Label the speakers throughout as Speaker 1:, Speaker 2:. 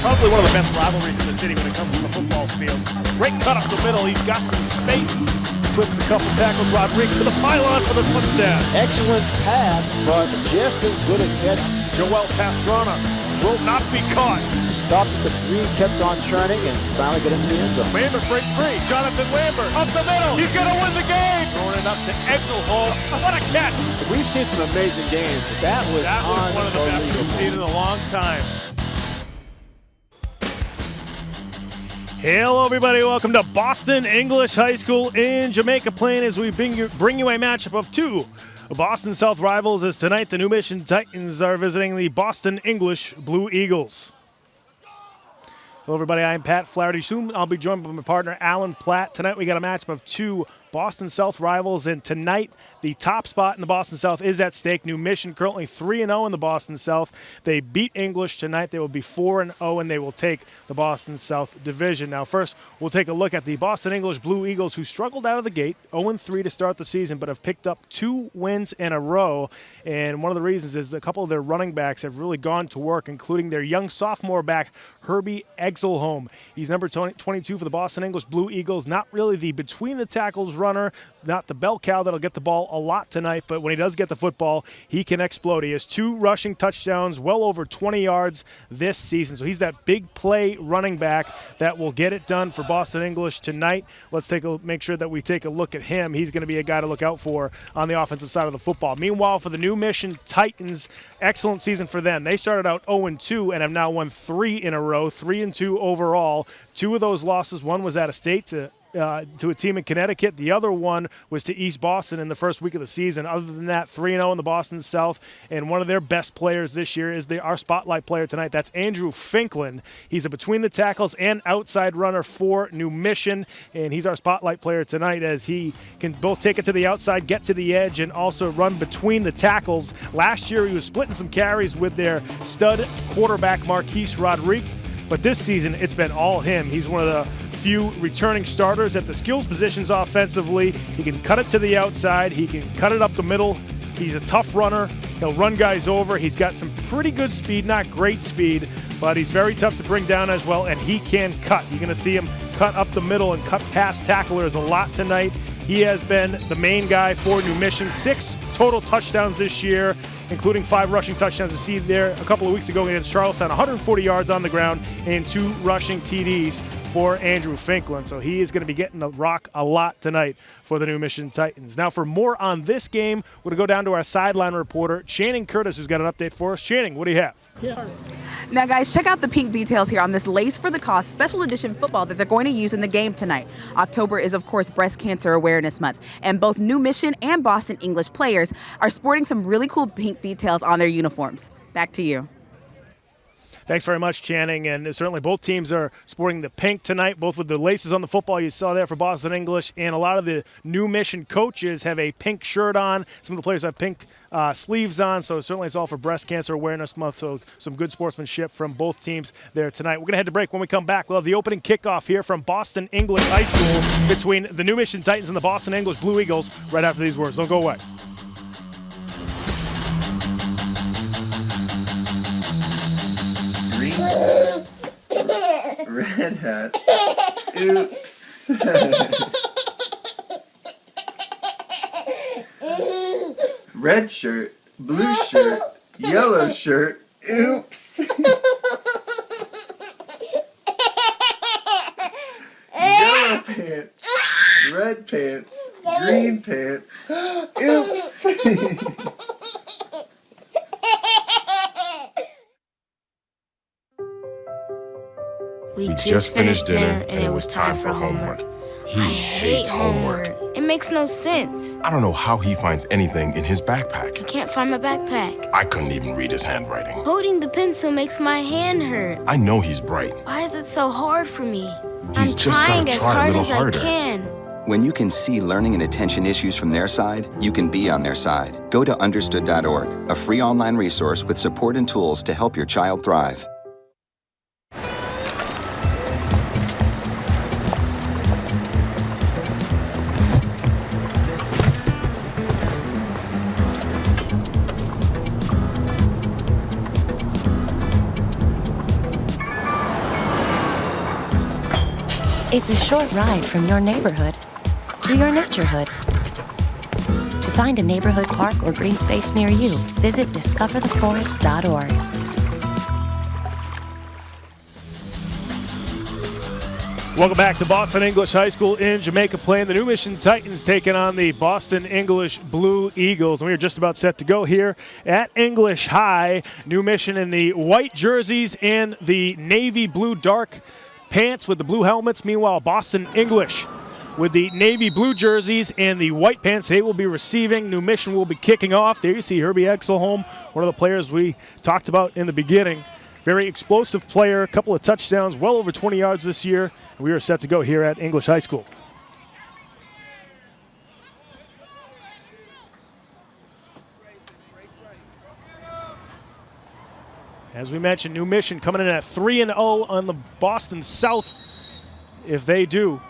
Speaker 1: Probably one of the best rivalries in the city when it comes to the football field. Great cut up the middle. He's got some space. Slips a couple tackles. Rodriguez to the pylon for the touchdown.
Speaker 2: Excellent pass, but just as good a catch.
Speaker 1: Joel Pastrana will not be caught.
Speaker 2: Stopped at the 3, kept on churning, and finally got into the end zone.
Speaker 1: Lambert breaks free. Jonathan Lambert up the middle. He's going to win the game. Throwing it up to Exelholm. What a catch.
Speaker 2: We've seen some amazing games, but that was
Speaker 1: one of the best we've seen in a long time. Hello, everybody. Welcome to Boston English High School in Jamaica Plain as we bring you a matchup of two Boston South rivals, as tonight the New Mission Titans are visiting the Boston English Blue Eagles. Hello, everybody. I'm Pat Flaherty. Soon I'll be joined by my partner, Alan Platt. Tonight we got a matchup of two Boston South rivals, and tonight the top spot in the Boston South is at stake. New Mission currently 3-0 in the Boston South. They beat English tonight. They will be 4-0, and they will take the Boston South division. Now, first, we'll take a look at the Boston English Blue Eagles, who struggled out of the gate, 0-3 to start the season, but have picked up 2 wins in a row. And one of the reasons is that a couple of their running backs have really gone to work, including their young sophomore back, Herbie Exelholm. He's number 22 for the Boston English Blue Eagles. Not really the between-the-tackles runner, not the bell cow that'll get the ball a lot tonight, but when he does get the football, he can explode. He has 2 rushing touchdowns, well over 20 yards this season. So he's that big play running back that will get it done for Boston English tonight. Let's make sure that we take a look at him. He's going to be a guy to look out for on the offensive side of the football. Meanwhile, for the New Mission Titans, excellent season for them. They started out 0-2 and have now won 3 in a row, 3-2 overall. 2 of those losses, one was out of state to a team in Connecticut. The other one was to East Boston in the first week of the season. Other than that, 3-0 in the Boston South, and one of their best players this year is our spotlight player tonight. That's Andrew Finkland. He's a between-the-tackles and outside runner for New Mission, and he's our spotlight player tonight as he can both take it to the outside, get to the edge, and also run between the tackles. Last year, he was splitting some carries with their stud quarterback, Marquise Rodriguez, but this season, it's been all him. He's one of the few returning starters at the skills positions offensively. He can cut it to the outside. He can cut it up the middle. He's a tough runner. He'll run guys over. He's got some pretty good speed, not great speed, but he's very tough to bring down as well, and he can cut. You're going to see him cut up the middle and cut past tacklers a lot tonight. He has been the main guy for New Mission. 6 total touchdowns this year, including 5 rushing touchdowns. You see there a couple of weeks ago against Charlestown, 140 yards on the ground and 2 rushing TDs for Andrew Finkland. So he is going to be getting the rock a lot tonight for the New Mission Titans. Now, for more on this game, we're going to go down to our sideline reporter, Channing Curtis, who's got an update for us. Channing, what do you have?
Speaker 3: Now, guys, check out the pink details here on this Lace for the Cause special edition football that they're going to use in the game tonight. October is, of course, Breast Cancer Awareness Month, and both New Mission and Boston English players are sporting some really cool pink details on their uniforms. Back to you.
Speaker 1: Thanks very much, Channing. And certainly both teams are sporting the pink tonight, both with the laces on the football you saw there for Boston English, and a lot of the New Mission coaches have a pink shirt on. Some of the players have pink sleeves on, so certainly it's all for Breast Cancer Awareness Month, so some good sportsmanship from both teams there tonight. We're going to head to break. When we come back, we'll have the opening kickoff here from Boston English High School between the New Mission Titans and the Boston English Blue Eagles right after these words. Don't go away.
Speaker 4: Red hat. Oops. Red shirt, blue shirt, yellow shirt. Oops. Yellow pants, red pants, green pants. Oops.
Speaker 5: We just finished dinner and it was time for homework. He hates homework. It makes no sense.
Speaker 6: I don't know how he finds anything in his backpack.
Speaker 5: I can't find my backpack.
Speaker 6: I couldn't even read his handwriting.
Speaker 5: Holding the pencil makes my hand hurt.
Speaker 6: I know he's bright.
Speaker 5: Why is it so hard for me?
Speaker 6: He's
Speaker 5: I'm
Speaker 6: just
Speaker 5: trying
Speaker 6: gotta
Speaker 5: as
Speaker 6: try a
Speaker 5: hard
Speaker 6: little
Speaker 5: as
Speaker 6: harder.
Speaker 5: I can.
Speaker 7: When you can see learning and attention issues from their side, you can be on their side. Go to understood.org, a free online resource with support and tools to help your child thrive.
Speaker 8: It's a short ride from your neighborhood to your naturehood. To find a neighborhood park or green space near you, visit discovertheforest.org.
Speaker 1: Welcome back to Boston English High School in Jamaica Plain. The New Mission Titans taking on the Boston English Blue Eagles. And we are just about set to go here at English High. New Mission in the white jerseys and the navy blue dark pants with the blue helmets. Meanwhile, Boston English with the navy blue jerseys and the white pants. They will be receiving. New Mission will be kicking off. There you see Herbie Exelholm, one of the players we talked about in the beginning. Very explosive player, a couple of touchdowns, well over 20 yards this year. We are set to go here at English High School. As we mentioned, New Mission coming in at 3-0 on the Boston South. If they do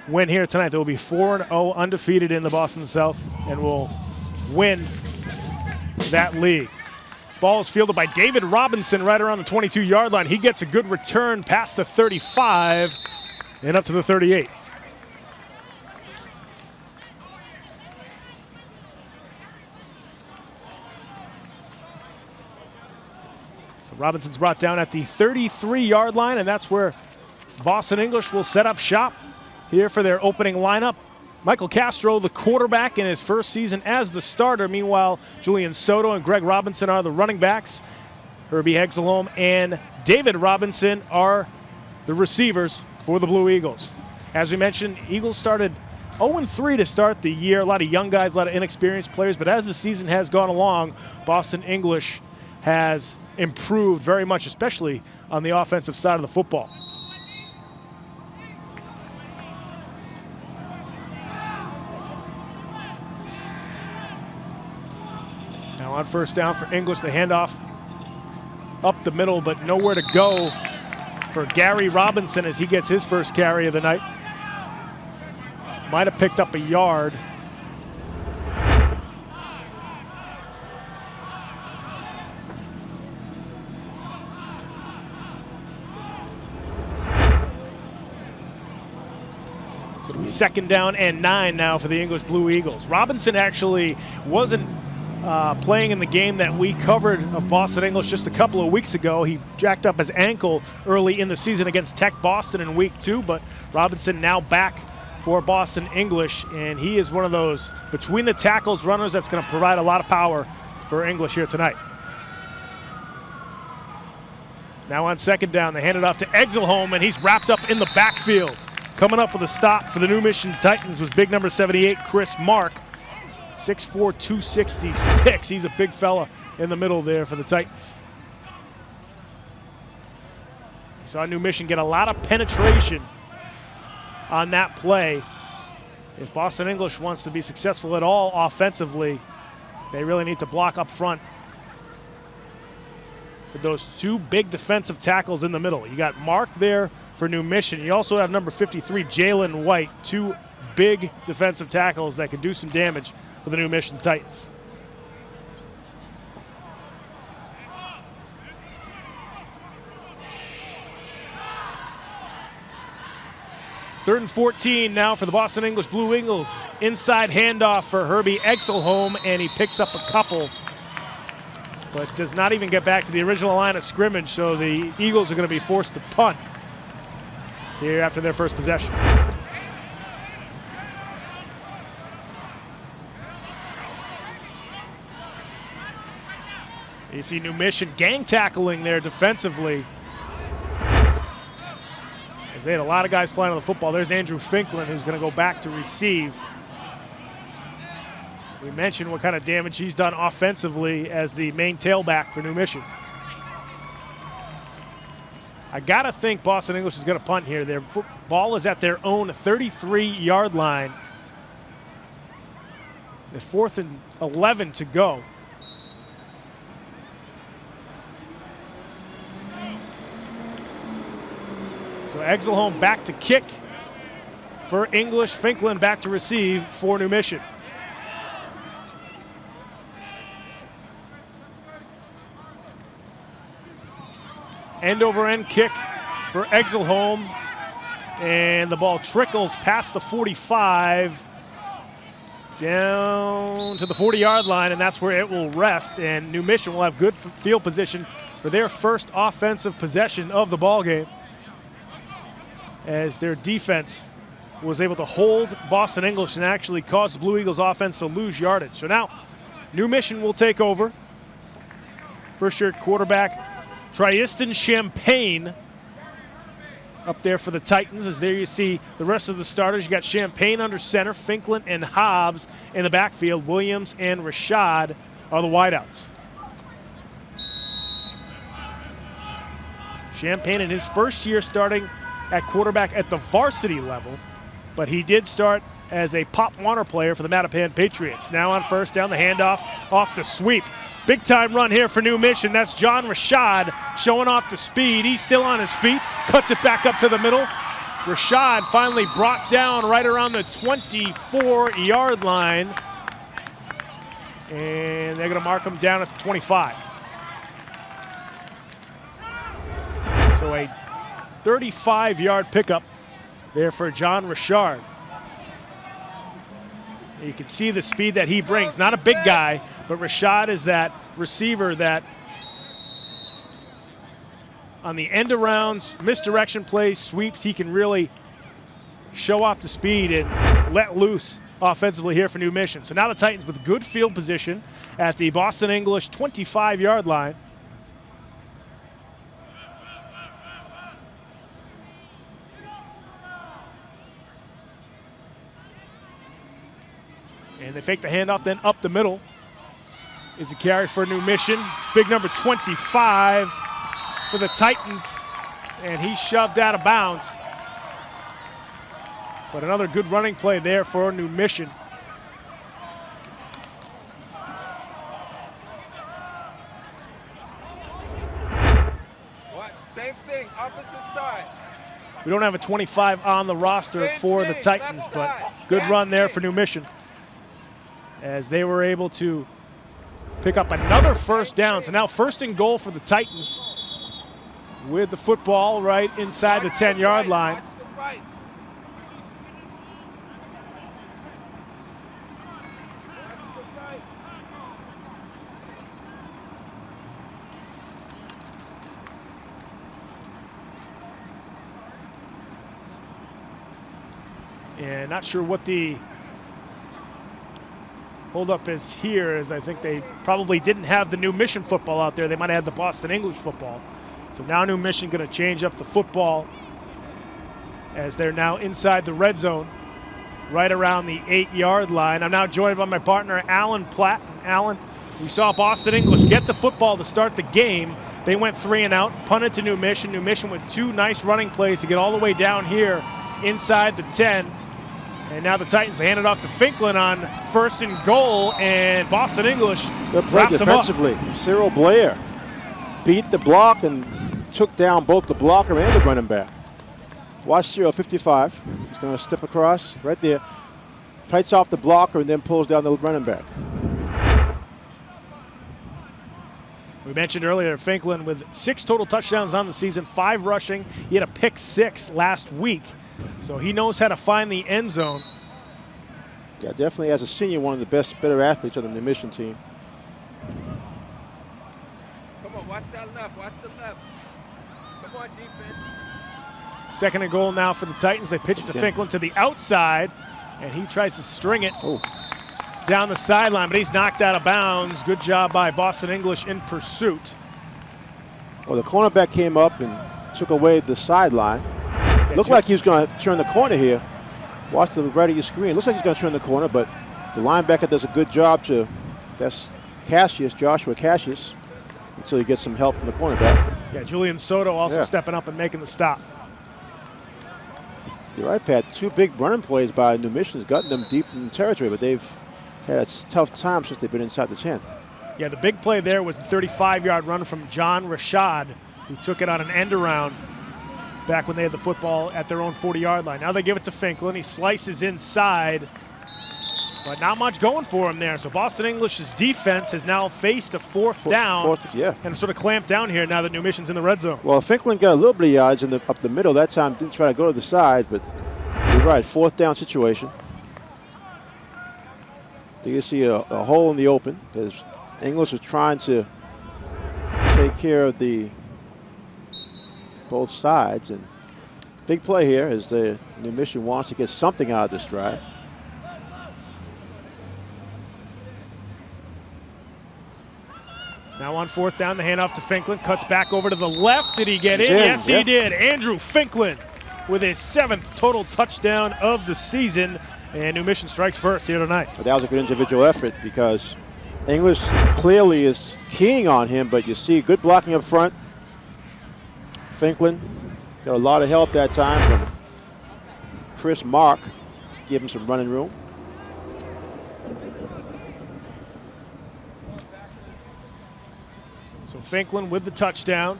Speaker 1: win here tonight, they will be 4-0 undefeated in the Boston South and will win that league. Ball is fielded by David Robinson right around the 22-yard line. He gets a good return past the 35 and up to the 38. So Robinson's brought down at the 33-yard line, and that's where Boston English will set up shop here for their opening lineup. Michael Castro, the quarterback in his first season as the starter. Meanwhile, Julian Soto and Greg Robinson are the running backs. Herbie Exelholm and David Robinson are the receivers for the Blue Eagles. As we mentioned, Eagles started 0-3 to start the year. A lot of young guys, a lot of inexperienced players. But as the season has gone along, Boston English has improved very much, especially on the offensive side of the football. Now on first down for English, the handoff up the middle, but nowhere to go for Gary Robinson as he gets his first carry of the night. Might have picked up a yard. So it'll be 2nd down and 9 now for the English Blue Eagles. Robinson actually wasn't playing in the game that we covered of Boston English just a couple of weeks ago. He jacked up his ankle early in the season against Tech Boston in week 2, but Robinson now back for Boston English, and he is one of those between the tackles runners that's going to provide a lot of power for English here tonight. Now on 2nd down, they hand it off to Exelholm, and he's wrapped up in the backfield. Coming up with a stop for the New Mission Titans was big number 78, Chris Mark. 6'4", 266. He's a big fella in the middle there for the Titans. We saw New Mission get a lot of penetration on that play. If Boston English wants to be successful at all offensively, they really need to block up front with those two big defensive tackles in the middle. You got Mark there for New Mission. You also have number 53, Jalen White, two big defensive tackles that can do some damage for the New Mission Titans. Third and 14 now for the Boston English Blue Eagles. Inside handoff for Herbie Exelholm, and he picks up a couple, but does not even get back to the original line of scrimmage, so the Eagles are going to be forced to punt here after their first possession. You see New Mission gang tackling there defensively, as they had a lot of guys flying on the football. There's Andrew Finklin, who's going to go back to receive. We mentioned what kind of damage he's done offensively as the main tailback for New Mission. I got to think Boston English is going to punt here. Their ball is at their own 33-yard line. The 4th and 11 to go. So Exelholm back to kick for English. Finklin back to receive for New Mission. End over end kick for Exelholm. And the ball trickles past the 45 down to the 40-yard line, and that's where it will rest. And New Mission will have good field position for their first offensive possession of the ball game, as their defense was able to hold Boston English and actually cause the Blue Eagles offense to lose yardage. So now New Mission will take over. First-year quarterback Tristan Champagne up there for the Titans. As there you see the rest of the starters. You got Champagne under center, Finklin and Hobbs in the backfield. Williams and Rashad are the wideouts. Champagne in his first year starting at quarterback at the varsity level, but he did start as a Pop Warner player for the Mattapan Patriots. Now on first down, the handoff off the sweep. Big time run here for New Mission. That's John Rashad showing off the speed. He's still on his feet, cuts it back up to the middle. Rashad finally brought down right around the 24-yard line. And they're gonna mark him down at the 25. So a 35-yard pickup there for John Rashad. You can see the speed that he brings. Not a big guy, but Rashad is that receiver that on the end arounds, misdirection plays, sweeps, he can really show off the speed and let loose offensively here for New Mission. So now the Titans with good field position at the Boston English 25-yard line. And they fake the handoff, then up the middle is a carry for New Mission. Big number 25 for the Titans, and he shoved out of bounds. But another good running play there for New Mission.
Speaker 9: What? Same thing, opposite side.
Speaker 1: We don't have a 25 on the roster for the Titans, but good run there for New Mission, as they were able to pick up another first down. So now first and goal for the Titans with the football right inside the 10-yard line. And not sure what the hold-up is here, as I think they probably didn't have the New Mission football out there. They might have had the Boston English football. So now New Mission going to change up the football as they're now inside the red zone, right around the 8-yard line. I'm now joined by my partner, Alan Platt. Alan, we saw Boston English get the football to start the game. They went 3 and out, punted to New Mission. New Mission with 2 nice running plays to get all the way down here inside the 10. And now the Titans hand it off to Finklin on first and goal, and Boston English
Speaker 2: Good play defensively. Cyril Blair beat the block and took down both the blocker and the running back. Watch Cyril, 55. He's going to step across right there, fights off the blocker, and then pulls down the running back.
Speaker 1: We mentioned earlier Finklin with 6 total touchdowns on the season, 5 rushing. He had a pick 6 last week. So he knows how to find the end zone.
Speaker 2: Yeah, definitely as a senior, one of the better athletes on the New Mission team.
Speaker 9: Come on, watch that left, watch the left. Come on, defense.
Speaker 1: Second and goal now for the Titans. They pitch it to Finklin to the outside, and he tries to string it down the sideline, but he's knocked out of bounds. Good job by Boston English in pursuit.
Speaker 2: Well, the cornerback came up and took away the sideline. Looked like he was going to turn the corner here. Watch the right of your screen. Looks like he's going to turn the corner, but the linebacker does a good job to, that's Cassius, Joshua Cassius, until he gets some help from the cornerback.
Speaker 1: Yeah, Julian Soto also stepping up and making the stop.
Speaker 2: You're right, Pat. 2 big running plays by New Mission has gotten them deep in the territory, but they've had a tough time since they've been inside the 10.
Speaker 1: Yeah, the big play there was the 35-yard run from John Rashad, who took it on an end around back when they had the football at their own 40-yard line. Now they give it to Finklin. He slices inside But not much going for him there. So Boston English's defense has now faced a fourth down and sort of clamped down here now that New Mission's in the red zone.
Speaker 2: Well, Finkland got a little bit of yards up the middle that time. Didn't try to go to the side, but you're right. Fourth down situation. There you see a hole in the open. As English is trying to take care of both sides, and big play here as the New Mission wants to get something out of this drive.
Speaker 1: Now on fourth down, the handoff to Finkland. Cuts back over to the left. Did he get in? Yes, he did. Andrew Finkland with his 7th total touchdown of the season. And New Mission strikes first here tonight.
Speaker 2: That was a good individual effort because English clearly is keying on him, but you see good blocking up front. Finkland got a lot of help that time from Chris Mark, give him some running room.
Speaker 1: So Finkland with the touchdown.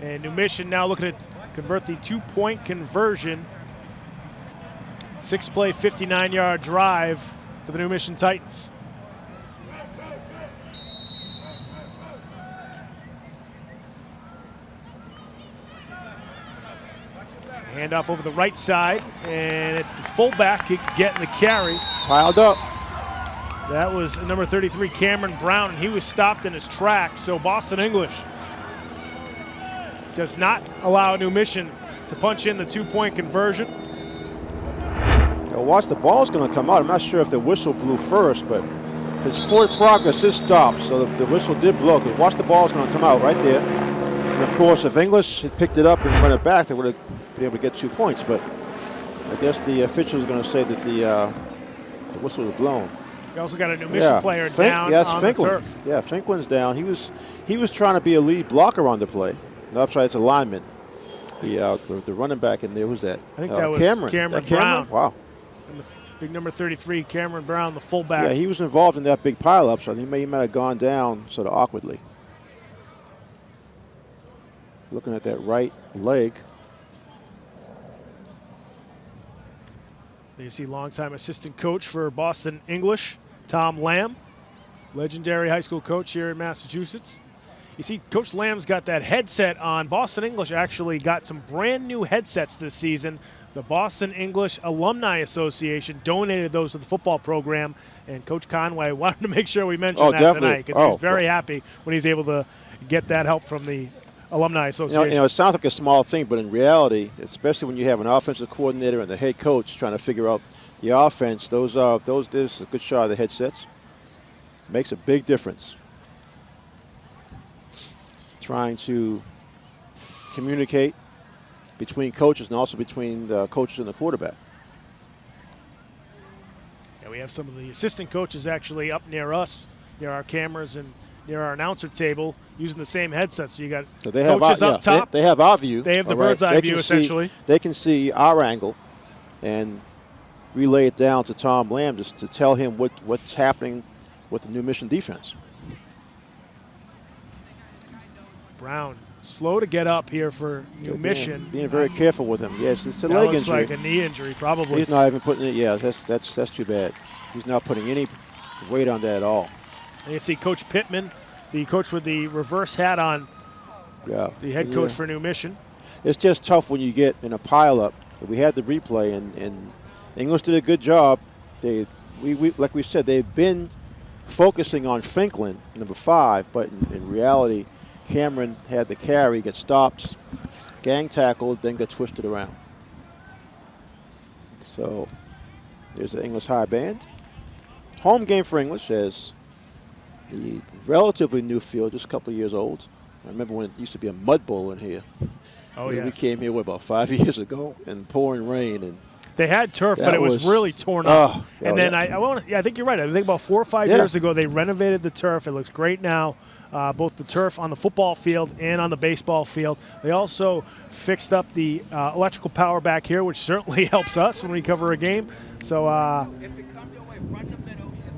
Speaker 1: And New Mission now looking to convert the 2-point conversion. 6-play, 59-yard drive for the New Mission Titans. Handoff over the right side, and it's the fullback getting the carry.
Speaker 2: Piled up.
Speaker 1: That was number 33, Cameron Brown, and he was stopped in his tracks. So Boston English does not allow New Mission to punch in the 2-point conversion.
Speaker 2: Now watch, the ball's going to come out. I'm not sure if the whistle blew first, but his forward progress is stopped, so the whistle did blow. Because watch, the ball's going to come out right there. And of course, if English had picked it up and run it back, they would have been able to get 2 points. But I guess the officials are going to say that the whistle was blown.
Speaker 1: You also got a New Mission player down on the turf.
Speaker 2: Yeah, Finkland's down. He was trying to be a lead blocker on the play. No, I'm sorry, it's a lineman. The running back in there, who's that?
Speaker 1: I think that was Cameron Brown.
Speaker 2: Wow.
Speaker 1: And the big number 33, Cameron Brown, the fullback.
Speaker 2: Yeah, he was involved in that big pileup, so I think he might have gone down sort of awkwardly. Looking at that right leg.
Speaker 1: There you see longtime assistant coach for Boston English, Tom Lamb, legendary high school coach here in Massachusetts. You see Coach Lamb's got that headset on. Boston English actually got some brand new headsets this season. The Boston English Alumni Association donated those to the football program, and Coach Conway wanted to make sure we mentioned that tonight because he was very happy when he's able to get that help from the Alumni Association.
Speaker 2: It sounds like a small thing, but in reality, especially when you have an offensive coordinator and the head coach trying to figure out the offense, there's a good shot of the headsets. Makes a big difference. Trying to communicate between coaches and also between the coaches and the quarterback.
Speaker 1: Yeah, we have some of the assistant coaches actually up near us, near our cameras and near our announcer table, using the same headset. So you got coaches up top.
Speaker 2: They have our view.
Speaker 1: They have the bird's eye view, essentially.
Speaker 2: They can see our angle and relay it down to Tom Lamb just to tell him what's happening with the New Mission defense.
Speaker 1: Brown, slow to get up here for New Mission.
Speaker 2: Being very careful with him. Yes, it's a leg injury.
Speaker 1: Looks like a knee injury, probably.
Speaker 2: He's not even putting it. Yeah, that's too bad. He's not putting any weight on that at all.
Speaker 1: And you see Coach Pittman, the coach with the reverse hat on. Yeah. The head coach for New Mission.
Speaker 2: It's just tough when you get in a pileup. We had the replay, and English did a good job. We like we said, they've been focusing on Finkland, number 5, but in reality, Cameron had the carry, got stopped, gang tackled, then got twisted around. So there's the English High Band. Home game for English as the relatively new field, just a couple of years old. I remember when it used to be a mud bowl in here.
Speaker 1: Oh, yeah.
Speaker 2: We came here, about 5 years ago, and pouring rain. And
Speaker 1: they had turf, but it was really torn up. And then I think you're right. I think about 4 or 5 years ago, they renovated the turf. It looks great now. Both the turf on the football field and on the baseball field. They also fixed up the electrical power back here, which certainly helps us when we cover a game. So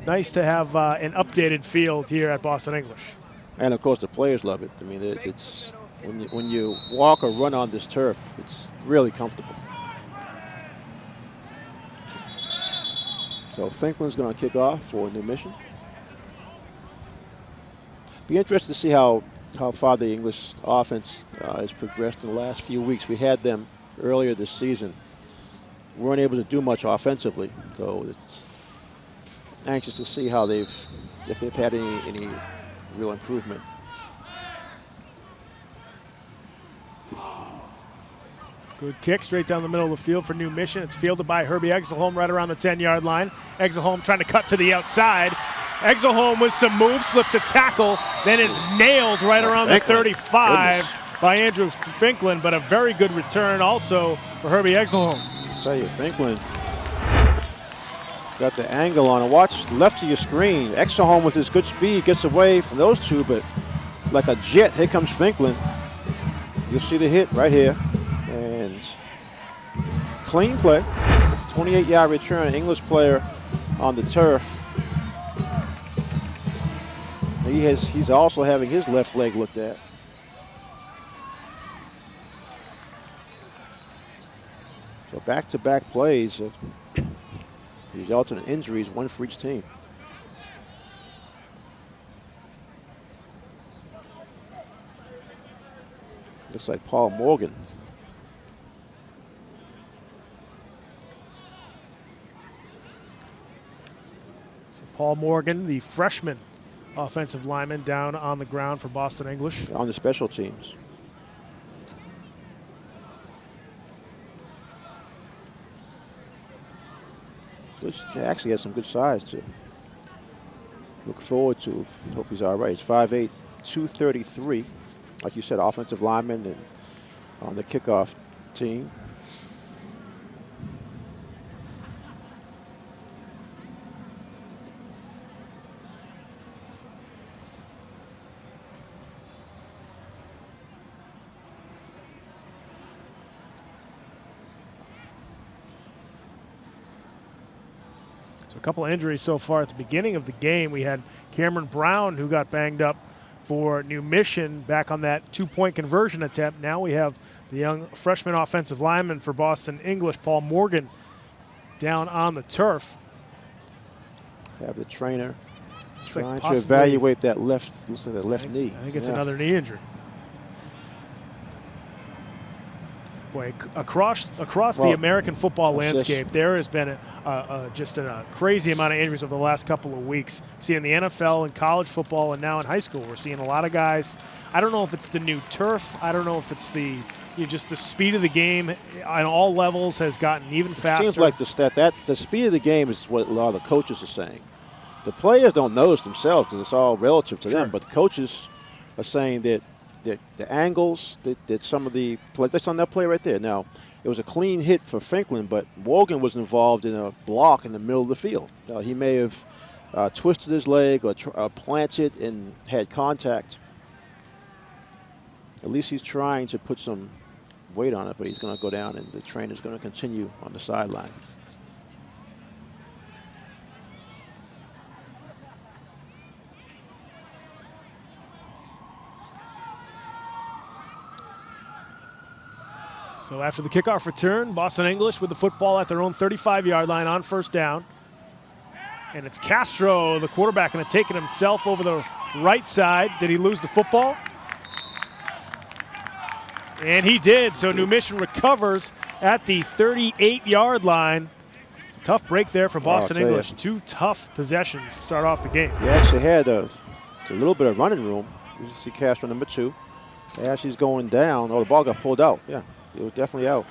Speaker 1: nice to have an updated field here at Boston English.
Speaker 2: And, of course, the players love it. I mean, it's when you walk or run on this turf, it's really comfortable. So Finklin's going to kick off for New Mission. Be interested to see how far the English offense has progressed in the last few weeks. We had them earlier this season. We weren't able to do much offensively, so it's anxious to see how if they've had any real improvement.
Speaker 1: Good kick straight down the middle of the field for New Mission. It's fielded by Herbie Exelholm right around the 10-yard line. Exelholm trying to cut to the outside. Exelholm with some moves, slips a tackle, then is nailed right around the 35 by Andrew Finklin, but a very good return also for Herbie Exelholm.
Speaker 2: I'll tell you, Finklin got the angle on it. Watch left of your screen. Exelholm with his good speed gets away from those two, but like a jet, here comes Finklin. You'll see the hit right here. And clean play. 28-yard return, English player on the turf. He's also having his left leg looked at. So back-to-back plays of resulting in injuries, one for each team. Looks like Paul Morgan.
Speaker 1: So Paul Morgan, the freshman offensive lineman, down on the ground for Boston English.
Speaker 2: On the special teams. They actually has some good size to look forward to. Hope he's all right. He's 5'8", 233. Like you said, offensive lineman and on the kickoff team.
Speaker 1: So a couple of injuries so far at the beginning of the game. We had Cameron Brown, who got banged up for New Mission back on that two-point conversion attempt. Now we have the young freshman offensive lineman for Boston English, Paul Morgan, down on the turf.
Speaker 2: Have the trainer trying
Speaker 1: like
Speaker 2: to evaluate that left knee.
Speaker 1: I think it's another knee injury. Boy, across the American football landscape, there has been just a crazy amount of injuries over the last couple of weeks. See in the NFL and college football, and now in high school, we're seeing a lot of guys. I don't know if it's the new turf. I don't know if it's just the speed of the game on all levels has gotten even faster.
Speaker 2: It seems like the speed of the game is what a lot of the coaches are saying. The players don't notice themselves because it's all relative to them, but the coaches are saying that the angles that some of the play, that's on that play right there. Now, it was a clean hit for Finklin, but Morgan was involved in a block in the middle of the field. He may have twisted his leg or planted and had contact. At least he's trying to put some weight on it, but he's going to go down, and the trainer's going to continue on the sideline.
Speaker 1: So after the kickoff return, Boston English with the football at their own 35-yard line on first down. And it's Castro, the quarterback, going to take it himself over the right side. Did he lose the football? And he did. So New Mission recovers at the 38-yard line. Tough break there for Boston English. Two tough possessions to start off the game.
Speaker 2: He actually had a little bit of running room. You see Castro number 2. As he's going down, the ball got pulled out. Yeah. It was definitely out.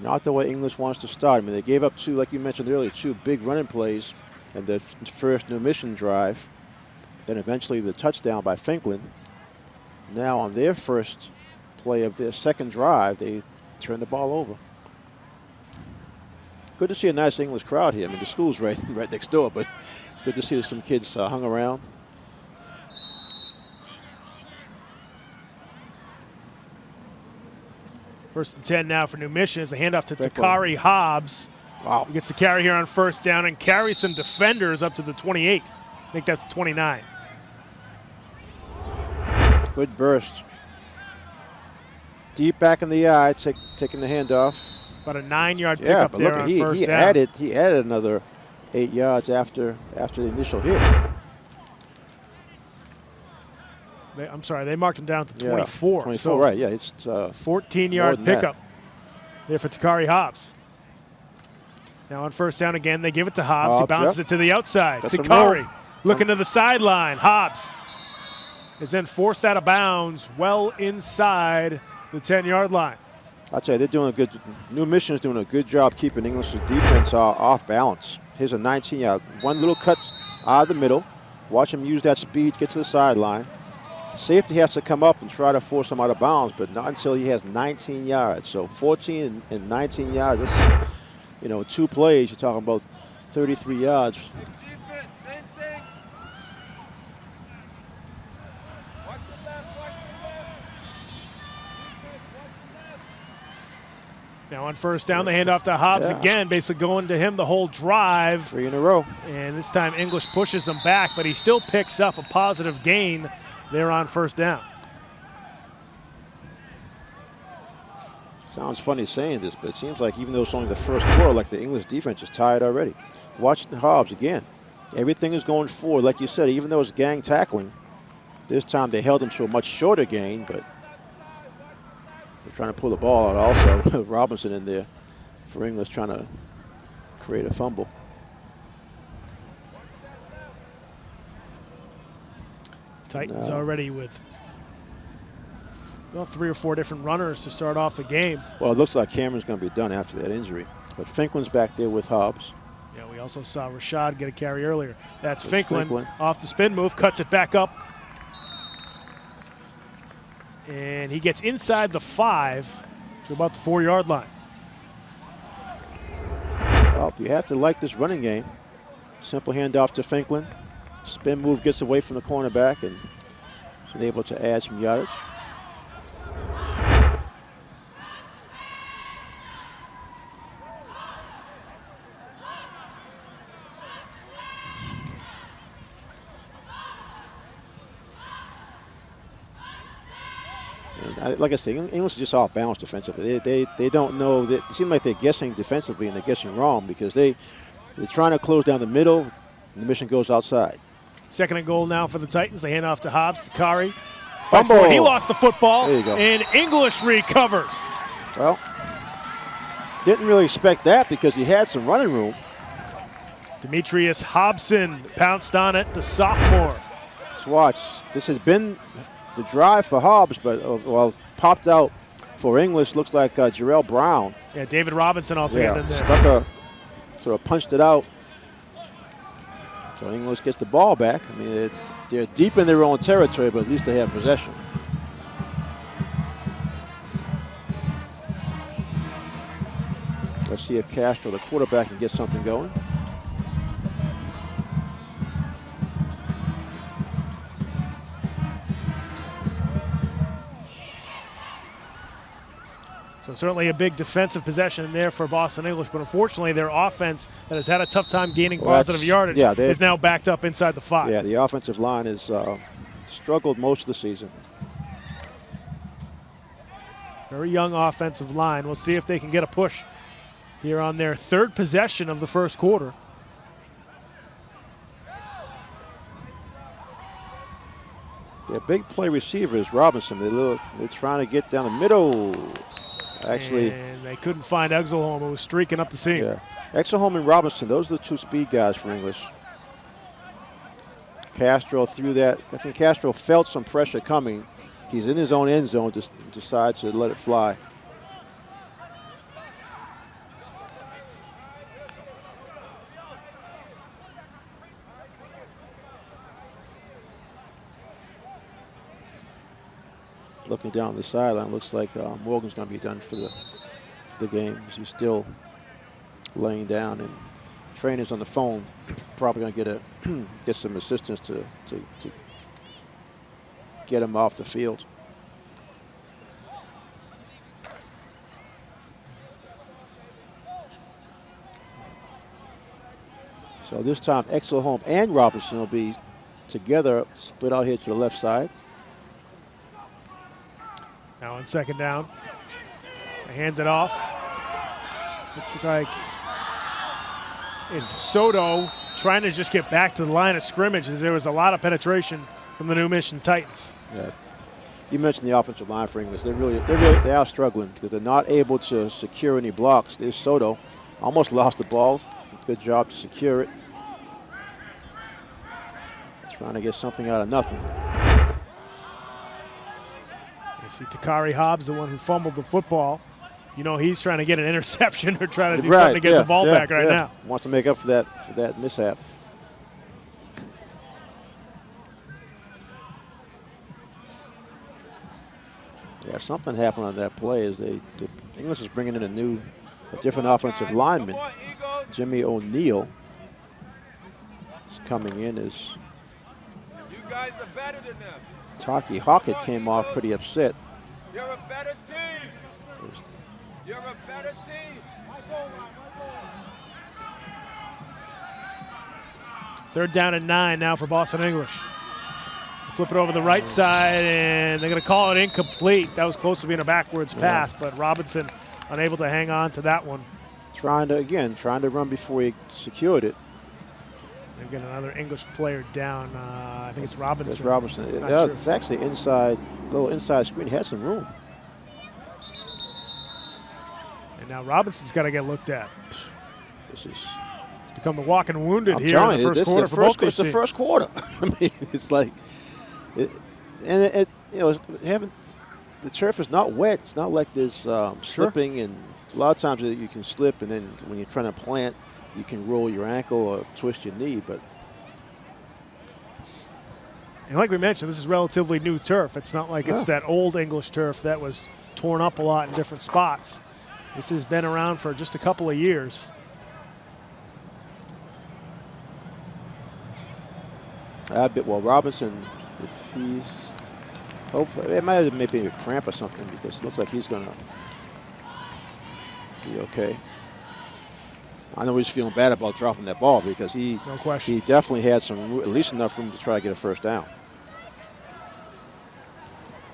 Speaker 2: Not the way English wants to start. I mean, they gave up two, like you mentioned earlier, two big running plays in the first New Mission drive. Then eventually the touchdown by Finklin. Now on their first play of their second drive, they turned the ball over. Good to see a nice English crowd here. I mean, the school's right next door, but good to see some kids hung around.
Speaker 1: First and 10 now for New Mission as the handoff to Takari Hobbs.
Speaker 2: Wow.
Speaker 1: He gets the carry here on first down and carries some defenders up to the 28. I think that's 29.
Speaker 2: Good burst. Deep back in the eye, taking the handoff.
Speaker 1: About a 9-yard
Speaker 2: Yeah,
Speaker 1: pickup
Speaker 2: but
Speaker 1: there
Speaker 2: look,
Speaker 1: on
Speaker 2: he
Speaker 1: first down.
Speaker 2: added another 8 yards after the initial hit.
Speaker 1: I'm sorry, they marked him down at the 24.
Speaker 2: Yeah, 24,
Speaker 1: so
Speaker 2: right? Yeah, it's
Speaker 1: 14-yard pickup there for Takari Hobbs. Now on first down again, they give it to Hobbs. He bounces it to the outside. Takari looking to the sideline. Hobbs is then forced out of bounds well inside the 10-yard line.
Speaker 2: I'll tell you, they're doing a good. New Mission is doing a good job keeping English's defense off balance. Here's a 19-yard, one little cut out of the middle. Watch him use that speed, get to the sideline. Safety has to come up and try to force him out of bounds, but not until he has 19 yards. So 14 and 19 yards. That's, 2 plays. You're talking about 33 yards.
Speaker 1: Now on first down, the handoff to Hobbs again, basically going to him the whole drive.
Speaker 2: 3 in a row.
Speaker 1: And this time English pushes him back, but he still picks up a positive gain there on first down.
Speaker 2: Sounds funny saying this, but it seems like even though it's only the first quarter, like the English defense is tired already. Watch Hobbs again. Everything is going forward. Like you said, even though it's gang tackling, this time they held him to a much shorter gain, but they're trying to pull the ball out also. Robinson in there for English trying to create a fumble.
Speaker 1: Titans already with 3 or 4 different runners to start off the game.
Speaker 2: Well, it looks like Cameron's going to be done after that injury. But Finklin's back there with Hobbs.
Speaker 1: Yeah, we also saw Rashad get a carry earlier. That's Finklin off the spin move, cuts it back up. And he gets inside the 5 to about the 4-yard line.
Speaker 2: Well, you have to like this running game. Simple handoff to Finklin. Spin move gets away from the cornerback and is able to add some yardage. Like I say, English is just off balance defensively. They don't know. It seems like they're guessing defensively, and they're guessing wrong because they're trying to close down the middle, and the mission goes outside.
Speaker 1: 2nd and goal now for the Titans. They hand off to Hobbs. Sakari.
Speaker 2: Fumble.
Speaker 1: He lost the football.
Speaker 2: There you go.
Speaker 1: And English recovers.
Speaker 2: Well, didn't really expect that because he had some running room.
Speaker 1: Demetrius Hobson pounced on it, the sophomore.
Speaker 2: Let's watch. This has been the drive for Hobbs, but popped out for English. Looks like Jarrell Brown.
Speaker 1: Yeah, David Robinson also got in there.
Speaker 2: Sort of punched it out. So English gets the ball back. I mean, they're deep in their own territory, but at least they have possession. Let's see if Castro, the quarterback, can get something going.
Speaker 1: So certainly a big defensive possession there for Boston English, but unfortunately their offense that has had a tough time gaining positive yardage is now backed up inside the 5.
Speaker 2: Yeah, the offensive line has struggled most of the season.
Speaker 1: Very young offensive line. We'll see if they can get a push here on their 3rd possession of the first quarter.
Speaker 2: Their big play receiver is Robinson. They're trying to get down the middle. Actually,
Speaker 1: and they couldn't find Exelholm, who was streaking up the seam.
Speaker 2: Yeah, Exelholm and Robinson, those are the 2 speed guys for English. Castro threw that. I think Castro felt some pressure coming. He's in his own end zone, just decides to let it fly. Looking down the sideline, looks like Morgan's going to be done for the game. He's still laying down, and trainer's on the phone. Probably going to get some assistance to get him off the field. So this time, Exelholm and Robinson will be together, split out here to the left side.
Speaker 1: Now on 2nd down, They hand it off. Looks like it's Soto trying to just get back to the line of scrimmage as there was a lot of penetration from the New Mission Titans.
Speaker 2: Yeah. You mentioned the offensive line for English. They are struggling because they're not able to secure any blocks. There's Soto. Almost lost the ball. Good job to secure it. Trying to get something out of nothing.
Speaker 1: You see Takari Hobbs, the one who fumbled the football. You know he's trying to get an interception or trying to do something to get the ball back right now.
Speaker 2: Wants to make up for that mishap. Yeah, something happened on that play as the English is bringing in a different offensive lineman. Jimmy O'Neill is coming in as
Speaker 9: guys are better than them.
Speaker 2: Taki Hawkett came off pretty upset.
Speaker 9: You're a better team. You're a better team.
Speaker 1: Third down and 9 now for Boston English. Flip it over the right side, and they're going to call it incomplete. That was close to being a backwards pass, but Robinson unable to hang on to that one.
Speaker 2: Trying to run before he secured it.
Speaker 1: They've got another English player down. I think it's Robinson.
Speaker 2: It's Robinson.
Speaker 1: Sure.
Speaker 2: It's actually little inside screen. He had some room.
Speaker 1: And now Robinson's got to get looked at.
Speaker 2: It's
Speaker 1: become the walking wounded here in the first quarter for both these teams.
Speaker 2: It's the first quarter. I mean, it's like, the turf is not wet. It's not like there's slipping, and a lot of times you can slip, and then when you're trying to plant, you can roll your ankle or twist your knee, but.
Speaker 1: And like we mentioned, this is relatively new turf. It's not like it's that old English turf that was torn up a lot in different spots. This has been around for just a couple of years.
Speaker 2: Well, Robinson, if he's, hopefully, it might have maybe a cramp or something because it looks like he's going to be okay. I know he's feeling bad about dropping that ball because he definitely had at least enough room to try to get a first down.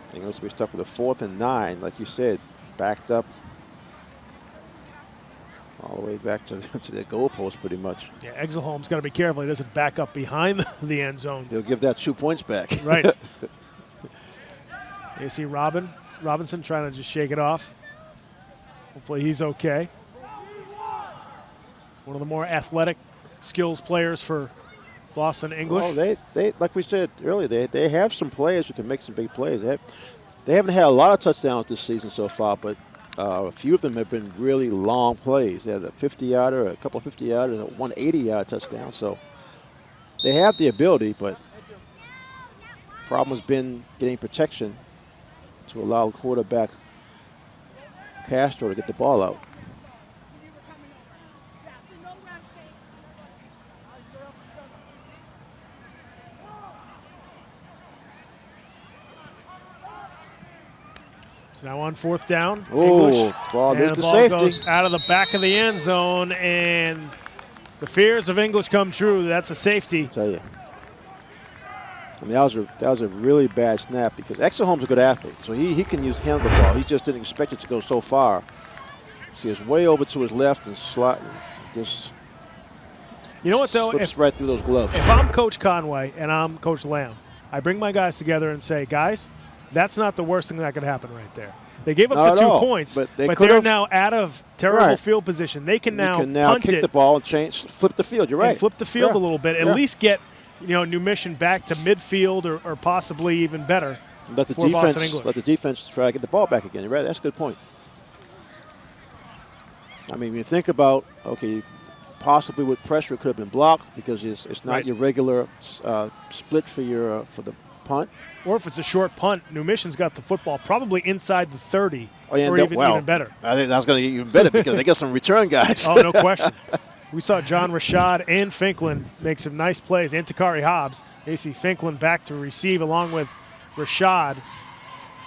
Speaker 2: I think we're stuck with a 4th and 9, like you said, backed up all the way back to the goalpost pretty much.
Speaker 1: Yeah, Exelholm's got to be careful he doesn't back up behind the end zone.
Speaker 2: They'll give that 2 points back.
Speaker 1: Right. You see Robinson trying to just shake it off. Hopefully he's okay. One of the more athletic skills players for Boston English.
Speaker 2: Oh, they like we said earlier, they have some players who can make some big plays. They haven't had a lot of touchdowns this season so far, but a few of them have been really long plays. They had a 50-yarder, a couple of 50-yarders, and a 180-yard touchdown. So they have the ability, but problem has been getting protection to allow quarterback Castro to get the ball out.
Speaker 1: Now on 4th down.
Speaker 2: Oh, ball is the safety.
Speaker 1: Goes out of the back of the end zone, and the fears of English come true. That's a safety.
Speaker 2: I tell you. And that was a really bad snap because Exelholm's a good athlete, so he can handle the ball. He just didn't expect it to go so far. So he was way over to his left and just.
Speaker 1: You know what though?
Speaker 2: Slips right through those gloves.
Speaker 1: If I'm Coach Conway and I'm Coach Lamb, I bring my guys together and say, guys, that's not the worst thing that could happen right there. They gave up the 2 points, but they're now out of terrible field position. They can now punt
Speaker 2: kick the ball and flip the field. You're right.
Speaker 1: And flip the field a little bit. At least get New Mission back to midfield or possibly even better.
Speaker 2: Let the defense try to get the ball back again. You're right. That's a good point. I mean, when you think about possibly with pressure it could have been blocked because it's not your regular split for the punt.
Speaker 1: Or if it's a short punt, New Mission's got the football probably inside the 30 or even better.
Speaker 2: I think that's going to get even better because they got some return guys.
Speaker 1: Oh, no question. We saw John Rashad and Finklin make some nice plays, and Takari Hobbs. They see Finklin back to receive along with Rashad,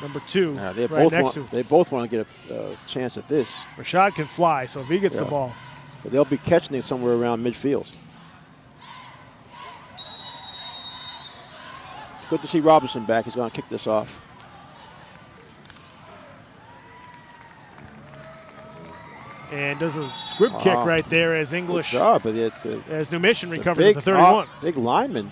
Speaker 1: number 2,
Speaker 2: They both want to get a chance at this.
Speaker 1: Rashad can fly, so if he gets the ball.
Speaker 2: But they'll be catching it somewhere around midfield. Good to see Robinson back. He's going to kick this off.
Speaker 1: and does a squib kick right there as English,
Speaker 2: good job, but
Speaker 1: as New Mission recovers at the 31.
Speaker 2: Big lineman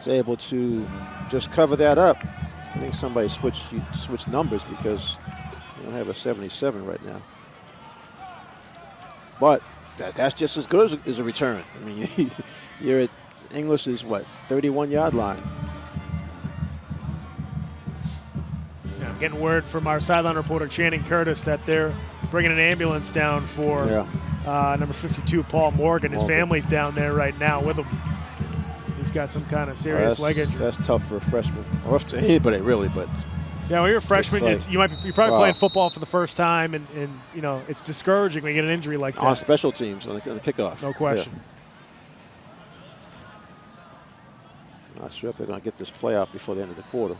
Speaker 2: is able to just cover that up. I think somebody switched numbers because we don't have a 77 right now. But that's just as good as a return. I mean, you're at English's, 31-yard line.
Speaker 1: Yeah, I'm getting word from our sideline reporter, Channing Curtis, that they're bringing an ambulance down for number 52, Paul Morgan. His family's down there right now with him. He's got some kind of serious leg injury.
Speaker 2: That's tough for a freshman, or to anybody really, but.
Speaker 1: Yeah, when you're a freshman, you're probably playing football for the first time, and you know it's discouraging when you get an injury like that.
Speaker 2: On special teams, on the kickoff.
Speaker 1: No question.
Speaker 2: Yeah. Not sure if they're going to get this play out before the end of the quarter.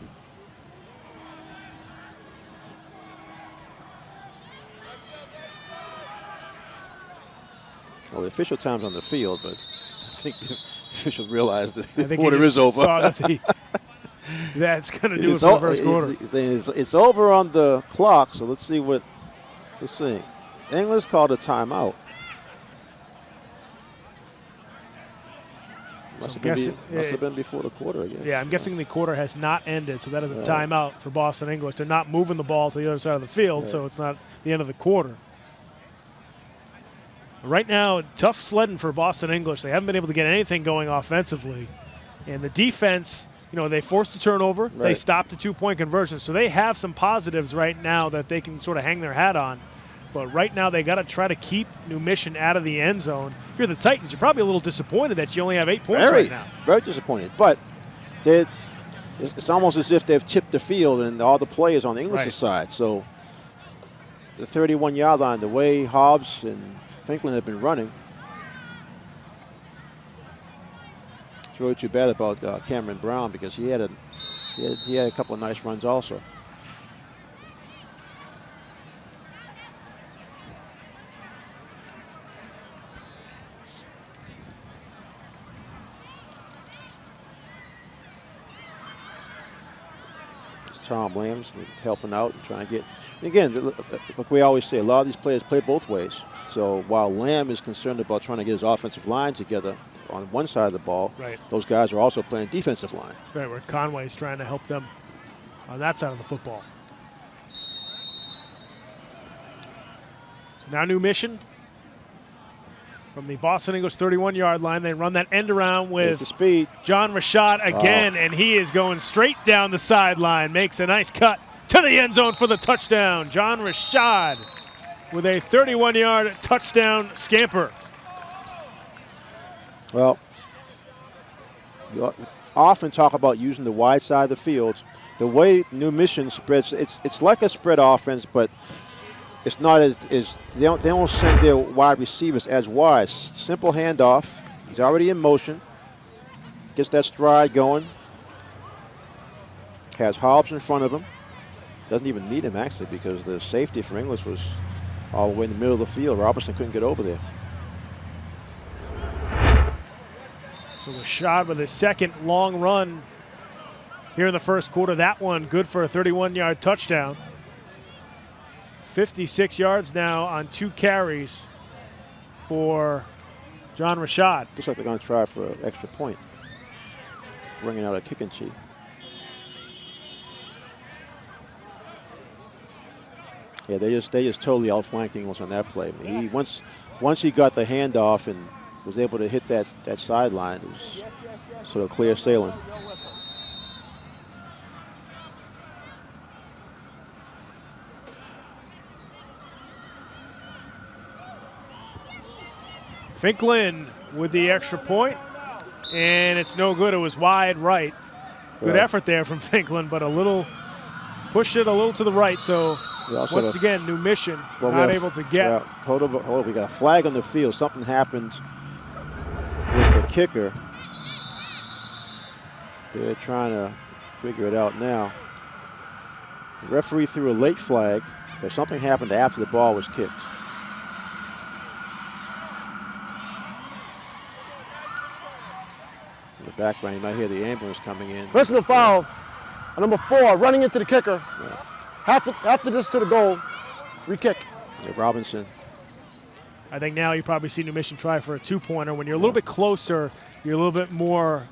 Speaker 2: Well, the official time's on the field, but I think the officials realized that the quarter is over.
Speaker 1: Saw that that's going to do it for the first quarter.
Speaker 2: It's over on the clock, so let's see what we're seeing. English called a timeout. Must have been before the quarter again.
Speaker 1: Yeah, I'm guessing the quarter has not ended, so that is a timeout for Boston English. They're not moving the ball to the other side of the field, so it's not the end of the quarter. Right now, tough sledding for Boston English. They haven't been able to get anything going offensively. And the defense, you know, they forced a turnover. Right. They stopped a 2-point conversion. So they have some positives right now that they can sort of hang their hat on. But right now, they got to try to keep New Mission out of the end zone. If you're the Titans, you're probably a little disappointed that you only have 8 points right now.
Speaker 2: Very disappointed. But it's almost as if they've tipped the field and all the players on the English side. So the 31-yard line, the way Hobbs and Finklin have been running. It's really too bad about Cameron Brown because he had a couple of nice runs also. Tom Lamb's helping out and trying to get. Again, like we always say, a lot of these players play both ways. So while Lamb is concerned about trying to get his offensive line together on one side of the ball, those guys are also playing defensive line.
Speaker 1: Right, where Conway's trying to help them on that side of the football. So now New Mission from the Boston English 31-yard line. They run that end around with John Rashad again, and he is going straight down the sideline. Makes a nice cut to the end zone for the touchdown. John Rashad with a 31-yard touchdown scamper.
Speaker 2: Well, you often talk about using the wide side of the field. The way New Mission spreads, it's like a spread offense, but it's not as they don't send their wide receivers as wide. Simple handoff. He's already in motion. Gets that stride going. Has Hobbs in front of him. Doesn't even need him actually because the safety for English was all the way in the middle of the field. Robertson couldn't get over there.
Speaker 1: So Rashad with his second long run here in the first quarter. That one good for a 31-yard touchdown. 56 yards now on 2 carries for John Rashad.
Speaker 2: Looks like they're going to try for an extra point. Bringing out a kick and cheat. Yeah, they just totally outflanked English on that play. I mean, he, once he got the handoff and was able to hit that sideline, it was sort of clear sailing.
Speaker 1: Finklin with the extra point, and it's no good. It was wide right. Good effort there from Finklin, but pushed it a little to the right. So once again, New Mission not able to get.
Speaker 2: Hold on, we got a flag on the field. Something happened with the kicker. They're trying to figure it out now. The referee threw a late flag, so something happened after the ball was kicked. In the background, you might hear the ambulance coming in.
Speaker 10: Personal foul on number 4, running into the kicker. Yeah. After this to the goal, re-kick.
Speaker 2: Yeah, Robinson
Speaker 1: I think now you probably see New Mission try for a two-pointer. When you're a little bit closer, you're a little bit more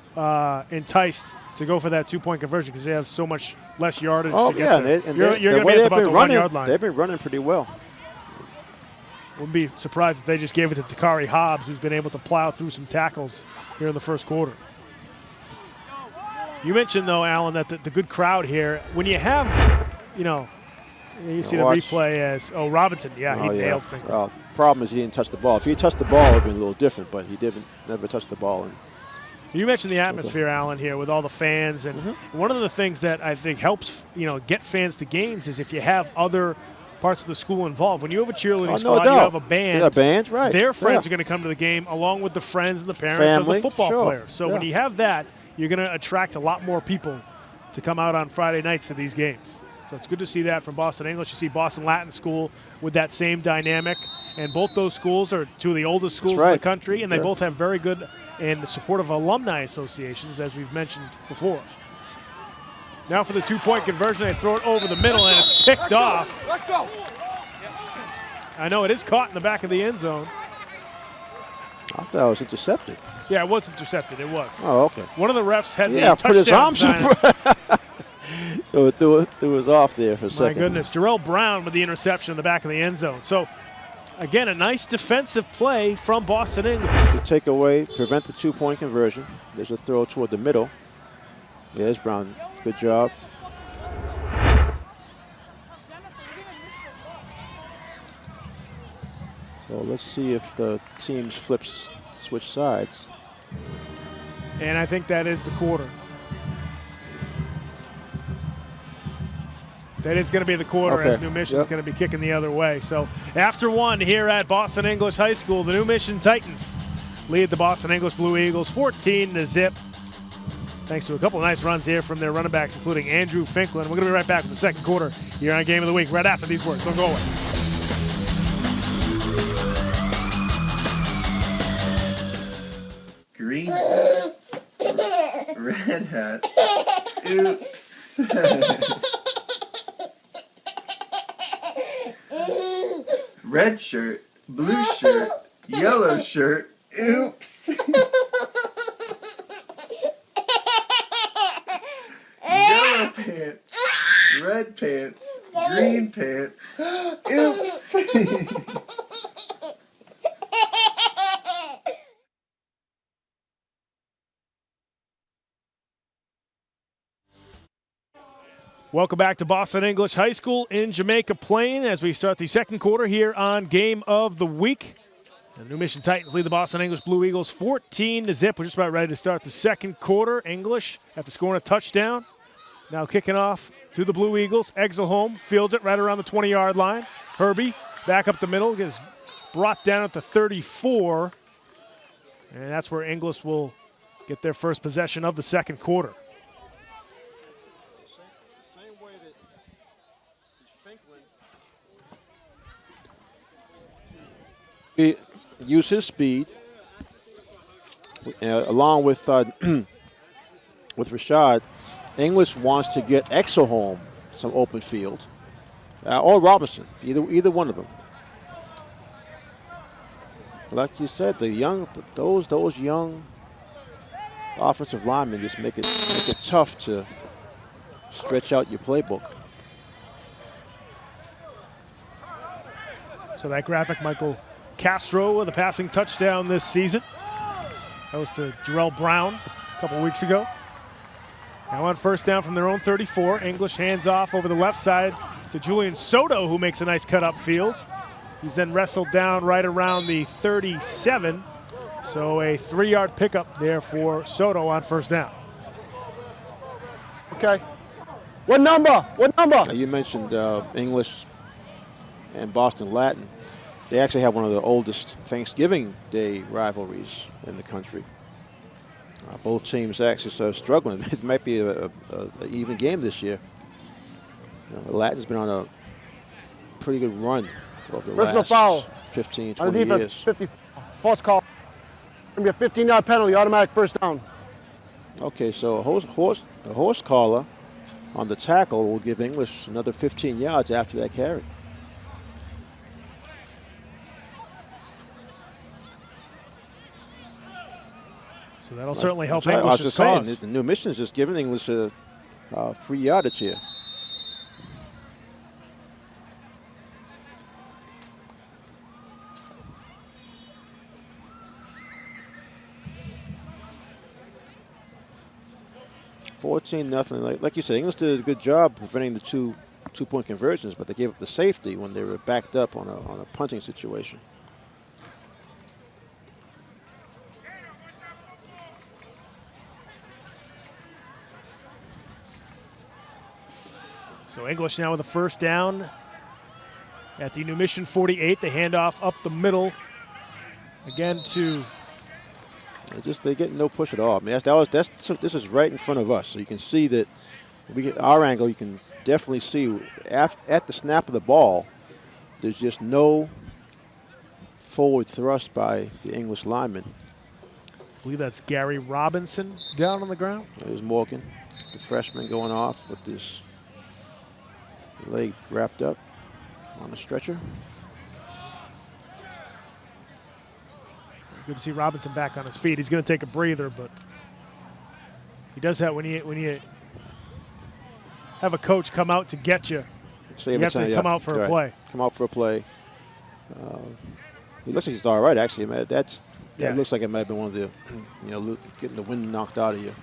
Speaker 1: enticed to go for that two-point conversion because they have so much less yardage to get there. You're going to be at about the 1 yard line.
Speaker 2: They've been running pretty well.
Speaker 1: Wouldn't be surprised if they just gave it to Takari Hobbs, who's been able to plow through some tackles here in the first quarter. You mentioned, though, Alan, that the good crowd here, when you have, you see the replay as, Robinson, he nailed Finkel.
Speaker 2: Well, problem is he didn't touch the ball. If he touched the ball, it would have been a little different, but he never touched the ball.
Speaker 1: You mentioned the atmosphere, Alan, here with all the fans. And one of the things that I think helps, get fans to games is if you have other parts of the school involved. When you have a cheerleading squad, you have a band.
Speaker 2: Yeah, band, right.
Speaker 1: Their friends are going to come to the game along with the friends and the parents of the football players. So when you have that, you're going to attract a lot more people to come out on Friday nights to these games. So it's good to see that from Boston English. You see Boston Latin School with that same dynamic. And both those schools are two of the oldest schools in the country, and they both have very good and supportive alumni associations, as we've mentioned before. Now for the two-point conversion, they throw it over the middle, and it's picked off.
Speaker 9: Let's go.
Speaker 1: I know it is caught in the back of the end zone.
Speaker 2: I thought it was intercepted.
Speaker 1: Yeah, it was intercepted. It was.
Speaker 2: Oh, okay.
Speaker 1: One of the refs had the
Speaker 2: put his
Speaker 1: touchdown
Speaker 2: arms
Speaker 1: sign.
Speaker 2: up. So it threw us off there for a second.
Speaker 1: My goodness. Jarrell Brown with the interception in the back of the end zone. So, again, a nice defensive play from Boston English.
Speaker 2: To take away, prevent the two-point conversion. There's a throw toward the middle. There's Brown. Good job. So let's see if the teams switch sides.
Speaker 1: And I think that is the quarter. That is going to be the quarter as New Mission is going to be kicking the other way. So after one here at Boston English High School, the New Mission Titans lead the Boston English Blue Eagles 14-0. Thanks to a couple of nice runs here from their running backs, including Andrew Finklin. We're going to be right back with the second quarter here on Game of the Week right after these words. Don't go away.
Speaker 4: Green hat. Red hat. Oops. Red shirt. Blue shirt. Yellow shirt. Oops. Yellow pants. Red pants. Green pants. Oops.
Speaker 1: Welcome back to Boston English High School in Jamaica Plain as we start the second quarter here on Game of the Week. The New Mission Titans lead the Boston English Blue Eagles 14-0. We're just about ready to start the second quarter. English, after scoring a touchdown, now kicking off to the Blue Eagles. Exelholm fields it right around the 20-yard line. Herbie back up the middle, gets brought down at the 34. And that's where English will get their first possession of the second quarter.
Speaker 2: Use his speed, along with with Rashad. English wants to get Exelholm some open field, or Robinson, either one of them. Like you said, those young offensive linemen just make it tough to stretch out your playbook.
Speaker 1: So that graphic, Michael Castro with a passing touchdown this season. That was to Jarrell Brown a couple weeks ago. Now on first down from their own 34, English hands off over the left side to Julian Soto, who makes a nice cut upfield. He's then wrestled down right around the 37. So a 3-yard pickup there for Soto on first down.
Speaker 10: Okay. What number? What number?
Speaker 2: You mentioned English and Boston Latin. They actually have one of the oldest Thanksgiving Day rivalries in the country. Both teams actually are struggling. It might be an even game this year. Latin's been on a pretty good run over the
Speaker 10: Personal
Speaker 2: last
Speaker 10: foul.
Speaker 2: 15,
Speaker 10: On
Speaker 2: 20
Speaker 10: the defense,
Speaker 2: years.
Speaker 10: 50, false call. Going to be a 15-yard penalty, automatic first down.
Speaker 2: Okay, so a horse collar on the tackle will give English another 15 yards after that carry.
Speaker 1: So that'll certainly help
Speaker 2: I was
Speaker 1: English's
Speaker 2: just saying,
Speaker 1: cause.
Speaker 2: the New Mission is just giving English a free yardage here. $14-0. Like you said, English did a good job preventing the two-point conversions, but they gave up the safety when they were backed up on a punting situation.
Speaker 1: So English now with a first down at the New Mission 48. They hand off up the middle again to.
Speaker 2: They get no push at all. I mean, this is right in front of us, so you can see that our angle. You can definitely see at the snap of the ball, there's just no forward thrust by the English lineman.
Speaker 1: I believe that's Gary Robinson down on the ground.
Speaker 2: There's Morgan, the freshman, going off with his leg wrapped up on a stretcher.
Speaker 1: Good to see Robinson back on his feet. He's going to take a breather, but he does that when you have a coach come out to get you. You have to come out for a play.
Speaker 2: Come out for a play. He looks like he's all right, actually. That looks like it might have been one of the, getting the wind knocked out of you.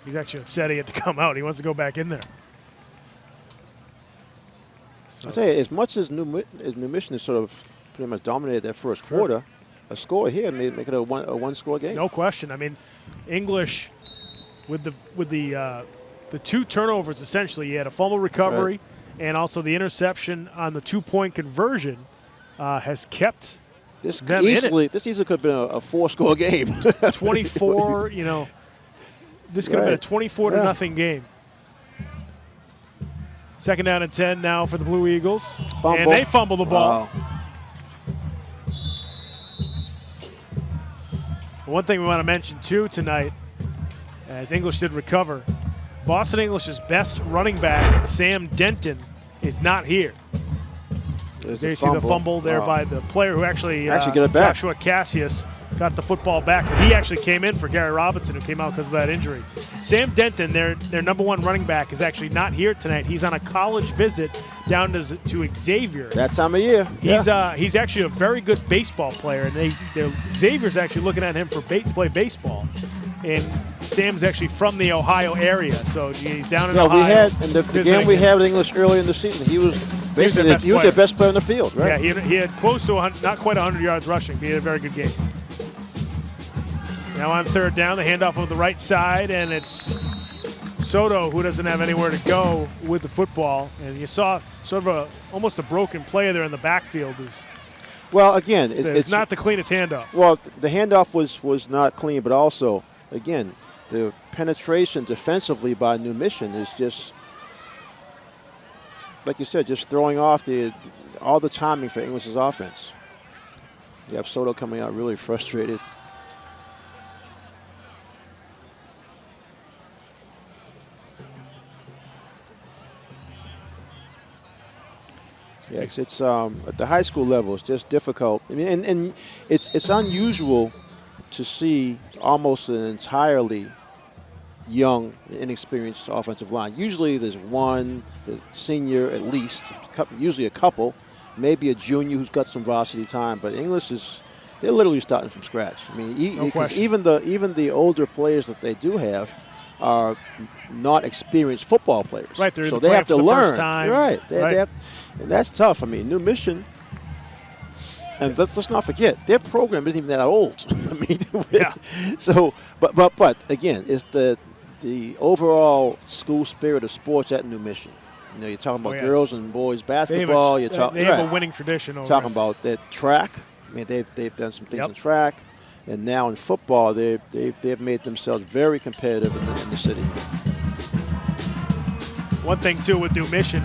Speaker 1: He's actually upset he had to come out. He wants to go back in there.
Speaker 2: I say, as much as New Mission has sort of pretty much dominated that first quarter, a score here may make it a one-score game.
Speaker 1: No question. I mean, English with the two turnovers essentially. You had a fumble recovery and also the interception on the 2-point conversion has kept them in it.
Speaker 2: This easily could have been a 4-score game.
Speaker 1: 24. This could have been a 24-0 game. Second down and 10 now for the Blue Eagles.
Speaker 2: Fumble.
Speaker 1: And they fumble the ball.
Speaker 2: Wow.
Speaker 1: One thing we want to mention, too, tonight, as English did recover, Boston English's best running back, Sam Denton, is not here. There you see the fumble there by the player who actually
Speaker 2: get it back.
Speaker 1: Joshua Cassius, got the football back. But he actually came in for Gary Robinson, who came out because of that injury. Sam Denton, their number one running back, is actually not here tonight. He's on a college visit down to Xavier.
Speaker 2: That time of year.
Speaker 1: He's actually a very good baseball player, and Xavier's actually looking at him to play baseball. And Sam's actually from the Ohio area, so he's down in Ohio.
Speaker 2: We had in the game we had with English earlier in the season. He was basically their best player in the field, right?
Speaker 1: Yeah, he had close to not quite 100 yards rushing, but he had a very good game. Now on third down, the handoff over the right side, and it's Soto who doesn't have anywhere to go with the football. And you saw sort of almost a broken play there in the backfield.
Speaker 2: Well, again,
Speaker 1: it's not the cleanest handoff.
Speaker 2: Well, the handoff was not clean, but also, again, the penetration defensively by New Mission is just, like you said, just throwing off all the timing for English's offense. You have Soto coming out really frustrated. Yes, it's at the high school level. It's just difficult. I mean, and it's unusual to see almost an entirely young, inexperienced offensive line. Usually, there's one senior at least, usually a couple, maybe a junior who's got some varsity time. But English they're literally starting from scratch. I mean, even the older players that they do have are not experienced football players.
Speaker 1: Right,
Speaker 2: so they have to learn.
Speaker 1: First time.
Speaker 2: Right, and that's tough. I mean, New Mission, and let's not forget, their program isn't even that old. I mean, So, but again, it's the overall school spirit of sports at New Mission. You're talking about girls and boys basketball.
Speaker 1: They have a winning tradition over
Speaker 2: talking about that track. I mean, they've done some things in track. And now in football, they've made themselves very competitive in the city.
Speaker 1: One thing, too, with New Mission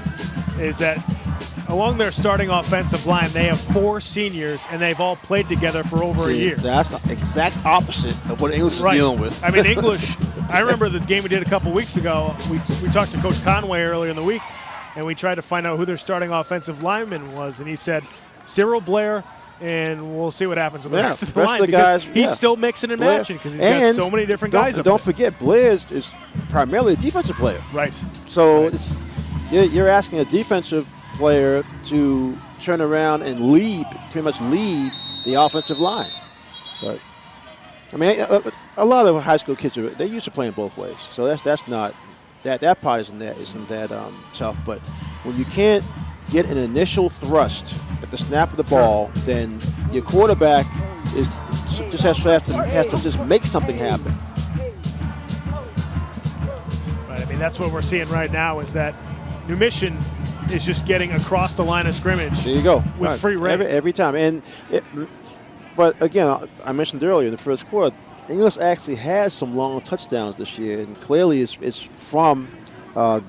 Speaker 1: is that along their starting offensive line, they have 4 seniors, and they've all played together for over a year.
Speaker 2: That's the exact opposite of what English is dealing with.
Speaker 1: I mean, English, I remember the game we did a couple weeks ago. We talked to Coach Conway earlier in the week, and we tried to find out who their starting offensive lineman was, and he said Cyril Blair, and we'll see what happens with the
Speaker 2: Yeah,
Speaker 1: rest of the
Speaker 2: rest
Speaker 1: line
Speaker 2: of the
Speaker 1: because
Speaker 2: guys,
Speaker 1: he's
Speaker 2: yeah.
Speaker 1: still mixing and
Speaker 2: Blair.
Speaker 1: matching because he's got so many different guys up
Speaker 2: Don't
Speaker 1: there.
Speaker 2: forget, Blair is primarily a defensive player.
Speaker 1: Right.
Speaker 2: So
Speaker 1: Right.
Speaker 2: you're asking a defensive player to turn around and pretty much lead the offensive line. But I mean, a lot of high school kids they're used to playing both ways. So that's not that part isn't that tough. But when you can't get an initial thrust at the snap of the ball, then your quarterback just has to just make something happen.
Speaker 1: Right. I mean, that's what we're seeing right now is that New Mission is just getting across the line of scrimmage.
Speaker 2: There you go.
Speaker 1: With
Speaker 2: Right.
Speaker 1: free reign.
Speaker 2: Every time. But again, I mentioned earlier in the first quarter, English actually has some long touchdowns this year, and clearly it's from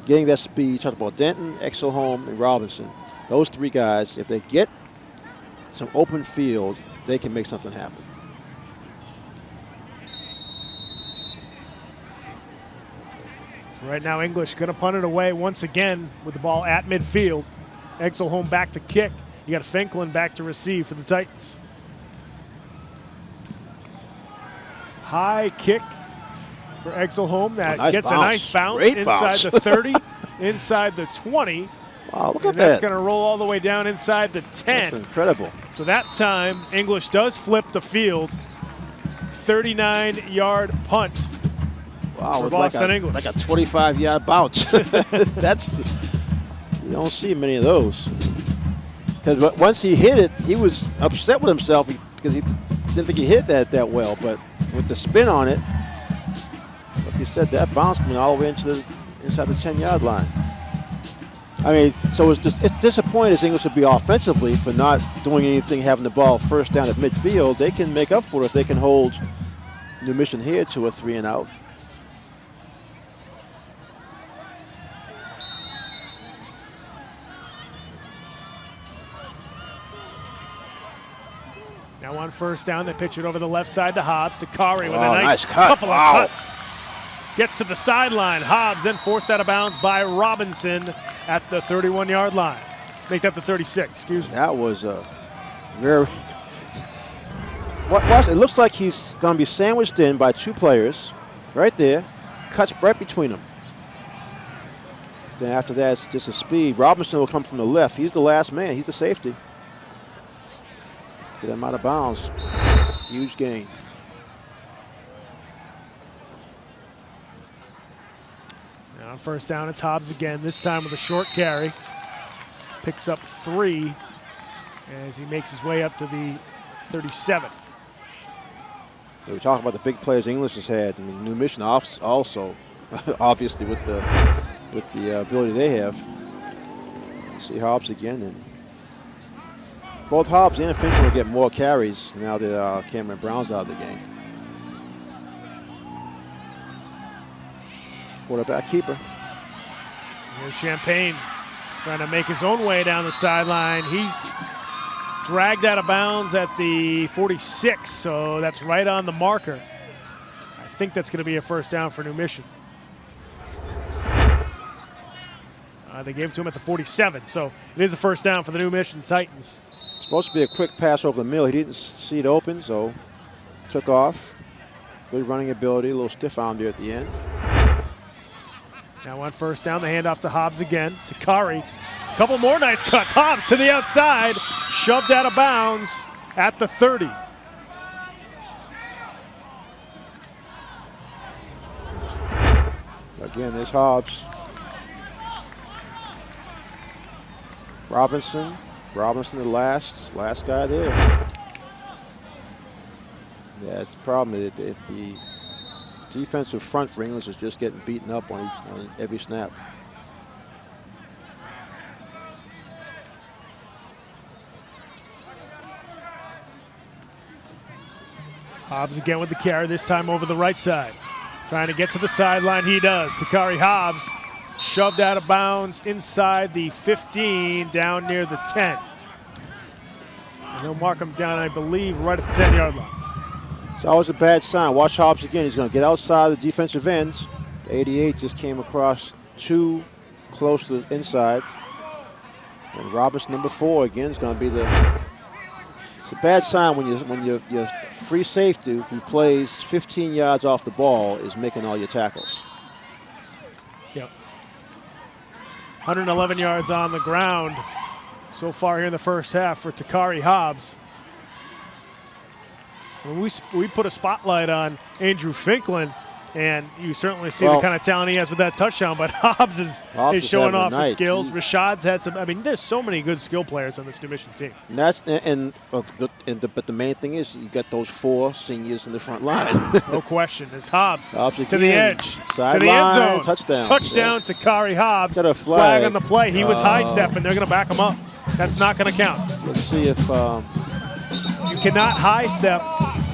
Speaker 2: getting that speed. You talked about Denton, Exelholm, and Robinson. Those three guys, if they get some open field, they can make something happen.
Speaker 1: So right now, English going to punt it away once again with the ball at midfield. Exelholm back to kick. You got Finklin back to receive for the Titans. High kick for Exelholm. That gets
Speaker 2: bounce.
Speaker 1: a nice bounce
Speaker 2: Great
Speaker 1: inside
Speaker 2: bounce.
Speaker 1: the 30, inside the 20.
Speaker 2: Wow, look
Speaker 1: and
Speaker 2: at
Speaker 1: that's
Speaker 2: that.
Speaker 1: going to roll all the way down inside the 10.
Speaker 2: That's incredible.
Speaker 1: So that time, English does flip the field. 39-yard punt.
Speaker 2: Wow,
Speaker 1: for
Speaker 2: it's
Speaker 1: Boston English.
Speaker 2: like a 25-yard bounce. That's you don't see many of those. Because once he hit it, he was upset with himself because he didn't think he hit that well. But with the spin on it, like you said, that bounce went all the way inside the 10-yard line. I mean, so it's disappointing as English would be offensively for not doing anything, having the ball first down at midfield. They can make up for it if they can hold New Mission here to a 3-and-out.
Speaker 1: Now on first down, they pitch it over the left side to Hobbs, to Kari with a
Speaker 2: Oh,
Speaker 1: nice
Speaker 2: nice cut.
Speaker 1: couple
Speaker 2: Wow.
Speaker 1: of cuts. Gets to the sideline. Hobbs then forced out of bounds by Robinson at the 31-yard line. Make that the 36, excuse me.
Speaker 2: That was a very... Watch, it looks like he's going to be sandwiched in by two players right there. Cuts right between them. Then after that, it's just a speed. Robinson will come from the left. He's the last man. He's the safety. Get him out of bounds. Huge gain.
Speaker 1: Now on first down, it's Hobbs again, this time with a short carry. Picks up 3 as he makes his way up to the 37.
Speaker 2: We talk about the big players English has had. I mean, New Mission also, obviously, with the ability they have. See Hobbs again, and both Hobbs and Finkel will get more carries now that Cameron Brown's out of the game. Quarterback keeper.
Speaker 1: Here's Champagne trying to make his own way down the sideline. He's dragged out of bounds at the 46, so that's right on the marker. I think that's going to be a first down for New Mission. They gave it to him at the 47, so it is a first down for the New Mission Titans.
Speaker 2: Supposed to be a quick pass over the middle. He didn't see it open, so took off. Good running ability, a little stiff arm there at the end.
Speaker 1: Now on first down, the handoff to Hobbs again, to Kari. A couple more nice cuts. Hobbs to the outside, shoved out of bounds at the 30.
Speaker 2: Again, there's Hobbs. Robinson, the last guy there. Yeah, it's the problem. The defensive front for English is just getting beaten up on every snap.
Speaker 1: Hobbs again with the carry, this time over the right side. Trying to get to the sideline, he does. Takari Hobbs shoved out of bounds inside the 15, down near the 10. And he'll mark him down, I believe, right at the 10-yard line.
Speaker 2: It's always a bad sign. Watch Hobbs again. He's going to get outside the defensive ends. 88 just came across too close to the inside. And Roberts, number 4, again, is going to be the... It's a bad sign when your free safety who plays 15 yards off the ball is making all your tackles.
Speaker 1: Yep. 111 yards on the ground so far here in the first half for Takari Hobbs. When we put a spotlight on Andrew Finklin, and you certainly see the kind of talent he has with that touchdown, but Hobbs is showing off his skills. Rashad's had some. I mean, there's so many good skill players on this New Mission team.
Speaker 2: But the main thing is you got those 4 seniors in the front line.
Speaker 1: No question. It's Hobbs to
Speaker 2: again,
Speaker 1: the edge, to the end zone. Touchdown to Takari Hobbs.
Speaker 2: Got a
Speaker 1: flag on the play. He was high stepping. They're going to back him up. That's not going to count.
Speaker 2: Let's see if
Speaker 1: you cannot high step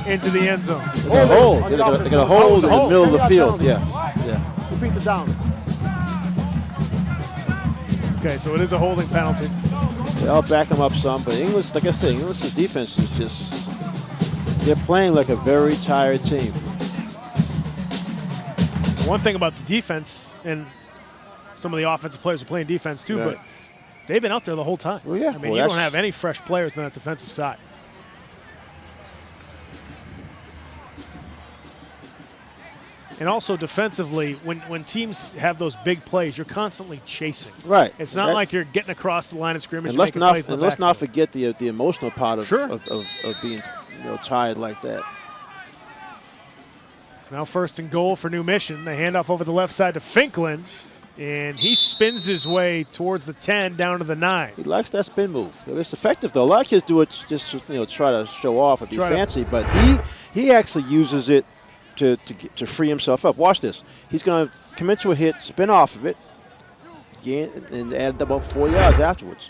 Speaker 1: into the end zone.
Speaker 2: They're going to hold in the middle of the field. Yeah.
Speaker 10: Repeat the down.
Speaker 1: Okay, so it is a holding penalty.
Speaker 2: I'll back them up some, but English, like I said, English's defense is just—they're playing like a very tired team.
Speaker 1: One thing about the defense, and some of the offensive players are playing defense too, but they've been out there the whole time.
Speaker 2: Well, yeah.
Speaker 1: I mean, you don't have any fresh players on that defensive side. And also defensively, when teams have those big plays, you're constantly chasing.
Speaker 2: Right.
Speaker 1: It's not like you're getting across the line of scrimmage.
Speaker 2: And let's not forget the emotional part of being tired like that.
Speaker 1: So now 1st and goal for New Mission. They hand off over the left side to Finklin, and he spins his way towards the 10 down to the 9.
Speaker 2: He likes that spin move. It's effective though. A lot of kids do it just try to show off and be fancy, but he actually uses it to free himself up. Watch this. He's going to come into a hit, spin off of it, gain, and add about 4 yards afterwards.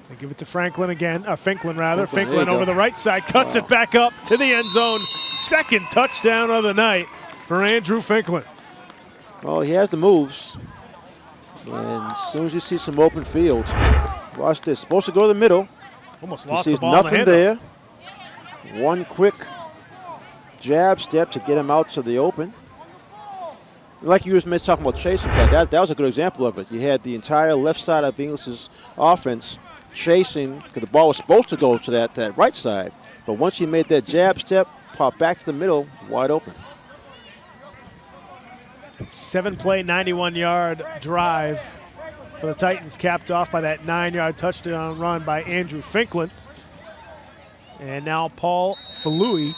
Speaker 1: They give it to Finklin again. Finklin over the right side, cuts it back up to the end zone. 2nd touchdown of the night for Andrew Finklin.
Speaker 2: Well, he has the moves. And as soon as you see some open field, watch this. Supposed to go to the middle.
Speaker 1: Almost
Speaker 2: he
Speaker 1: lost
Speaker 2: sees
Speaker 1: the ball.
Speaker 2: Nothing there. One quick jab step to get him out to the open. Like you were talking about chasing, Pat, that was a good example of it. You had the entire left side of English's offense chasing, because the ball was supposed to go to that right side. But once he made that jab step, pop back to the middle, wide open.
Speaker 1: 7-play, 91-yard drive for the Titans, capped off by that 9-yard touchdown run by Andrew Finklin. And now Paul Falui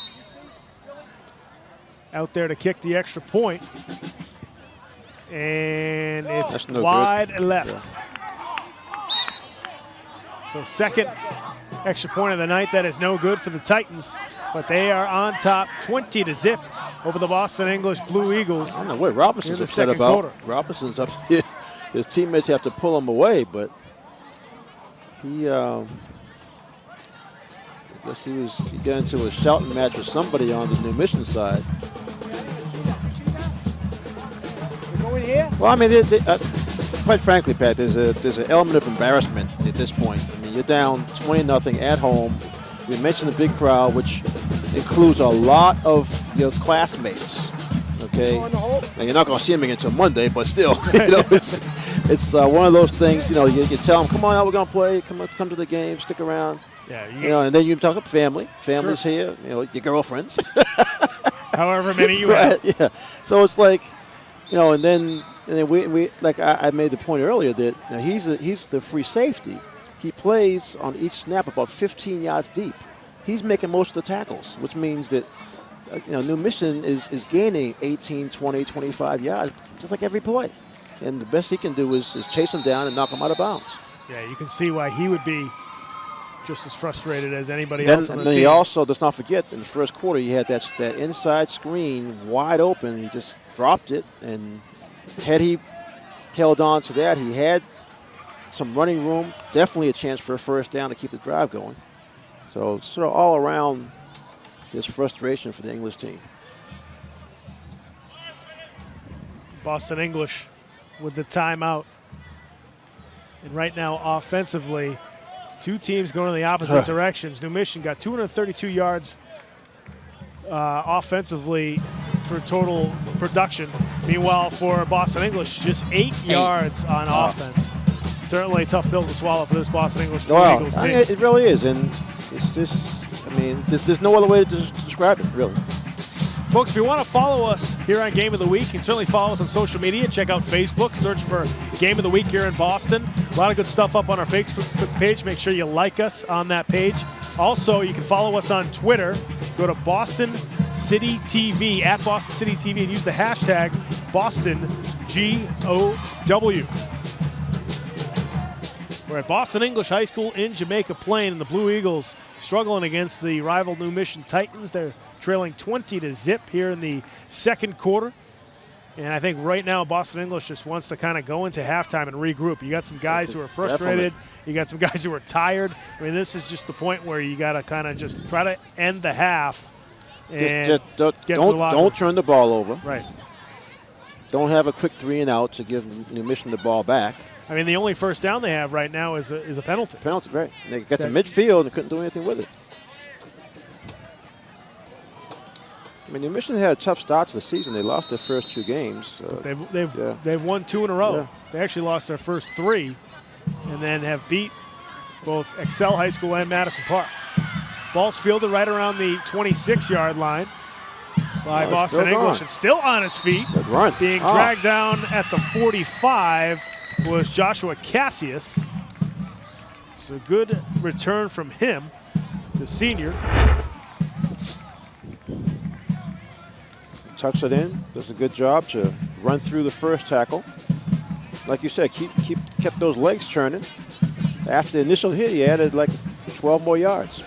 Speaker 1: out there to kick the extra point. And it's wide left. Yeah. So 2nd extra point of the night. That is no good for the Titans, but they are on top 20-0 over the Boston English Blue Eagles.
Speaker 2: I don't know what Robinson's upset about.
Speaker 1: Quarter.
Speaker 2: Robinson's up here. His teammates have to pull him away, but he I guess he got into a shouting match with somebody on the New Mission side. Well, I mean, quite frankly, Pat, there's an element of embarrassment at this point. I mean, you're down 20-0 at home. We mentioned the big crowd, which includes a lot of your classmates. Okay, now you're not going to see them again until Monday, but still, it's one of those things. You tell them, come on out, we're going to play. Come to the game, stick around.
Speaker 1: Yeah,
Speaker 2: and then you talk about family. Family's here. your girlfriends.
Speaker 1: However many you have.
Speaker 2: Yeah. So it's like. And then we like I made the point earlier that he's the free safety. He plays on each snap about 15 yards deep. He's making most of the tackles, which means that New Mission is gaining 18, 20, 25 yards just like every play. And the best he can do is chase him down and knock him out of bounds.
Speaker 1: Yeah, you can see why he would be just as frustrated as anybody else on the team.
Speaker 2: And then he also, let's not forget, in the first quarter, he had that inside screen wide open. He just dropped it, and had he held on to that, he had some running room, definitely a chance for a first down to keep the drive going. So sort of all around, there's frustration for the English team.
Speaker 1: Boston English with the timeout. And right now, offensively, Two teams going in the opposite directions. New Mission got 232 yards offensively for total production. Meanwhile, for Boston English, just 8 yards on offense. Certainly a tough pill to swallow for this Boston English Blue Eagles team.
Speaker 2: It really is, and it's just, I mean, there's no other way to describe it, really.
Speaker 1: Folks, if you want to follow us here on Game of the Week, you can certainly follow us on social media. Check out Facebook, search for Game of the Week here in Boston. A lot of good stuff up on our Facebook page. Make sure you like us on that page. Also, you can follow us on Twitter. Go to Boston City TV, at Boston City TV, and use the hashtag BostonGOW. We're at Boston English High School in Jamaica Plain, and the Blue Eagles struggling against the rival New Mission Titans. They're trailing 20-0 here in the second quarter. And I think right now Boston English just wants to kind of go into halftime and regroup. You got some guys who are frustrated. You got some guys who are tired. I mean, this is just the point where you got to kind of just try to end the half and
Speaker 2: don't turn the ball over.
Speaker 1: Right.
Speaker 2: Don't have a quick 3 and out to give New Mission the ball back.
Speaker 1: I mean, the only first down they have right now is a penalty.
Speaker 2: Penalty, right. And they got to midfield and couldn't do anything with it. I mean, New Mission had a tough start to the season. They lost their first 2 games.
Speaker 1: They've won 2 in a row. Yeah. They actually lost their first 3 and then have beat both Excel High School and Madison Park. Ball's fielded right around the 26-yard line by Boston English, and still on his feet.
Speaker 2: Good run.
Speaker 1: Being dragged down at the 45 was Joshua Cassius. So good return from him, the senior.
Speaker 2: Tucks it in, does a good job to run through the first tackle. Like you said, kept those legs churning. After the initial hit, he added like 12 more yards.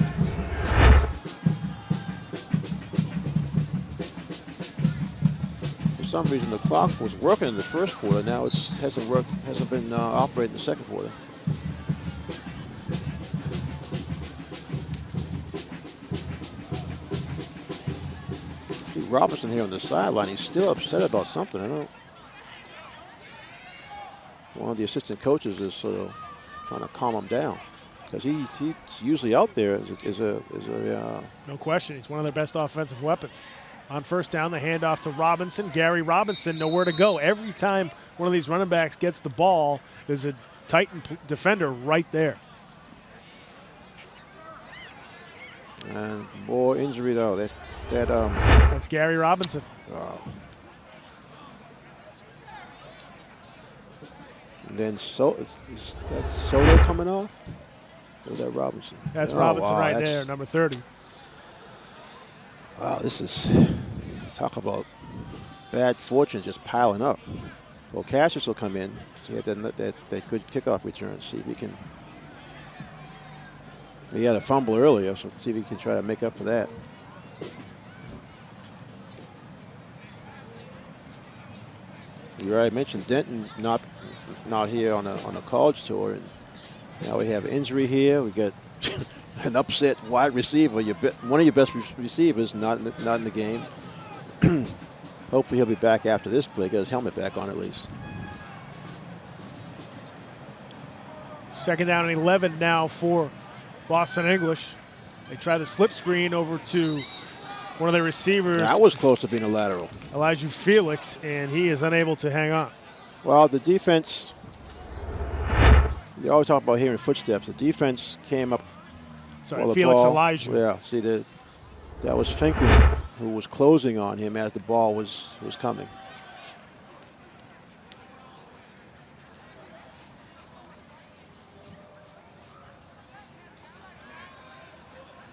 Speaker 2: For some reason, the clock was working in the first quarter. Now it hasn't been operating in the second quarter. Robinson here on the sideline, he's still upset about something. I don't. One of the assistant coaches is sort of trying to calm him down because he's usually out there
Speaker 1: no question. He's one of their best offensive weapons. On first down, the handoff to Robinson. Gary Robinson, nowhere to go. Every time one of these running backs gets the ball, there's a Titan defender right there.
Speaker 2: And more injury though. That's
Speaker 1: Gary Robinson.
Speaker 2: And then is that Soto coming off? Or is that Robinson?
Speaker 1: That's Robinson right there, number 30.
Speaker 2: Wow, this is talk about bad fortune just piling up. Well, Cassius will come in. He had that good kickoff return. See if he can. He had a fumble earlier, so see if he can try to make up for that. You already mentioned Denton not here on a college tour, and now we have injury here. We got an upset wide receiver. One of your best receivers not in the game. Hopefully he'll be back after this play. Get his helmet back on at least.
Speaker 1: Second down and 11 now for Boston English. They try the slip screen over to one of their receivers.
Speaker 2: That was close to being a lateral.
Speaker 1: Elijah Felix, and he is unable to hang on.
Speaker 2: Well, the defense, you always talk about hearing footsteps. The defense came up.
Speaker 1: Sorry, Felix Elijah.
Speaker 2: Yeah, see, that was Finkley who was closing on him as the ball was coming.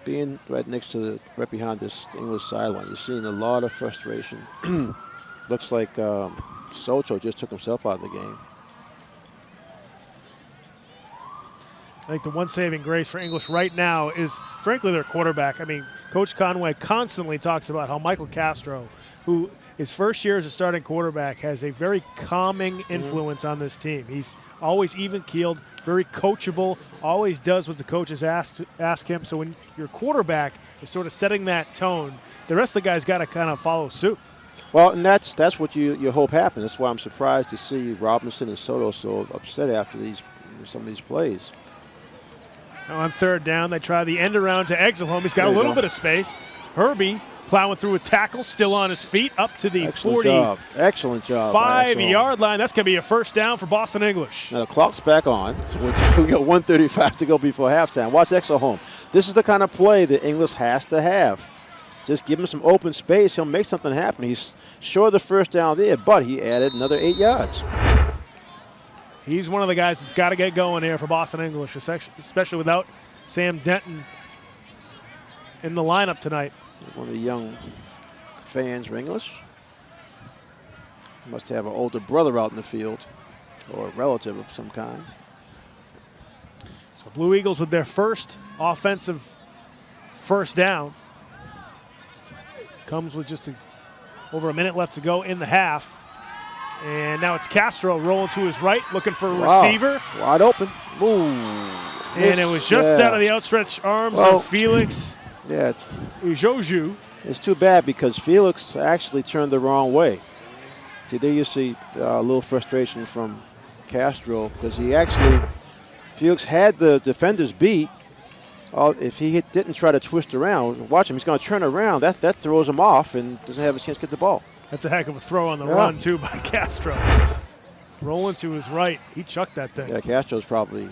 Speaker 2: Being right behind this English sideline, you're seeing a lot of frustration. Looks like Soto just took himself out of the game.
Speaker 1: I think the one saving grace for English right now is, frankly, their quarterback. I mean, Coach Conway constantly talks about how Michael Castro, who his first year as a starting quarterback, has a very calming influence on this team. He's always even-keeled, very coachable, always does what the coaches ask him. So when your quarterback is sort of setting that tone, the rest of the guys got to kind of follow suit.
Speaker 2: Well, and that's what you hope happens. That's why I'm surprised to see Robinson and Soto so upset after some of these plays.
Speaker 1: Now on third down, they try the end around to Exelholm. He's got a little bit of space. Herbie plowing through a tackle, still on his feet, up to the
Speaker 2: Excellent job.
Speaker 1: 5-yard line. That's going to be a first down for Boston English.
Speaker 2: Now the clock's back on. So we got 1:35 to go before halftime. Watch Exelholm. This is the kind of play that English has to have. Just give him some open space. He'll make something happen. He's short of the first down there, but he added another 8 yards.
Speaker 1: He's one of the guys that's got to get going here for Boston English, especially without Sam Denton in the lineup tonight.
Speaker 2: One of the young fans for English. Must have an older brother out in the field or a relative of some kind.
Speaker 1: So Blue Eagles with their first offensive first down. Comes with just over a minute left to go in the half. And now it's Castro rolling to his right, looking for a receiver.
Speaker 2: Wide open. Ooh.
Speaker 1: And it was just out of the outstretched arms of Felix.
Speaker 2: Yeah, it's
Speaker 1: Joju.
Speaker 2: It's too bad because Felix actually turned the wrong way. See, there you see a little frustration from Castro because Felix had the defenders beat. If he didn't try to twist around, watch him, he's going to turn around. That throws him off and doesn't have a chance to get the ball.
Speaker 1: That's a heck of a throw on the run, too, by Castro. Rolling to his right. He chucked that thing.
Speaker 2: Yeah, Castro's probably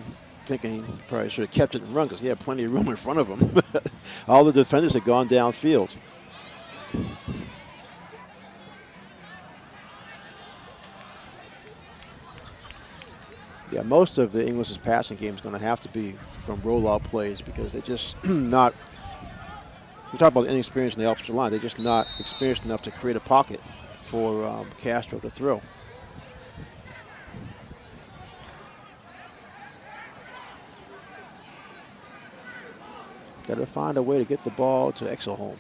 Speaker 2: thinking he probably should have kept it and run because he had plenty of room in front of him. All the defenders had gone downfield. Yeah, most of the English's passing game is going to have to be from rollout plays because they're just not. We talk about the inexperience in the offensive line. They're just not experienced enough to create a pocket for Castro to throw. Got to find a way to get the ball to Exelholm.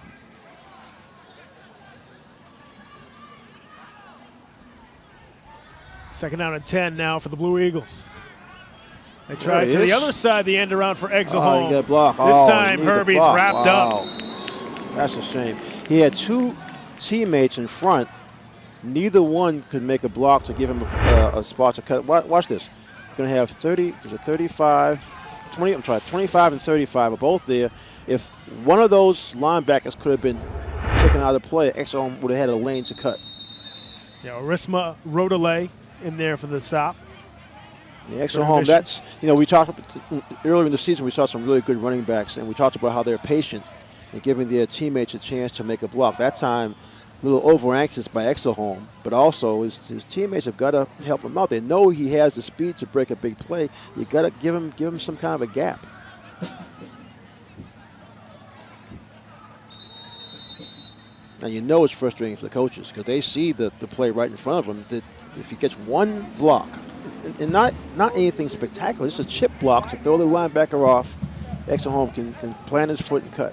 Speaker 1: Second down and 10 now for the Blue Eagles. They try to the other side, the end around for Exelholm.
Speaker 2: You got a block.
Speaker 1: This time Herbie's wrapped up.
Speaker 2: That's a shame. He had two teammates in front. Neither one could make a block to give him a spot to cut. Watch this. You're going to have 25 and 35 are both there. If one of those linebackers could have been taken out of play, Exelholm would have had a lane to cut.
Speaker 1: Yeah, Orisma Rodelay in there for the stop.
Speaker 2: The Exelholm, that's, we talked earlier in the season, we saw some really good running backs, and we talked about how they're patient and giving their teammates a chance to make a block. That time, a little over-anxious by Exelholm, but also his teammates have got to help him out. They know he has the speed to break a big play. You got to give him some kind of a gap. Now, it's frustrating for the coaches because they see the play right in front of them. That if he gets one block, and not anything spectacular, just a chip block to throw the linebacker off, Exelholm can plant his foot and cut.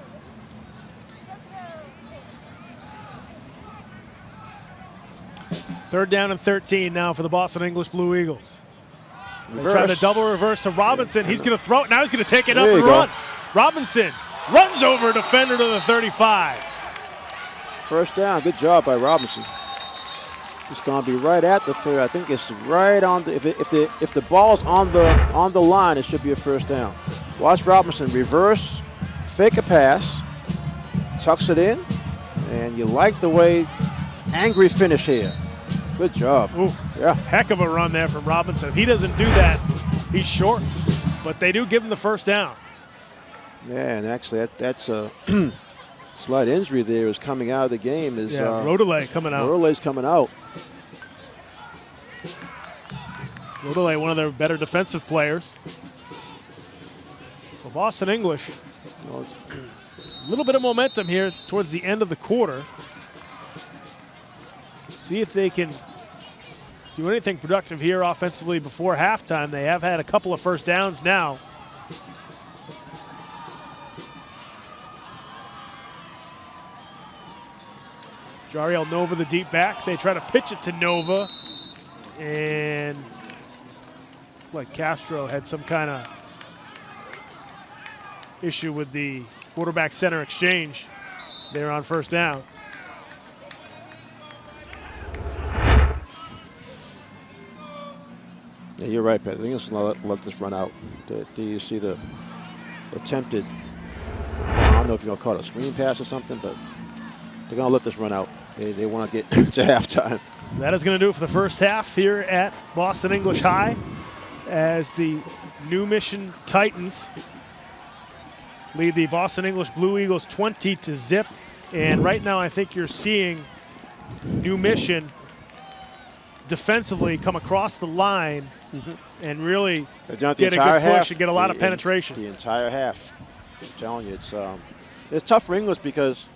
Speaker 1: Third down and 13 now for the Boston English Blue Eagles. They try the double reverse to Robinson. He's going to throw it. Now he's going to take it up and run. Robinson runs over a defender to the 35.
Speaker 2: First down. Good job by Robinson. It's going to be right at the 30. I think it's right on the. If the ball's on the line, it should be a first down. Watch Robinson reverse, fake a pass, tucks it in, and you like the way angry finish here. Good job.
Speaker 1: Ooh, yeah, heck of a run there from Robinson. If he doesn't do that, he's short. But they do give him the first down.
Speaker 2: Yeah, and actually that's a slight injury there is coming out of the game.
Speaker 1: Rodelay coming out.
Speaker 2: Rodelay's coming out.
Speaker 1: Rodelay, one of their better defensive players. For Boston English, a little bit of momentum here towards the end of the quarter. See if they can do anything productive here offensively before halftime. They have had a couple of first downs now. Jariel Nova, the deep back. They try to pitch it to Nova. And like Castro had some kind of issue with the quarterback center exchange there on first down.
Speaker 2: Yeah, you're right, Pat. I think it's going to let this run out. Do you see the attempted, I don't know if you're going to call it a screen pass or something, but they're going to let this run out. They want to get to halftime.
Speaker 1: That is going to do it for the first half here at Boston English High as the New Mission Titans lead the Boston English Blue Eagles 20-0. And right now I think you're seeing New Mission defensively come across the line and really get a good push and get a lot of penetration.
Speaker 2: The entire half. I'm telling you, it's tough for English because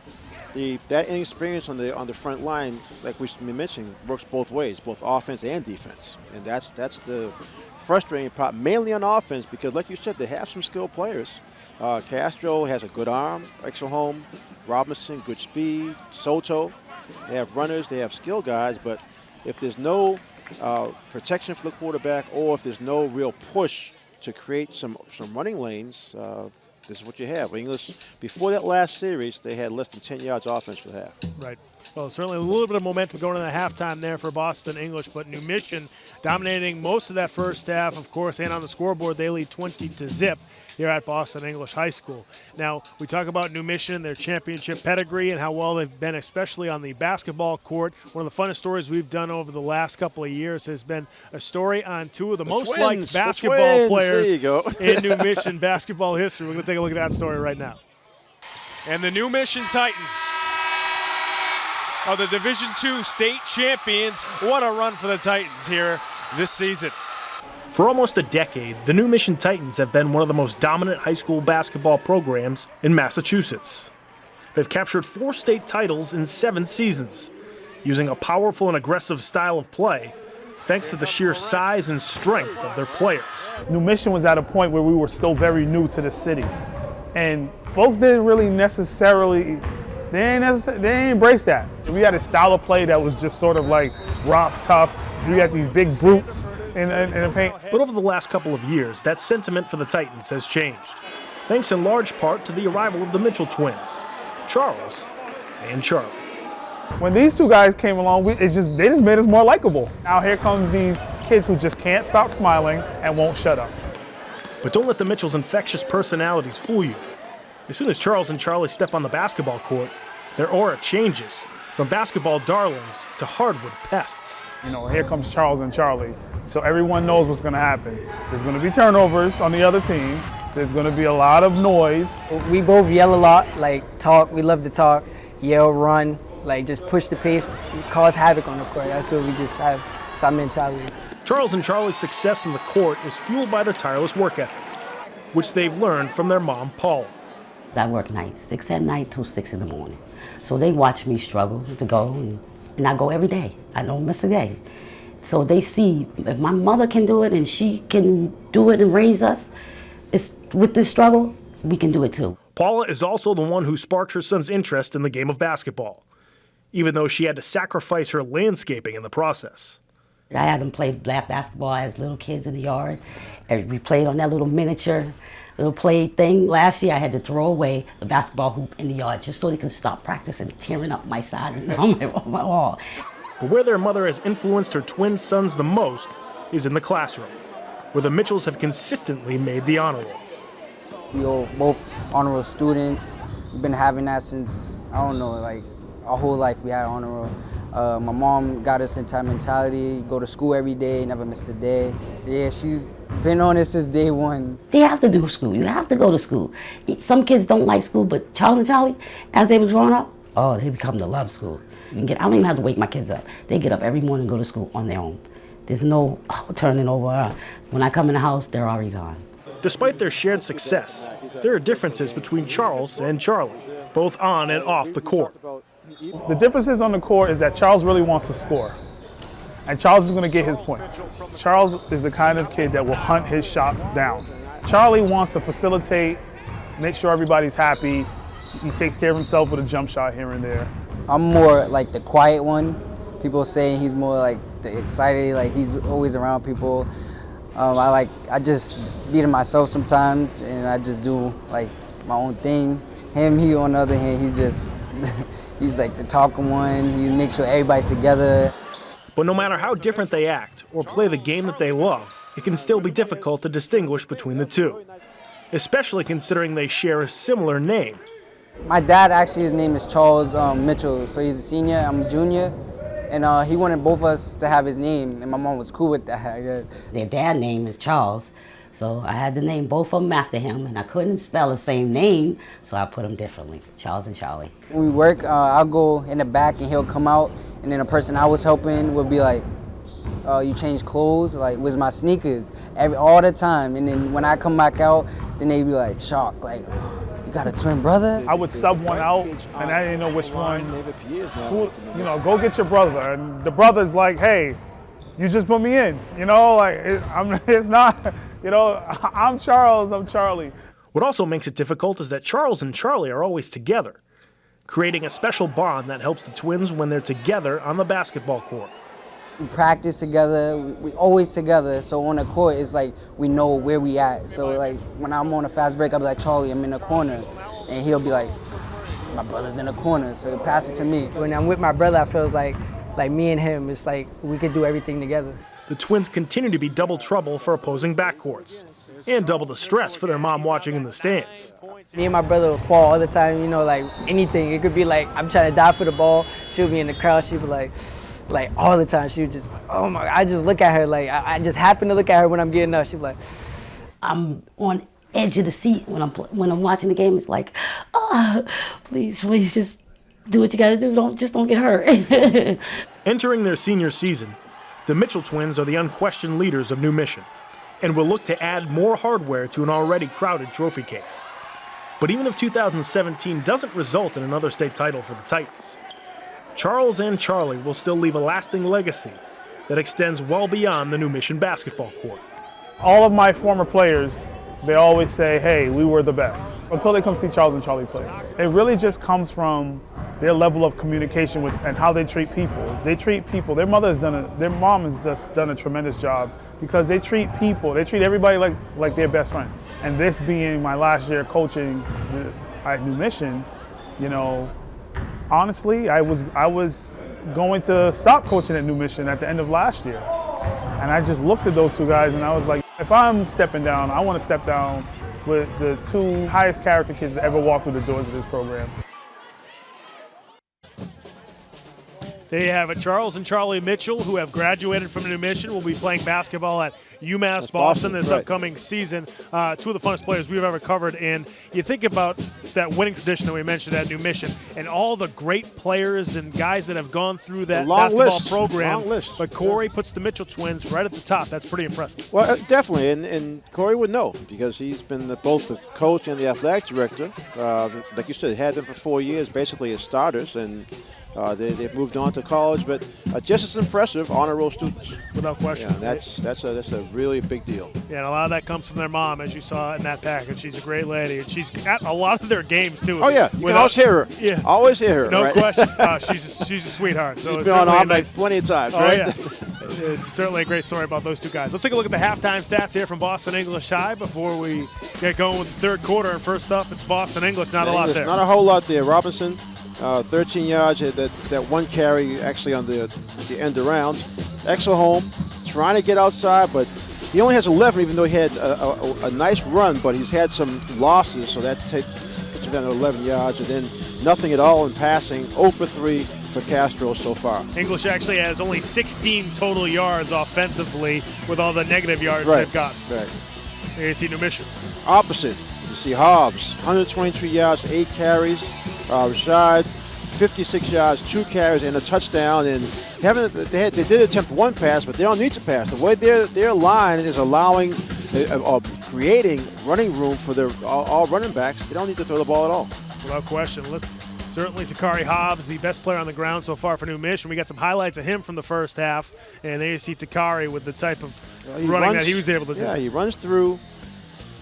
Speaker 2: that inexperience on the front line, like we mentioned, works both ways, both offense and defense. And that's the frustrating part, mainly on offense, because like you said, they have some skilled players. Castro has a good arm, Exelholm, Robinson, good speed, Soto. They have runners, they have skill guys, but if there's no protection for the quarterback or if there's no real push to create some running lanes, this is what you have. English, before that last series, they had less than 10 yards offense for the half.
Speaker 1: Right. Well, certainly a little bit of momentum going into the halftime there for Boston English, but New Mission dominating most of that first half, of course, and on the scoreboard, they lead 20-0 here at Boston English High School. Now, we talk about New Mission, their championship pedigree, and how well they've been, especially on the basketball court. One of the funnest stories we've done over the last couple of years has been a story on two of the most liked basketball players in New Mission basketball history. We're going to take a look at that story right now. And the New Mission Titans are the Division II state champions. What a run for the Titans here this season. For almost a decade, the New Mission Titans have been one of the most dominant high school basketball programs in Massachusetts. They've captured 4 state titles in 7 seasons, using a powerful and aggressive style of play, thanks to the sheer size and strength of their players.
Speaker 11: New Mission was at a point where we were still very new to the city. And folks didn't really necessarily, they ain't embraced that. We had a style of play that was just sort of like rough, tough. We had these big brutes in the paint.
Speaker 1: But over the last couple of years, that sentiment for the Titans has changed, thanks in large part to the arrival of the Mitchell twins, Charles and Charlie.
Speaker 11: When these two guys came along, they just made us more likable. Now here comes these kids who just can't stop smiling and won't shut up.
Speaker 1: But don't let the Mitchells' infectious personalities fool you. As soon as Charles and Charlie step on the basketball court, their aura changes from basketball darlings to hardwood pests.
Speaker 11: You know, here comes Charles and Charlie. So everyone knows what's going to happen. There's going to be turnovers on the other team. There's going to be a lot of noise.
Speaker 12: We both yell a lot, like talk. We love to talk, yell, run, like just push the pace, cause havoc on the court. That's what we just have. It's our mentality.
Speaker 1: Charles and Charlie's success in the court is fueled by their tireless work ethic, which they've learned from their mom, Paula.
Speaker 13: I work nights, 6 at night till 6 in the morning. So they watch me struggle to go, and I go every day. I don't miss a day. So they see if my mother can do it and she can do it and raise us, with this struggle, we can do it too.
Speaker 1: Paula is also the one who sparked her son's interest in the game of basketball, even though she had to sacrifice her landscaping in the process.
Speaker 13: I had them play black basketball as little kids in the yard. And we played on that little miniature little play thing. Last year I had to throw away the basketball hoop in the yard just so they could stop practicing tearing up my side on my wall.
Speaker 1: But where their mother has influenced her twin sons the most is in the classroom, where the Mitchells have consistently made the honor roll.
Speaker 12: We all both honor roll students. We've been having that since, I don't know, like our whole life we had honor roll. My mom got us into that mentality, go to school every day, never missed a day. Yeah, she's been on it since day one.
Speaker 13: They have to do school. You have to go to school. Some kids don't like school, but Charles and Charlie, as they were growing up, oh, they become to love school. I don't even have to wake my kids up. They get up every morning and go to school on their own. There's no turning over. When I come in the house, they're already gone.
Speaker 1: Despite their shared success, there are differences between Charles and Charlie, both on and off the court.
Speaker 11: The differences on the court is that Charles really wants to score. And Charles is going to get his points. Charles is the kind of kid that will hunt his shot down. Charlie wants to facilitate, make sure everybody's happy. He takes care of himself with a jump shot here and there.
Speaker 12: I'm more like the quiet one. People say he's more like the excited, like he's always around people. I just be to myself sometimes, and I just do like my own thing. He on the other hand, he's like the talking one. He makes sure everybody's together.
Speaker 1: But no matter how different they act or play the game that they love, it can still be difficult to distinguish between the two. especially considering they share a similar name.
Speaker 12: My dad, actually, his name is Charles Mitchell, so he's a senior, I'm a junior, and he wanted both of us to have his name, and my mom was cool with that. Yeah.
Speaker 13: Their dad's name is Charles, so I had to name both of them after him, and I couldn't spell the same name, so I put them differently, Charles and Charlie.
Speaker 12: When we work, I'll go in the back and he'll come out, and then the person I was helping would be like, you change clothes, like, where's my sneakers? All the time, and then when I come back out, then they'd be like, shocked, like, you got a twin brother?
Speaker 11: I would sub one out, and I didn't know which one. Go get your brother. And the brother's like, hey, you just put me in. It's not, I'm Charles, I'm Charlie.
Speaker 1: What also makes it difficult is that Charles and Charlie are always together, creating a special bond that helps the twins when they're together on the basketball court.
Speaker 12: We practice together, we always together, so on the court, it's like we know where we at. So like when I'm on a fast break, I'll be like, Charlie, I'm in the corner. And he'll be like, my brother's in the corner, so he'll pass it to me.
Speaker 14: When I'm with my brother, I feel like me and him, it's like we could do everything together.
Speaker 1: The twins continue to be double trouble for opposing backcourts, and double the stress for their mom watching in the stands.
Speaker 14: Me and my brother would fall all the time, like anything. It could be like, I'm trying to dive for the ball, she'll be in the crowd, she'll be like all the time, she would just, oh my, I just look at her, like, I just happen to look at her when I'm getting up, she'd be like.
Speaker 13: I'm on edge of the seat when I'm watching the game. It's like, oh, please just do what you gotta do, don't get hurt.
Speaker 1: Entering their senior season, the Mitchell twins are the unquestioned leaders of New Mission, and will look to add more hardware to an already crowded trophy case. But even if 2017 doesn't result in another state title for the Titans, Charles and Charlie will still leave a lasting legacy that extends well beyond the New Mission basketball court.
Speaker 11: All of my former players, they always say, hey, we were the best, until they come see Charles and Charlie play. It really just comes from their level of communication with and how they treat people. They treat people, their mom has just done a tremendous job, because they treat people, they treat everybody like their best friends. And this being my last year coaching at New Mission, honestly, I was going to stop coaching at New Mission at the end of last year. And I just looked at those two guys and I was like, if I'm stepping down, I want to step down with the two highest character kids that ever walked through the doors of this program.
Speaker 1: There you have it. Charles and Charlie Mitchell, who have graduated from New Mission, will be playing basketball at UMass Boston this upcoming season. Two of the funnest players we've ever covered. And you think about that winning tradition that we mentioned at New Mission and all the great players and guys that have gone through that basketball program. But Corey puts the Mitchell twins right at the top. That's pretty impressive.
Speaker 2: Well, definitely. And Corey would know, because he's been both the coach and the athletic director. Like you said, had them for 4 years, basically as starters. And they've moved on to college, but just as impressive honor roll students.
Speaker 1: Without question.
Speaker 2: Yeah, that's a really big deal.
Speaker 1: Yeah, and a lot of that comes from their mom, as you saw in that package. She's a great lady, and she's at a lot of their games too.
Speaker 2: Oh yeah, you can always hear her. Yeah, always hear her.
Speaker 1: No
Speaker 2: right?
Speaker 1: question. she's a sweetheart.
Speaker 2: She's been on our night plenty of times, right?
Speaker 1: Yeah. It's certainly a great story about those two guys. Let's take a look at the halftime stats here from Boston English High before we get going with the third quarter. And first up, it's Boston English. Not a lot there.
Speaker 2: Not a whole lot there. Robinson, 13 yards. That one carry actually on the end around. Exelholm trying to get outside, but he only has 11, even though he had a nice run, but he's had some losses, so that puts him down to 11 yards, and then nothing at all in passing. 0 for 3 for Castro so far.
Speaker 1: English actually has only 16 total yards offensively with all the negative yards they've gotten.
Speaker 2: Right.
Speaker 1: Here you see New Mission.
Speaker 2: Opposite, you see Hobbs, 123 yards, 8 carries. Rashad, 56 yards, 2 carries, and a touchdown. And they did attempt one pass, but they don't need to pass. The way their line is allowing, creating running room for their all running backs, they don't need to throw the ball at all.
Speaker 1: Without question. Certainly Takari Hobbs, the best player on the ground so far for New Mission. We got some highlights of him from the first half, and there you see Takari with the type of running that he was able to do.
Speaker 2: Yeah, he runs through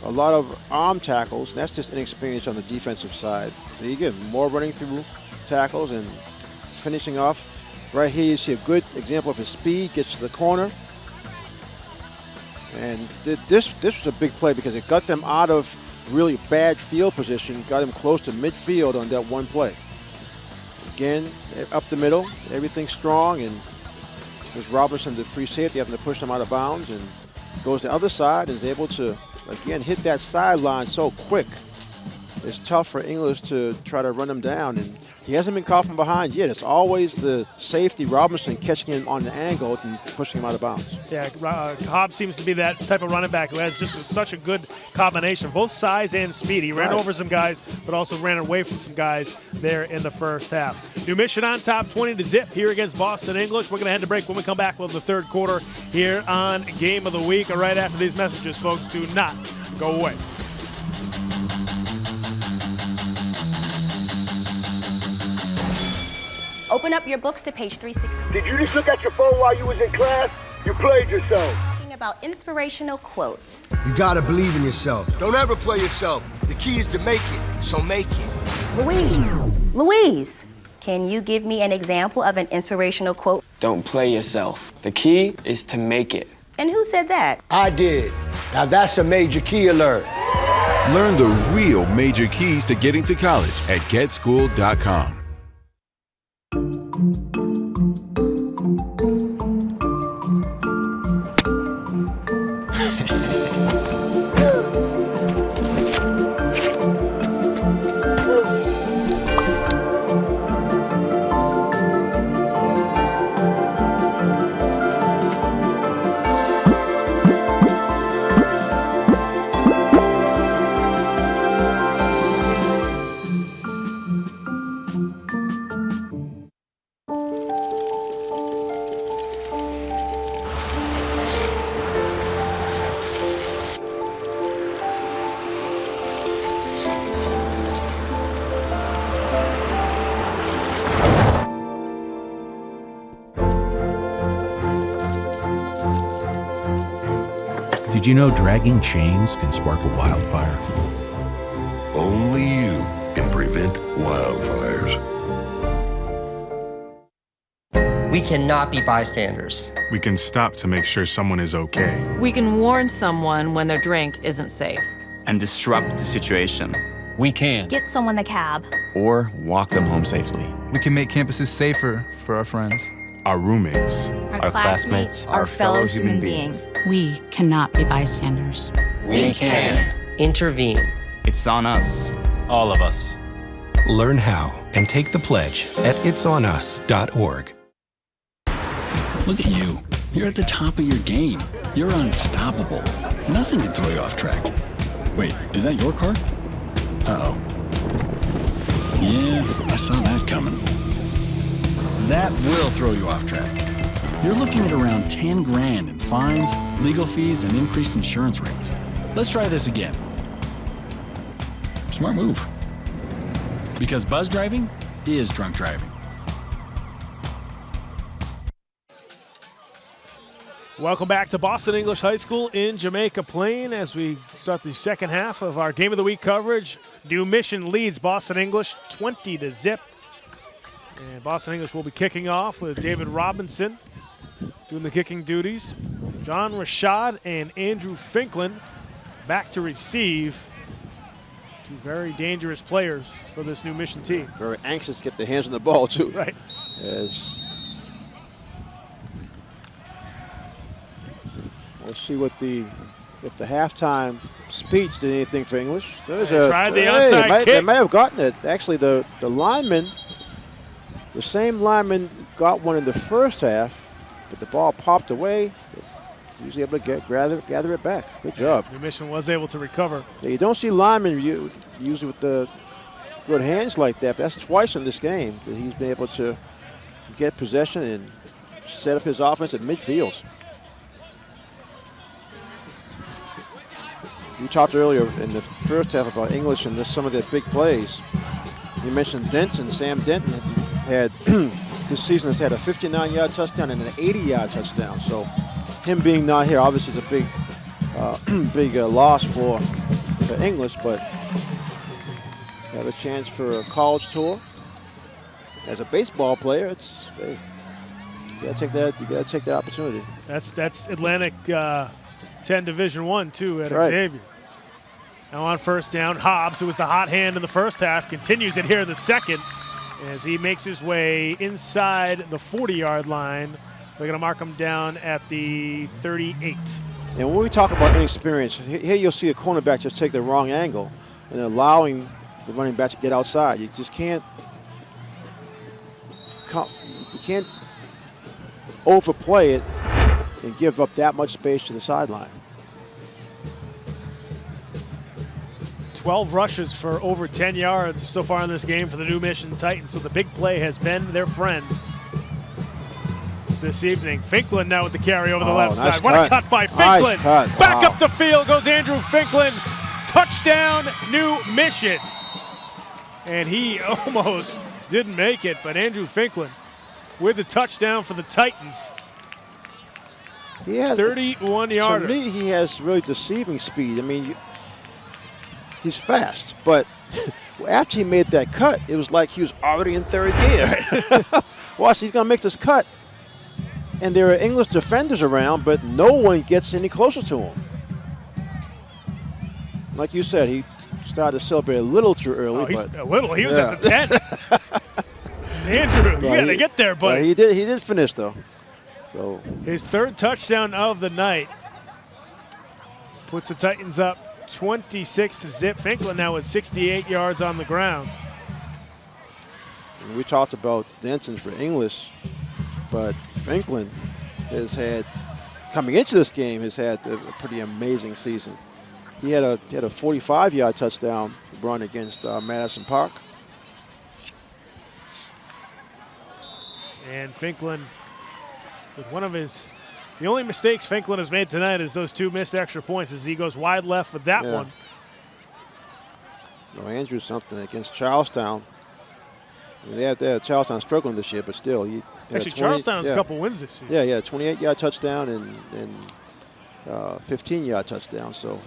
Speaker 2: a lot of arm tackles, and that's just inexperience on the defensive side. So you get more running through tackles and finishing off. Right here you see a good example of his speed, gets to the corner. And this was a big play because it got them out of really bad field position, got him close to midfield on that one play. Again, up the middle, everything's strong, and there's Robinson, the free safety, having to push him out of bounds, and goes the other side and is able to again, hit that sideline so quick. It's tough for English to try to run him down, and he hasn't been caught from behind yet. It's always the safety, Robinson, catching him on the angle and pushing him out of bounds.
Speaker 1: Yeah, Hobbs seems to be that type of running back who has just such a good combination of both size and speed. He ran over some guys, but also ran away from some guys there in the first half. New Mission on top, 20-0 here against Boston English. We're going to head to break. When we come back, we'll have the third quarter here on Game of the Week. Right after these messages, folks, do not go away.
Speaker 15: Open up your books to page 360.
Speaker 10: Did you just look at your phone while you was in class? You played yourself.
Speaker 15: Talking about inspirational quotes.
Speaker 16: You gotta believe in yourself. Don't ever play yourself. The key is to make it, so make it.
Speaker 15: Louise, can you give me an example of an inspirational quote?
Speaker 17: Don't play yourself. The key is to make it.
Speaker 15: And who said that?
Speaker 16: I did. Now that's a major key alert.
Speaker 18: Learn the real major keys to getting to college at getschool.com.
Speaker 19: Did you know dragging chains can spark a wildfire?
Speaker 6: Only you can prevent wildfires.
Speaker 20: We cannot be bystanders.
Speaker 6: We can stop to make sure someone is okay.
Speaker 21: We can warn someone when their drink isn't safe.
Speaker 22: And disrupt the situation.
Speaker 23: We can.
Speaker 24: Get someone the cab.
Speaker 25: Or walk them home safely.
Speaker 26: We can make campuses safer for our friends.
Speaker 6: Our roommates.
Speaker 24: Our classmates. Our fellow human beings.
Speaker 21: We cannot be bystanders.
Speaker 20: We can.
Speaker 23: Intervene.
Speaker 22: It's on us.
Speaker 23: All of us.
Speaker 27: Learn how and take the pledge at itsonus.org.
Speaker 28: Look at you. You're at the top of your game. You're unstoppable. Nothing can throw you off track. Wait, is that your car? Uh-oh. Yeah, I saw that coming. That will throw you off track. You're looking at around 10 grand in fines, legal fees, and increased insurance rates. Let's try this again. Smart move. Because buzz driving is drunk driving.
Speaker 1: Welcome back to Boston English High School in Jamaica Plain as we start the second half of our Game of the Week coverage. New Mission leads Boston English 20-0. And Boston English will be kicking off with David Robinson doing the kicking duties. John Rashad and Andrew Finklin back to receive. Two very dangerous players for this New Mission team.
Speaker 2: Very anxious to get their hands on the ball, too.
Speaker 1: Right.
Speaker 2: As we'll see what if the halftime speech did anything for English. There's
Speaker 1: tried the onside kick.
Speaker 2: They might have gotten it. Actually, the lineman, the same lineman got one in the first half, but the ball popped away. He was able to gather it back. Good job.
Speaker 1: New Mission was able to recover.
Speaker 2: Yeah, you don't see linemen usually with the good hands like that. But that's twice in this game that he's been able to get possession and set up his offense at midfield. You talked earlier in the first half about English and some of their big plays. You mentioned Denton. Sam Denton had this season has had a 59-yard touchdown and an 80-yard touchdown. So him being not here obviously is a big loss for English, but have a chance for a college tour. As a baseball player, you gotta take that. You gotta take that opportunity.
Speaker 1: That's Atlantic 10 Division I too at
Speaker 2: right.
Speaker 1: Xavier. Now on first down, Hobbs, who was the hot hand in the first half, continues it here in the second as he makes his way inside the 40-yard line. They're going to mark him down at the 38.
Speaker 2: And when we talk about inexperience, here you'll see a cornerback just take the wrong angle and allowing the running back to get outside. You just can't overplay it and give up that much space to the sideline.
Speaker 1: 12 rushes for over 10 yards so far in this game for the New Mission Titans. So the big play has been their friend this evening. Finklin now with the carry over the left
Speaker 2: nice
Speaker 1: side. What a cut by Finklin.
Speaker 2: Nice cut.
Speaker 1: Back up the field goes Andrew Finklin. Touchdown, New Mission. And he almost didn't make it, but Andrew Finklin with the touchdown for the Titans.
Speaker 2: He has
Speaker 1: 31-yarder.
Speaker 2: To me, he has really deceiving speed. I mean, he's fast, but after he made that cut, it was like he was already in third gear. Watch, he's going to make this cut. And there are English defenders around, but no one gets any closer to him. Like you said, he started to celebrate a little too early.
Speaker 1: He's
Speaker 2: but,
Speaker 1: a little. He was at the 10. Andrew, you got to get there, buddy.
Speaker 2: He did finish, though. So
Speaker 1: his third touchdown of the night puts the Titans up 26-0. Finklin now with 68 yards on the ground.
Speaker 2: And we talked about Denson for English, but Finklin has had, coming into this game, has had a pretty amazing season. He had a 45-yard touchdown run against Madison Park.
Speaker 1: And Finklin with one of his, the only mistakes Finklin has made tonight is those two missed extra points as he goes wide left with that one.
Speaker 2: No, Andrew's something against Charlestown. I mean, they had Charlestown struggling this year, but still.
Speaker 1: Actually, Charlestown has a couple wins this season.
Speaker 2: Yeah, 28-yard touchdown and 15-yard touchdown. So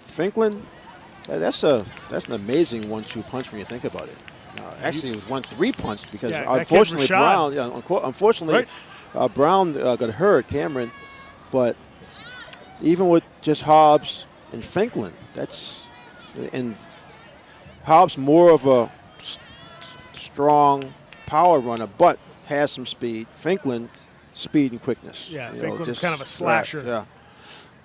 Speaker 2: Finklin, that's an amazing 1-2 punch when you think about it. Actually, it was 1-3 punch because unfortunately Brown. Brown got hurt, Cameron. But even with just Hobbs and Finklin, and Hobbs more of a strong power runner, but has some speed. Finklin, speed and quickness.
Speaker 1: Yeah, Finklin's kind of a slasher.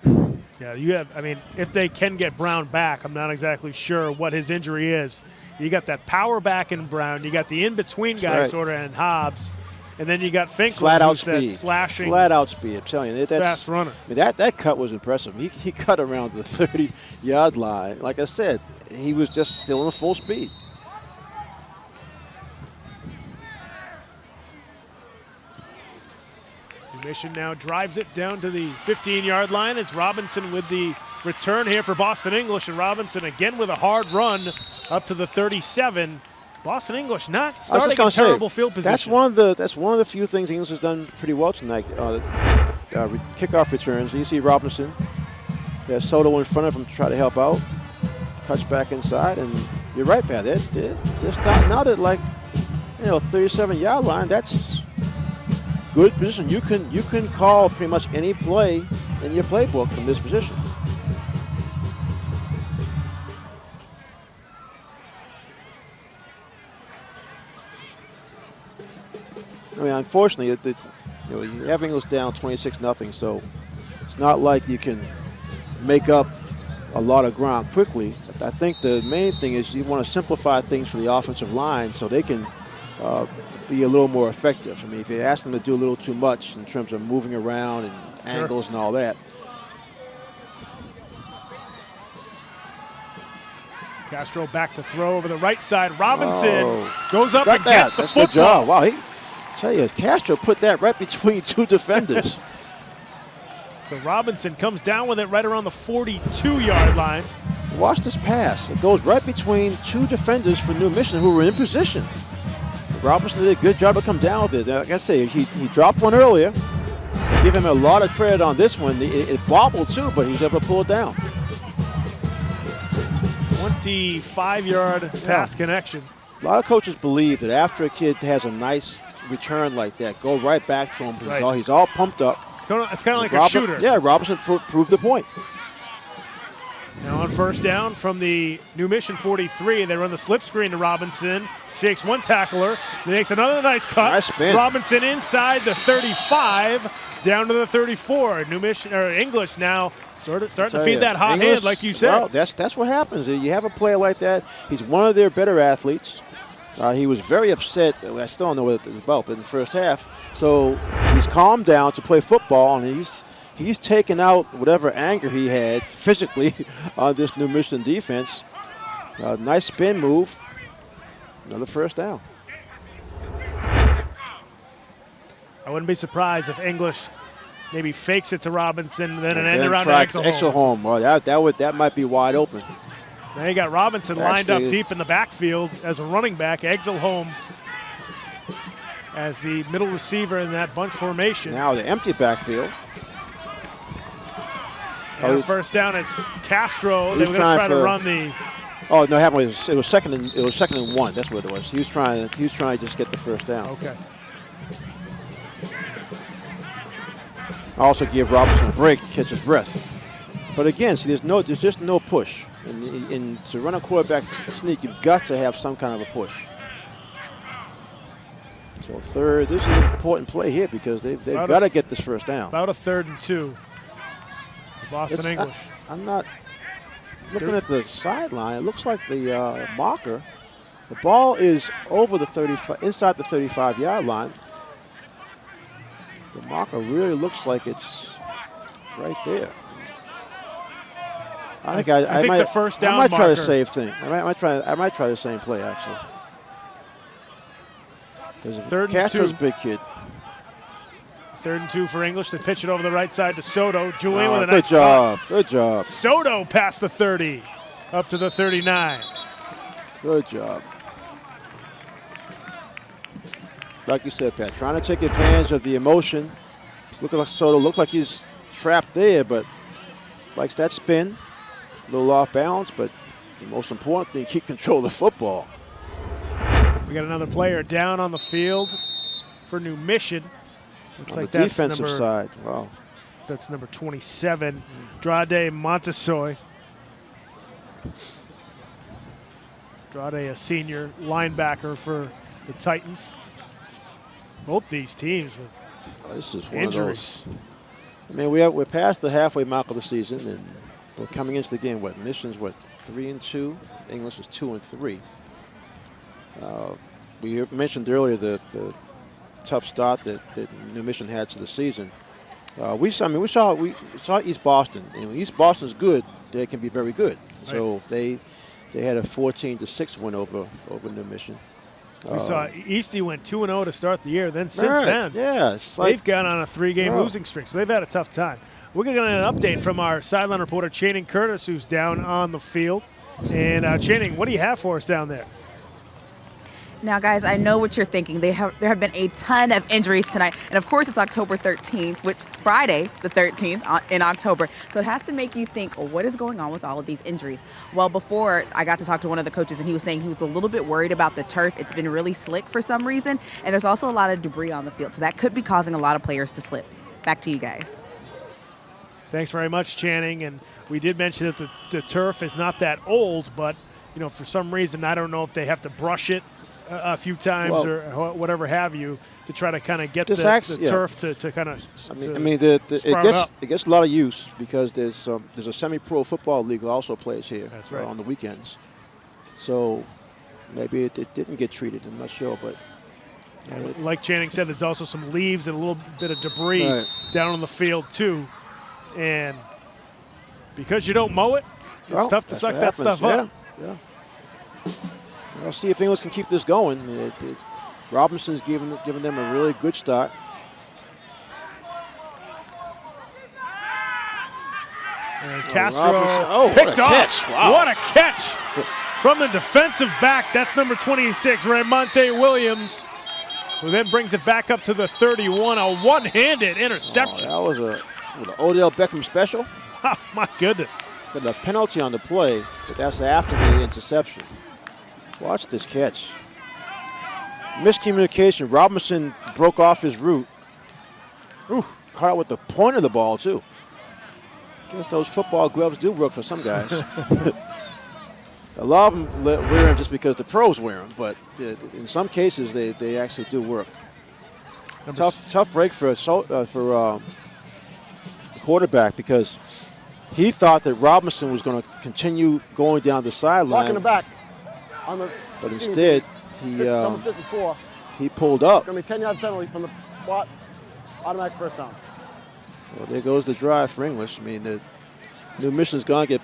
Speaker 2: Yeah.
Speaker 1: Yeah, you have. I mean, if they can get Brown back, I'm not exactly sure what his injury is. You got that power back in Brown. You got the in-between guy sort of in Hobbs, and then you got Finklin,
Speaker 2: flat out speed,
Speaker 1: slashing,
Speaker 2: flat out speed. I'm telling you, that's
Speaker 1: fast runner.
Speaker 2: I mean, that cut was impressive. He cut around the 30-yard line. Like I said, he was just still in full speed.
Speaker 1: Mission now drives it down to the 15-yard line. It's Robinson with the return here for Boston English, and Robinson again with a hard run up to the 37. Boston English not starting in terrible field position.
Speaker 2: That's one of the few things English has done pretty well tonight. Kickoff returns. You see Robinson. There's Soto in front of him to try to help out. Cuts back inside, and you're right, Pat. They're starting out at 37-yard line. That's good position. You can call pretty much any play in your playbook from this position. I mean, unfortunately, you have English down 26-0, so it's not like you can make up a lot of ground quickly. I think the main thing is you want to simplify things for the offensive line so they can be a little more effective. I mean, if you ask them to do a little too much in terms of moving around and angles and all that.
Speaker 1: Castro back to throw over the right side. Robinson goes up and gets the
Speaker 2: That's
Speaker 1: football.
Speaker 2: Good job. Wow, tell you, Castro put that right between two defenders.
Speaker 1: So Robinson comes down with it right around the 42-yard line.
Speaker 2: Watch this pass. It goes right between two defenders for New Mission who were in position. Robinson did a good job to come down with it. Like I say, he dropped one earlier. To give him a lot of credit on this one. It bobbled too, but he was able to pull it down.
Speaker 1: 25-yard pass connection.
Speaker 2: A lot of coaches believe that after a kid has a nice return like that, go right back to him because he's all pumped up.
Speaker 1: It's kind of like a shooter.
Speaker 2: Yeah, Robinson proved the point.
Speaker 1: Now on first down from the New Mission 43, they run the slip screen to Robinson. Shakes one tackler, makes another nice cut.
Speaker 2: Nice spin.
Speaker 1: Robinson inside the 35, down to the 34. New Mission or English now starting to
Speaker 2: Tell
Speaker 1: feed
Speaker 2: you,
Speaker 1: that hot
Speaker 2: English,
Speaker 1: hand, like you said.
Speaker 2: Well, that's what happens. You have a player like that. He's one of their better athletes. He was very upset. I still don't know what it was about, but in the first half. So he's calmed down to play football, and he's taken out whatever anger he had physically on this New Mission defense. Nice spin move. Another first down.
Speaker 1: I wouldn't be surprised if English maybe fakes it to Robinson, then an
Speaker 2: And
Speaker 1: end
Speaker 2: then
Speaker 1: around to
Speaker 2: tries
Speaker 1: Exelholm.
Speaker 2: Well, that might be wide open.
Speaker 1: Now you got Robinson lined up
Speaker 2: Actually,
Speaker 1: deep in the backfield as a running back. Exelholm as the middle receiver in that bunch formation.
Speaker 2: Now the empty backfield.
Speaker 1: And first down, it's Castro. They were going to try to run the.
Speaker 2: Oh no! It was second and 1. That's what it was. He was trying to just get the first down.
Speaker 1: Okay.
Speaker 2: Also give Robinson a break, catch his breath. But again, see, there's just no push. And to run a quarterback sneak, you've got to have some kind of a push. So third, this is an important play here because they've got to get this first down.
Speaker 1: About a 3rd and 2. Boston English.
Speaker 2: I'm not looking at the sideline. It looks like the marker. The ball is over the 35, inside the 35-yard line. The marker really looks like it's right there. I think
Speaker 1: the first down
Speaker 2: I might try
Speaker 1: marker.
Speaker 2: the same thing. I might try the same play actually. Because Castro's a big kid.
Speaker 1: 3rd and 2 for English. They pitch it over the right side to Soto. Julian with a
Speaker 2: Good
Speaker 1: nice
Speaker 2: job.
Speaker 1: spot.
Speaker 2: Good job.
Speaker 1: Soto past the 30, up to the 39.
Speaker 2: Good job. Like you said, Pat, trying to take advantage of the emotion. It's looking like Soto looked like he's trapped there, but likes that spin. A little off balance, but the most important thing, keep control of the football.
Speaker 1: We got another player down on the field for New Mission. Looks
Speaker 2: on
Speaker 1: like
Speaker 2: the
Speaker 1: that's
Speaker 2: defensive side, wow.
Speaker 1: That's number 27, Drade Montessoy. Drade, a senior linebacker for the Titans. Both these teams with
Speaker 2: this is
Speaker 1: injuries.
Speaker 2: I mean, we're past the halfway mark of the season, and we're coming into the game. Mission's 3-2. English is 2-3. We mentioned earlier the tough start that New Mission had to the season. We saw East Boston, and when East Boston's good, they can be very good. Right. So they had a 14-6 win over New Mission.
Speaker 1: We saw Eastie went 2-0 to start the year. Then since then, they've gone on a 3-game losing streak, so they've had a tough time. We're going to get an update from our sideline reporter, Channing Curtis, who's down on the field. And Channing, what do you have for us down there?
Speaker 3: Now, guys, I know what you're thinking. There have been a ton of injuries tonight. And, of course, it's October 13th, which Friday the 13th in October. So it has to make you think, what is going on with all of these injuries? Well, before I got to talk to one of the coaches, and he was saying he was a little bit worried about the turf. It's been really slick for some reason. And there's also a lot of debris on the field. So that could be causing a lot of players to slip. Back to you guys.
Speaker 1: Thanks very much, Channing. And we did mention that the turf is not that old, but, for some reason, I don't know if they have to brush it a few times or whatever have you to try to kind of get the turf to kind of.
Speaker 2: It gets a lot of use because there's a semi-pro football league that also plays here.
Speaker 1: That's right.
Speaker 2: On the weekends. So maybe it didn't get treated. I'm not sure, but
Speaker 1: like Channing said, there's also some leaves and a little bit of debris down on the field too, and because you don't mow it, it's tough to suck that stuff up.
Speaker 2: Yeah. I'll see if English can keep this going. Robinson's giving them a really good start.
Speaker 1: And Castro picked off.
Speaker 2: Wow.
Speaker 1: What a catch from the defensive back. That's number 26, Ramonte Williams, who then brings it back up to the 31. A one-handed interception.
Speaker 2: That was an Odell Beckham special.
Speaker 1: Oh, my goodness.
Speaker 2: Got a penalty on the play, but that's after the interception. Watch this catch. Miscommunication. Robinson broke off his route. Ooh, caught out with the point of the ball, too. Guess those football gloves do work for some guys. A lot of them wear them just because the pros wear them, but in some cases they actually do work. Tough break for the quarterback because he thought that Robinson was going to continue going down the sideline.
Speaker 10: Block in the back.
Speaker 2: But instead, he pulled up.
Speaker 10: It's going to be 10-yard penalty from the spot. Automatic first down.
Speaker 2: Well, there goes the drive for English. I mean, the New Mission's going to get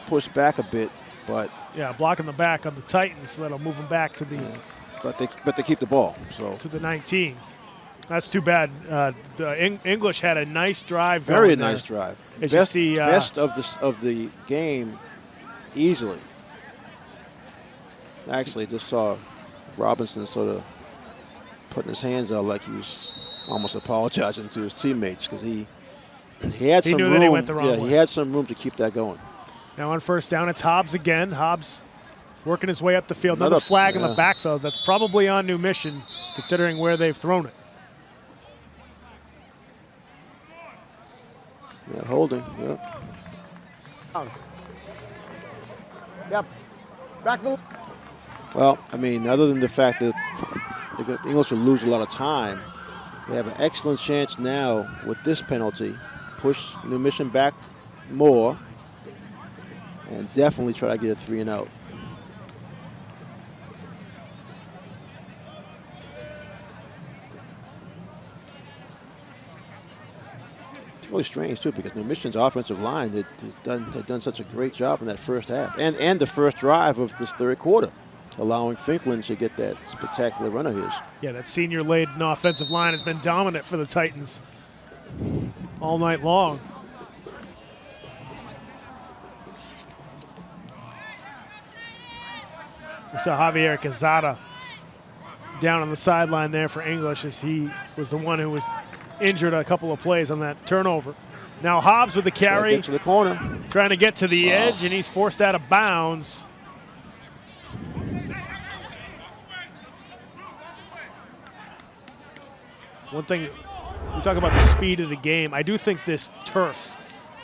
Speaker 2: pushed back a bit, but
Speaker 1: blocking the back on the Titans, so that'll move them back to the.
Speaker 2: But they keep the ball. So
Speaker 1: to the 19. That's too bad. English had a nice drive.
Speaker 2: Very nice drive.
Speaker 1: As you see,
Speaker 2: best of the game, easily. Actually, just saw Robinson sort of putting his hands out like he was almost apologizing to his teammates because he had some
Speaker 1: knew
Speaker 2: room.
Speaker 1: That he went the wrong way.
Speaker 2: He had some room to keep that going.
Speaker 1: Now on first down, it's Hobbs again. Hobbs working his way up the field. Another flag in the backfield. That's probably on New Mission, considering where they've thrown it.
Speaker 2: Yeah, holding.
Speaker 10: Yep. Back the.
Speaker 2: Well, I mean, other than the fact that the English will lose a lot of time, they have an excellent chance now with this penalty. Push New Mission back more and definitely try to get a 3-and-out. It's really strange, too, because New Mission's offensive line had done such a great job in that first half and the first drive of this third quarter, allowing Finklin to get that spectacular run of his.
Speaker 1: Yeah, that senior-laden offensive line has been dominant for the Titans all night long. We saw Javier Quezada down on the sideline there for English as he was the one who was injured a couple of plays on that turnover. Now Hobbs with the carry.
Speaker 2: Get to the corner.
Speaker 1: Trying to get to the edge, and he's forced out of bounds. One thing, we talk about the speed of the game. I do think this turf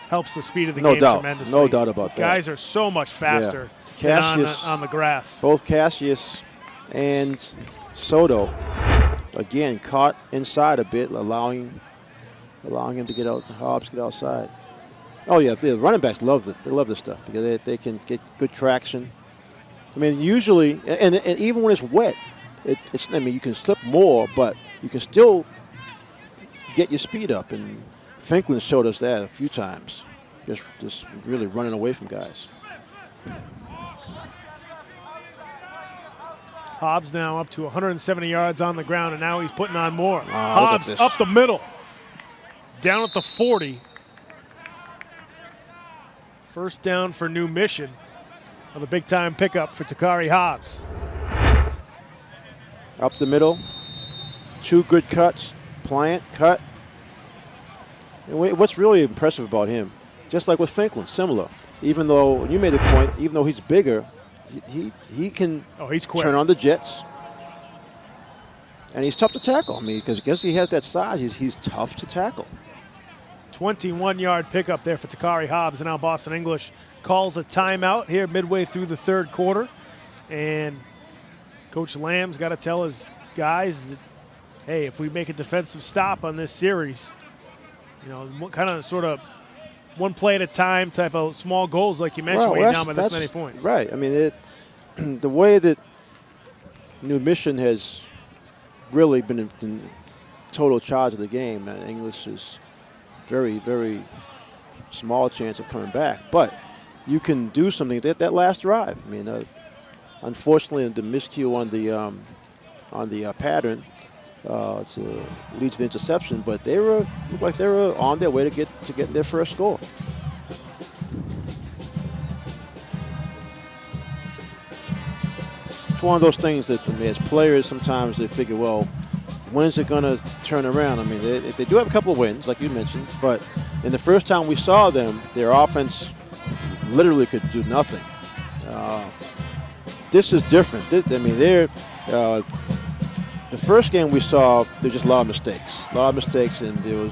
Speaker 1: helps the speed of the game tremendously.
Speaker 2: No doubt about that.
Speaker 1: Guys are so much faster than on the grass.
Speaker 2: Both Cassius and Soto, again, caught inside a bit, allowing him to get out, Hobbs get outside. Oh, yeah, the running backs love this. They love this stuff because they can get good traction. I mean, usually, and even when it's wet, I mean, you can slip more, but you can still get your speed up. And Finklin showed us that a few times, just really running away from guys.
Speaker 1: Hobbs now up to 170 yards on the ground, and now he's putting on more. Hobbs up the middle, down at the 40. First down for New Mission of a big-time pickup for Takari Hobbs.
Speaker 2: Up the middle, 2 good cuts, plant, cut. And what's really impressive about him, just like with Finklin, similar. Even though, you made the point, even though he's bigger, he can turn on the jets. And he's tough to tackle. I mean, because he has that size, he's tough to tackle.
Speaker 1: 21-yard pickup there for Takari Hobbs. And now Boston English calls a timeout here midway through the third quarter. And Coach Lamb's got to tell his guys that, hey, if we make a defensive stop on this series, you know, kind of sort of one play at a time type of small goals like you mentioned when you're down by this many points.
Speaker 2: Right. I mean, the way that New Mission has really been in total charge of the game, and English is very, very small chance of coming back. But you can do something that last drive. I mean, unfortunately, the miscue on the pattern leads to the interception. But looked like they were on their way to get their first score. It's one of those things that, I mean, as players, sometimes they figure, well, when's it going to turn around? I mean, they do have a couple of wins, like you mentioned, but in the first time we saw them, their offense literally could do nothing. This is different. I mean, the first game we saw, there were just a lot of mistakes, and there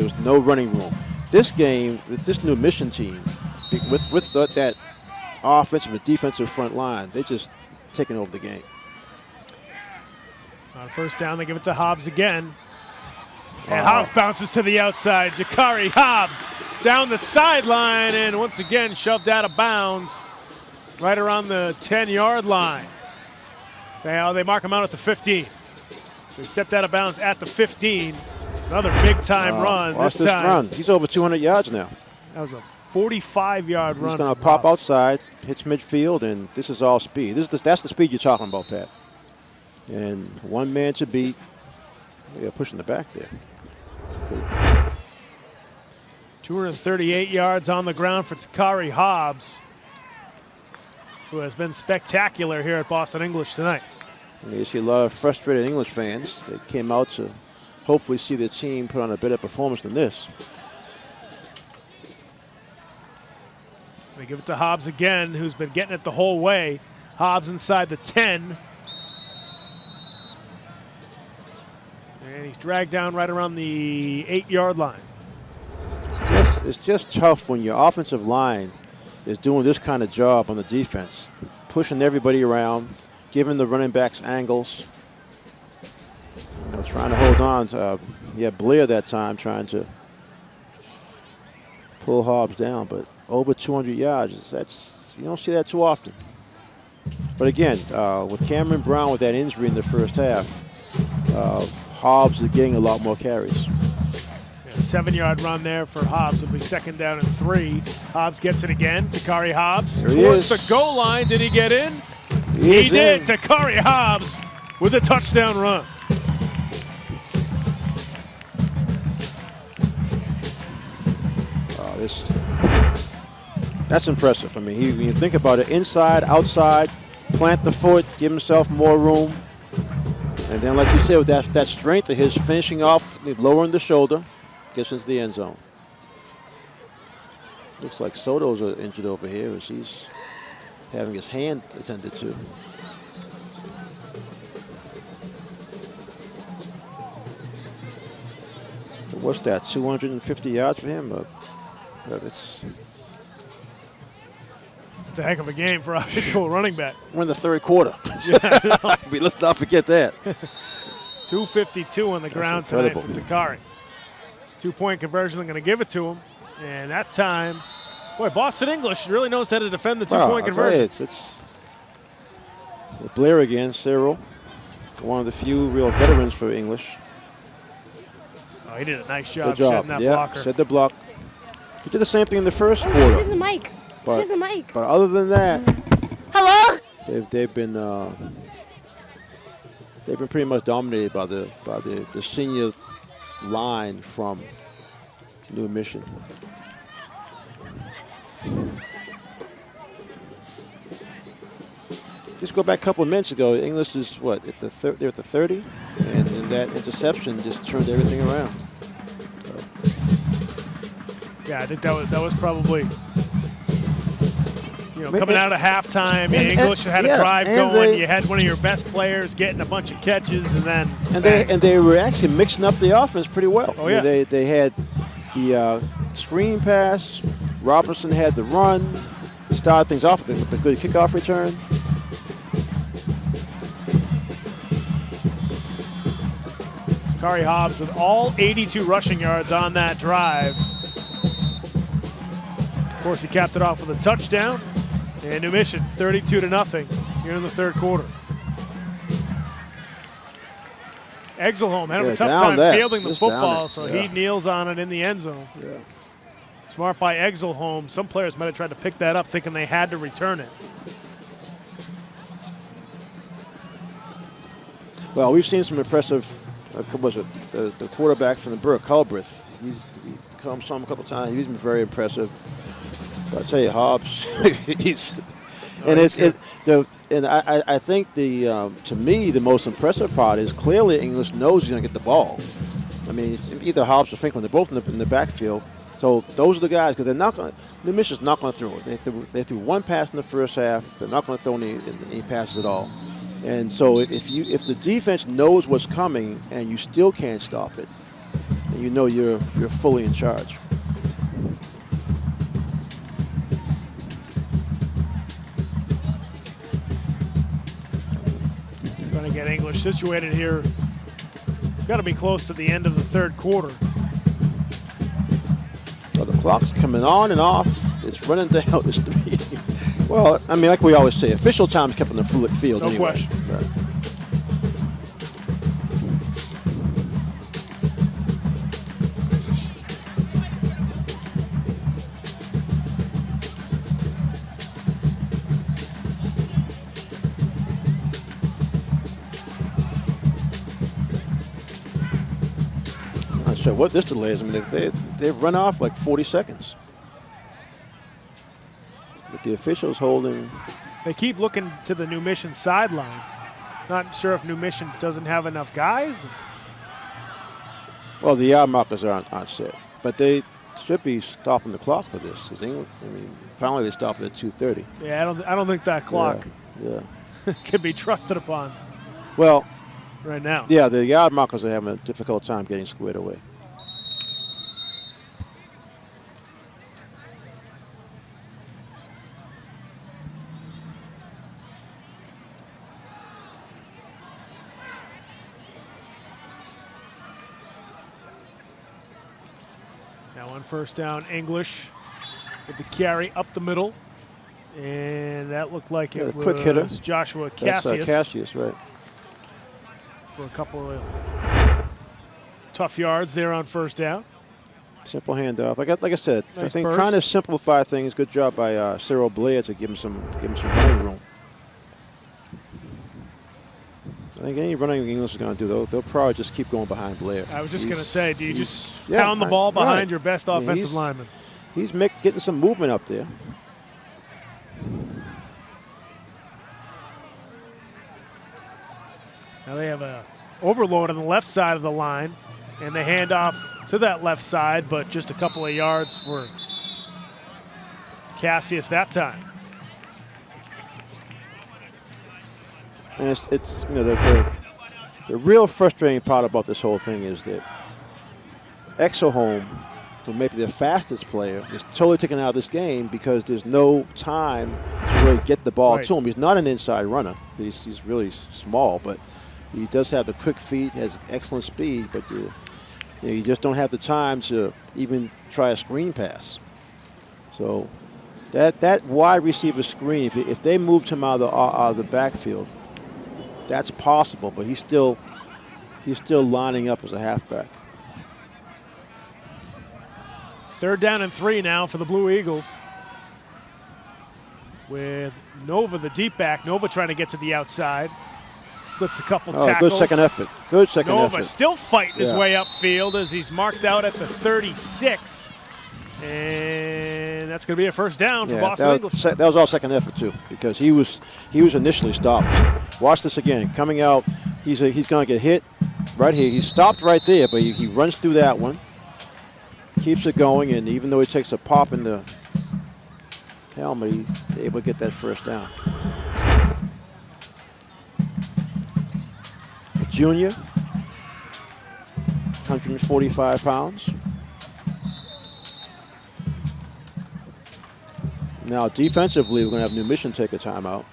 Speaker 2: was no running room. This game, this New Mission team, with that offensive and defensive front line, they just taking over the game.
Speaker 1: On first down, they give it to Hobbs again. And Hobbs bounces to the outside. Jakari Hobbs down the sideline and once again shoved out of bounds right around the 10-yard line. They mark him out at the 15. So he stepped out of bounds at the 15. Another big-time run
Speaker 2: Watch
Speaker 1: this time.
Speaker 2: run. He's over 200 yards now.
Speaker 1: That was a 45-yard run.
Speaker 2: He's going to pop outside, hits midfield, and this is all speed. That's the speed you're talking about, Pat. And one man to beat. They're pushing the back there.
Speaker 1: 238 yards on the ground for Jakari Hobbs, who has been spectacular here at Boston English tonight.
Speaker 2: You see a lot of frustrated English fans that came out to hopefully see their team put on a better performance than this.
Speaker 1: They give it to Hobbs again, who's been getting it the whole way. Hobbs inside the 10. And he's dragged down right around the 8-yard line.
Speaker 2: It's just tough when your offensive line is doing this kind of job on the defense, pushing everybody around, giving the running backs angles, trying to hold on. Blair that time trying to pull Hobbs down, but over 200 yards, you don't see that too often. But again, with Cameron Brown with that injury in the first half, Hobbs is getting a lot more carries.
Speaker 1: 7-yard run there for Hobbs. It'll be 2nd down and 3. Hobbs gets it again. Jakari Hobbs towards the goal line. Did he get in? He did. Jakari Hobbs with a touchdown run.
Speaker 2: That's impressive. I mean, when you think about it, inside, outside, plant the foot, give himself more room. And then, like you said, with that strength of his, finishing off, lowering the shoulder, gets into the end zone. Looks like Soto's injured over here as he's having his hand attended to. What's that, 250 yards for him? It's
Speaker 1: a heck of a game for a high school running back.
Speaker 2: We're in the third quarter. Let's not forget that.
Speaker 1: 252 on the ground tonight for Jakari. 2-point conversion, they're going to give it to him. And that time, boy, Boston English really knows how to defend the 2-point conversion.
Speaker 2: It's Blair again, Cyril. One of the few real veterans for English.
Speaker 1: Oh, he did a nice job setting that blocker.
Speaker 2: Set the block. He did the same thing in the first quarter.
Speaker 4: Here's the mic. Here's the mic.
Speaker 2: But other than that,
Speaker 4: hello.
Speaker 2: They've been pretty much dominated by the senior line from New Mission. Just go back a couple of minutes ago. English is what they're at the 30, and that interception just turned everything around.
Speaker 1: Yeah, I think that was probably coming out of halftime. English had a drive going. You had one of your best players getting a bunch of catches, and
Speaker 2: they were actually mixing up the offense pretty well.
Speaker 1: Oh yeah,
Speaker 2: they had the screen pass. Robertson had the run. Started things off with the good kickoff return.
Speaker 1: Jakari Hobbs with all 82 rushing yards on that drive. Of course, he capped it off with a touchdown. And New Mission 32-0 here in the third quarter. Exelholm had a tough time fielding the football, so he kneels on it in the end zone.
Speaker 2: Yeah.
Speaker 1: Smart by Exelholm. Some players might have tried to pick that up thinking they had to return it.
Speaker 2: Well, we've seen some impressive, the quarterback from the Burke, Culbreth. He's come some a couple times. He's been very impressive. But I tell you, Hobbs, I think to me the most impressive part is clearly English knows he's going to get the ball. I mean, it's either Hobbs or Franklin. They're both in the backfield. So those are the guys, because they're not going. New Mission's not going to throw it. They threw one pass in the first half. They're not going to throw any passes at all. And so if the defense knows what's coming and you still can't stop it, then you know you're fully in charge.
Speaker 1: Trying to get English situated here. Got to be close to the end of the third quarter.
Speaker 2: Well, the clock's coming on and off. It's running down. It's 3. Well, I mean, like we always say, official time's kept on the field
Speaker 1: no
Speaker 2: anyway.
Speaker 1: question.
Speaker 2: Right. I'm not sure what this delay is. I mean, they've run off like 40 seconds. But the officials holding.
Speaker 1: They keep looking to the New Mission sideline. Not sure if New Mission doesn't have enough guys.
Speaker 2: Well, the yard markers aren't set, but they should be stopping the clock for this. I mean, finally they stopped it at 2:30.
Speaker 1: Yeah, I don't think that clock can be trusted upon.
Speaker 2: Well,
Speaker 1: right now.
Speaker 2: Yeah, the yard markers are having a difficult time getting squared away.
Speaker 1: Now on first down, English with the carry up the middle. And that looked like it was
Speaker 2: quick hitter.
Speaker 1: Joshua Cassius.
Speaker 2: That's Cassius, right.
Speaker 1: For a couple of tough yards there on first down.
Speaker 2: Simple handoff. Like I said,
Speaker 1: Nice
Speaker 2: I think
Speaker 1: burst.
Speaker 2: trying to simplify things. Good job by Cyril Blair to give him some running room. I think any running English is going to do, they'll probably just keep going behind Blair.
Speaker 1: I was just going to say, do you just pound the ball behind your best offensive lineman?
Speaker 2: He's getting some movement up there.
Speaker 1: Now they have a overload on the left side of the line, and they hand off to that left side, but just a couple of yards for Cassius that time.
Speaker 2: And it's the real frustrating part about this whole thing is that Exelholm, who may be the fastest player, is totally taken out of this game because there's no time to really get the ball to him. He's not an inside runner. He's really small, but he does have the quick feet, has excellent speed, but you just don't have the time to even try a screen pass. So that wide receiver screen, if they moved him out of the backfield, that's possible, but he's still lining up as a halfback.
Speaker 1: Third down and 3 now for the Blue Eagles. With Nova, the deep back. Nova trying to get to the outside. Slips a couple tackles.
Speaker 2: Good second effort. Good second effort.
Speaker 1: Nova still fighting his way upfield as he's marked out at the 36. And that's going to be a first down for Boston English.
Speaker 2: That was all second effort too, because he was initially stopped. Watch this again. Coming out, he's going to get hit right here. He's stopped right there, but he runs through that one, keeps it going, and even though he takes a pop in the helmet, he's able to get that first down. Junior, 145 pounds. Now, defensively, we're going to have New Mission take a timeout.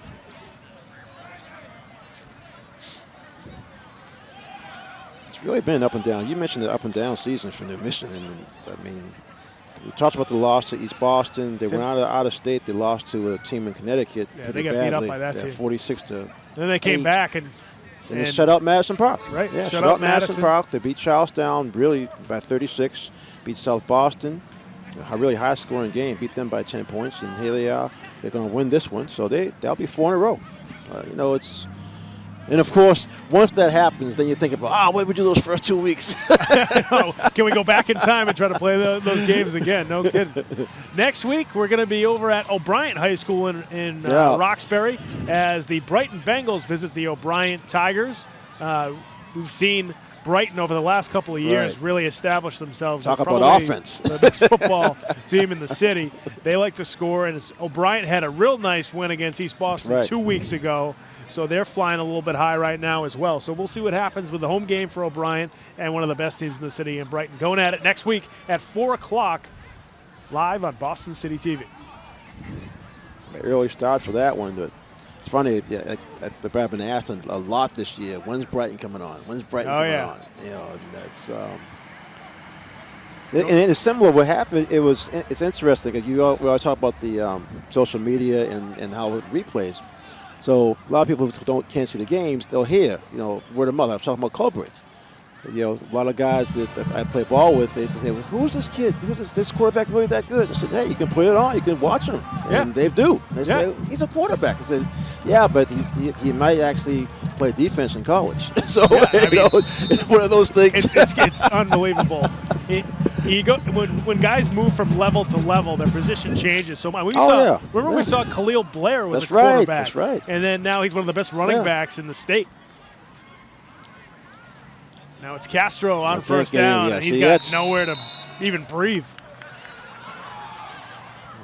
Speaker 2: It's really been up and down. You mentioned the up and down season for New Mission. And I mean, we talked about the loss to East Boston. They went out of state. They lost to a team in Connecticut.
Speaker 1: Yeah, they got beat up by that team.
Speaker 2: 46-8.
Speaker 1: Then they came back and
Speaker 2: they shut out Madison Park.
Speaker 1: Right.
Speaker 2: Yeah, shut out Madison Park. They beat Charlestown really by 36. Beat South Boston. A really high-scoring game. Beat them by 10 points, and here they are. They're going to win this one, so they'll be 4 in a row. It's. And of course, once that happens, then you think about, what would we do those first 2 weeks?
Speaker 1: Can we go back in time and try to play those games again? No kidding. Next week, we're going to be over at O'Brien High School in Roxbury as the Brighton Bengals visit the O'Brien Tigers. We've seen Brighton over the last couple of years really establish themselves.
Speaker 2: Talk about offense.
Speaker 1: The best football team in the city. They like to score, and O'Brien had a real nice win against East Boston 2 weeks ago. So they're flying a little bit high right now as well. So we'll see what happens with the home game for O'Brien and one of the best teams in the city in Brighton. Going at it next week at 4 o'clock live on Boston City TV.
Speaker 2: Early start for that one, but It's funny. Yeah, I've been asked a lot this year. When's Brighton coming on? When's Brighton coming on? You know, and that's. And it's similar. What happened? It's interesting because we all talk about the social media and how it replays. So a lot of people who can't see the games, they'll hear, you know, word of mouth. I'm talking about Colbreth. You know, a lot of guys that I play ball with, they say, well, who's this kid? Who's this quarterback really that good? I said, hey, you can put it on. You can watch him. And they do. They say, he's a quarterback. I said, yeah, but he might actually play defense in college. So, it's one of those things.
Speaker 1: It's unbelievable. When guys move from level to level, their position changes so much. Remember we saw Khalil Blair was a quarterback.
Speaker 2: That's right.
Speaker 1: And then now he's one of the best running backs in the state. Now it's Castro on first down, and he's got nowhere to even breathe.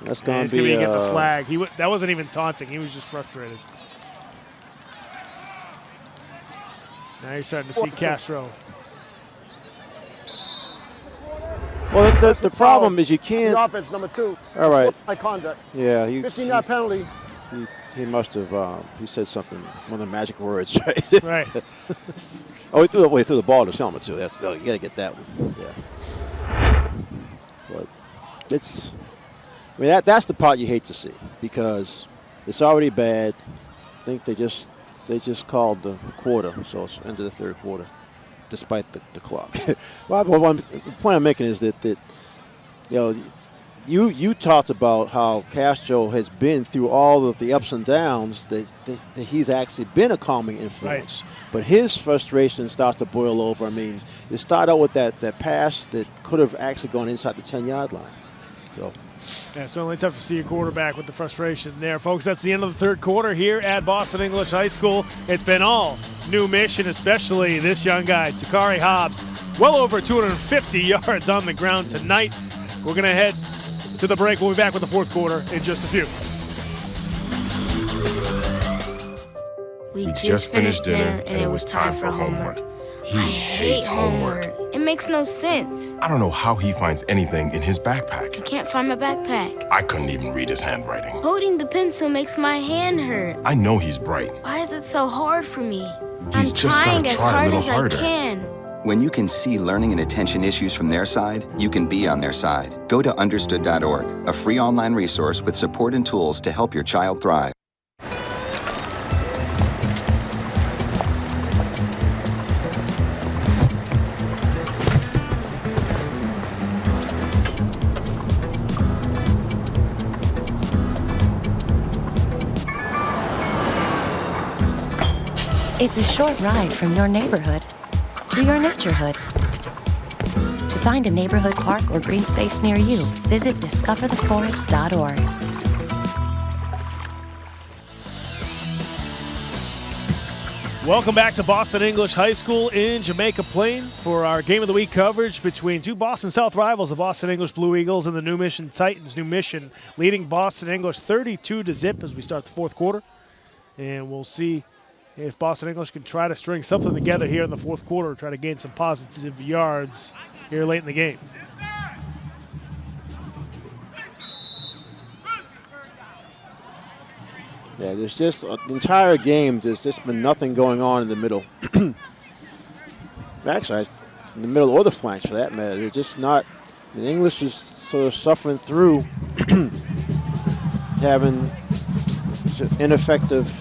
Speaker 2: That's going
Speaker 1: to be get the flag. That wasn't even taunting. He was just frustrated. Now you're starting to see Castro.
Speaker 2: Well, the problem is you can't.
Speaker 10: The offense, number 2.
Speaker 2: All right.
Speaker 10: High conduct.
Speaker 2: Yeah.
Speaker 10: 15-yard penalty.
Speaker 2: He must have. He said something. One of the magic words. Right.
Speaker 1: Right.
Speaker 2: Oh, he threw the ball to Selma too. You got to get that one. Yeah. But it's. I mean, that's the part you hate to see because it's already bad. I think they just called the quarter, so it's into the third quarter, despite the clock. Well, the point I'm making is that you talked about how Castro has been through all of the ups and downs, that he's actually been a calming influence. Right. But his frustration starts to boil over. I mean, it started out with that pass that could have actually gone inside the 10-yard line. So.
Speaker 1: Yeah, it's certainly tough to see a quarterback with the frustration there, folks. That's the end of the third quarter here at Boston English High School. It's been all New Mission, especially this young guy, Takari Hobbs. Well over 250 yards on the ground tonight. We're going to head to the break. We'll be back with the fourth quarter in just a few.
Speaker 6: We just finished dinner and it was time for homework. He hates homework.
Speaker 4: It makes no sense.
Speaker 6: I don't know how he finds anything in his backpack.
Speaker 4: I can't find my backpack.
Speaker 6: I couldn't even read his handwriting.
Speaker 4: Holding the pencil makes my hand hurt.
Speaker 6: I know he's bright.
Speaker 4: Why is it so hard for me?
Speaker 6: He's just
Speaker 4: trying
Speaker 6: gotta
Speaker 4: as
Speaker 6: try
Speaker 4: hard
Speaker 6: a little
Speaker 4: as
Speaker 6: harder.
Speaker 4: I can.
Speaker 5: When you can see learning and attention issues from their side, you can be on their side. Go to understood.org, a free online resource with support and tools to help your child thrive.
Speaker 7: It's a short ride from your neighborhood to your naturehood. To find a neighborhood park or green space near you, visit discovertheforest.org.
Speaker 1: Welcome back to Boston English High School in Jamaica Plain for our Game of the Week coverage between two Boston South rivals, the Boston English Blue Eagles and the New Mission Titans. New Mission leading Boston English 32-0 as we start the fourth quarter. And we'll see if Boston English can try to string something together here in the fourth quarter, try to gain some positive yards here late in the game.
Speaker 2: Yeah, there's just the entire game, there's just been nothing going on in the middle. Actually, in the middle or the flanks for that matter. They're just not, the English is sort of suffering through having ineffective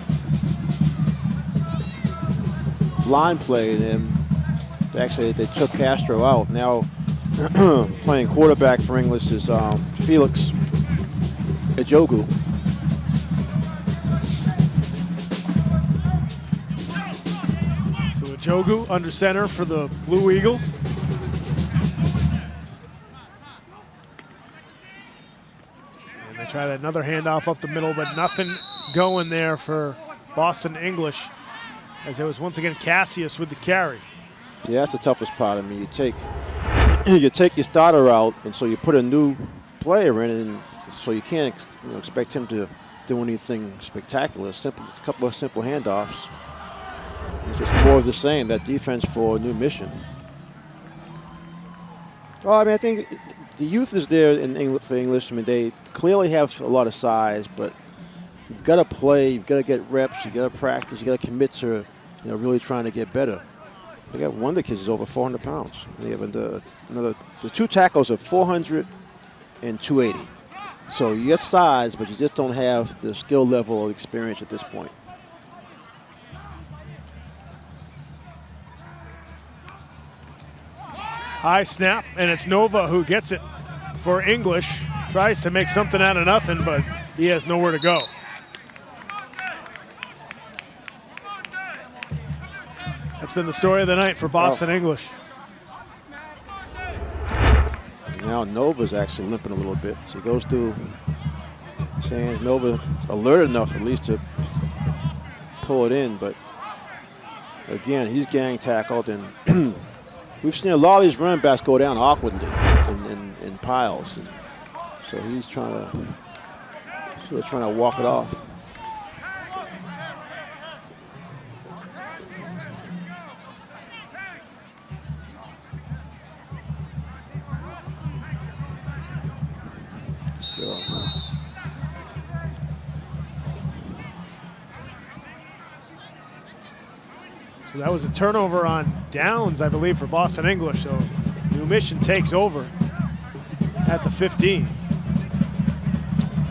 Speaker 2: line play, and actually they took Castro out. Now playing quarterback for English is Felix Ejogu.
Speaker 1: So Ejogu under center for the Blue Eagles. And they try another handoff up the middle, but nothing going there for Boston English, as it was once again Cassius with the carry.
Speaker 2: Yeah, that's the toughest part. I mean, you take your starter out, and so you put a new player in, and so you can't expect him to do anything spectacular. A couple of simple handoffs. It's just more of the same, that defense for New Mission. Well, I mean, I think the youth is there for English. I mean, they clearly have a lot of size, but you've got to play, you've got to get reps, you got to practice, you got to commit to, really trying to get better. They got one of the kids is over 400 pounds. They have the two tackles are 400 and 280. So you get size, but you just don't have the skill level or experience at this point.
Speaker 1: High snap, and it's Nova who gets it for English. Tries to make something out of nothing, but he has nowhere to go. That's been the story of the night for Boston English.
Speaker 2: Now Nova's actually limping a little bit. So he goes through his hands. Nova alert enough at least to pull it in, but again, he's gang tackled, and we've seen a lot of these running backs go down awkwardly in piles. And so he's trying to walk it off.
Speaker 1: So that was a turnover on downs, I believe, for Boston English. So New Mission takes over at the 15.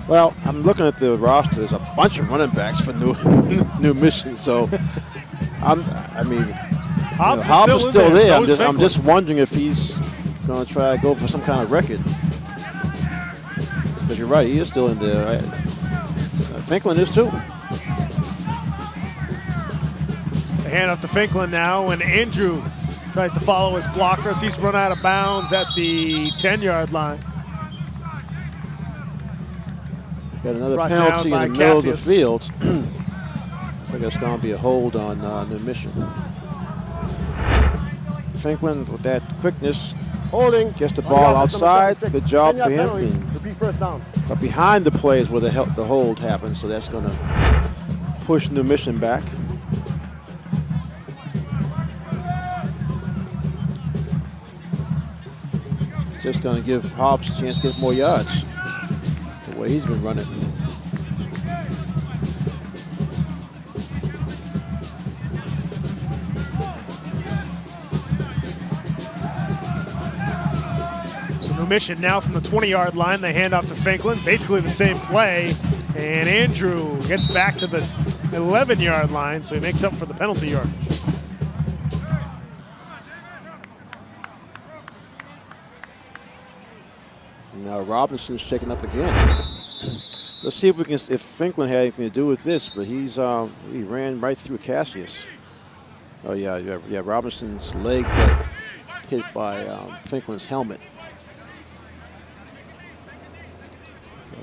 Speaker 2: Well, I'm looking at the roster. There's a bunch of running backs for New Mission. So, Hobbs is still there. I'm just wondering if he's going to try to go for some kind of record. Because you're right, he is still in there. Right? Finklin is too.
Speaker 1: The hand off to Finklin now, and Andrew tries to follow his blockers. He's run out of bounds at the 10-yard line.
Speaker 2: Got another penalty in the middle of the field. Looks like it's going to be a hold on New Mission. Finklin with that quickness.
Speaker 10: Holding.
Speaker 2: Gets the ball outside. Good job for him.
Speaker 10: First down.
Speaker 2: But behind the play is where the hold happens, so that's going to push New Mission back. It's just going to give Hobbs a chance to get more yards. The way he's been running.
Speaker 1: Mission now from the 20-yard line. They hand off to Finklin. Basically the same play. And Andrew gets back to the 11-yard line, so he makes up for the penalty yard.
Speaker 2: Now Robinson's shaking up again. Let's see if Finklin had anything to do with this, but he ran right through Cassius. Oh yeah. Robinson's leg got hit by Finklin's helmet.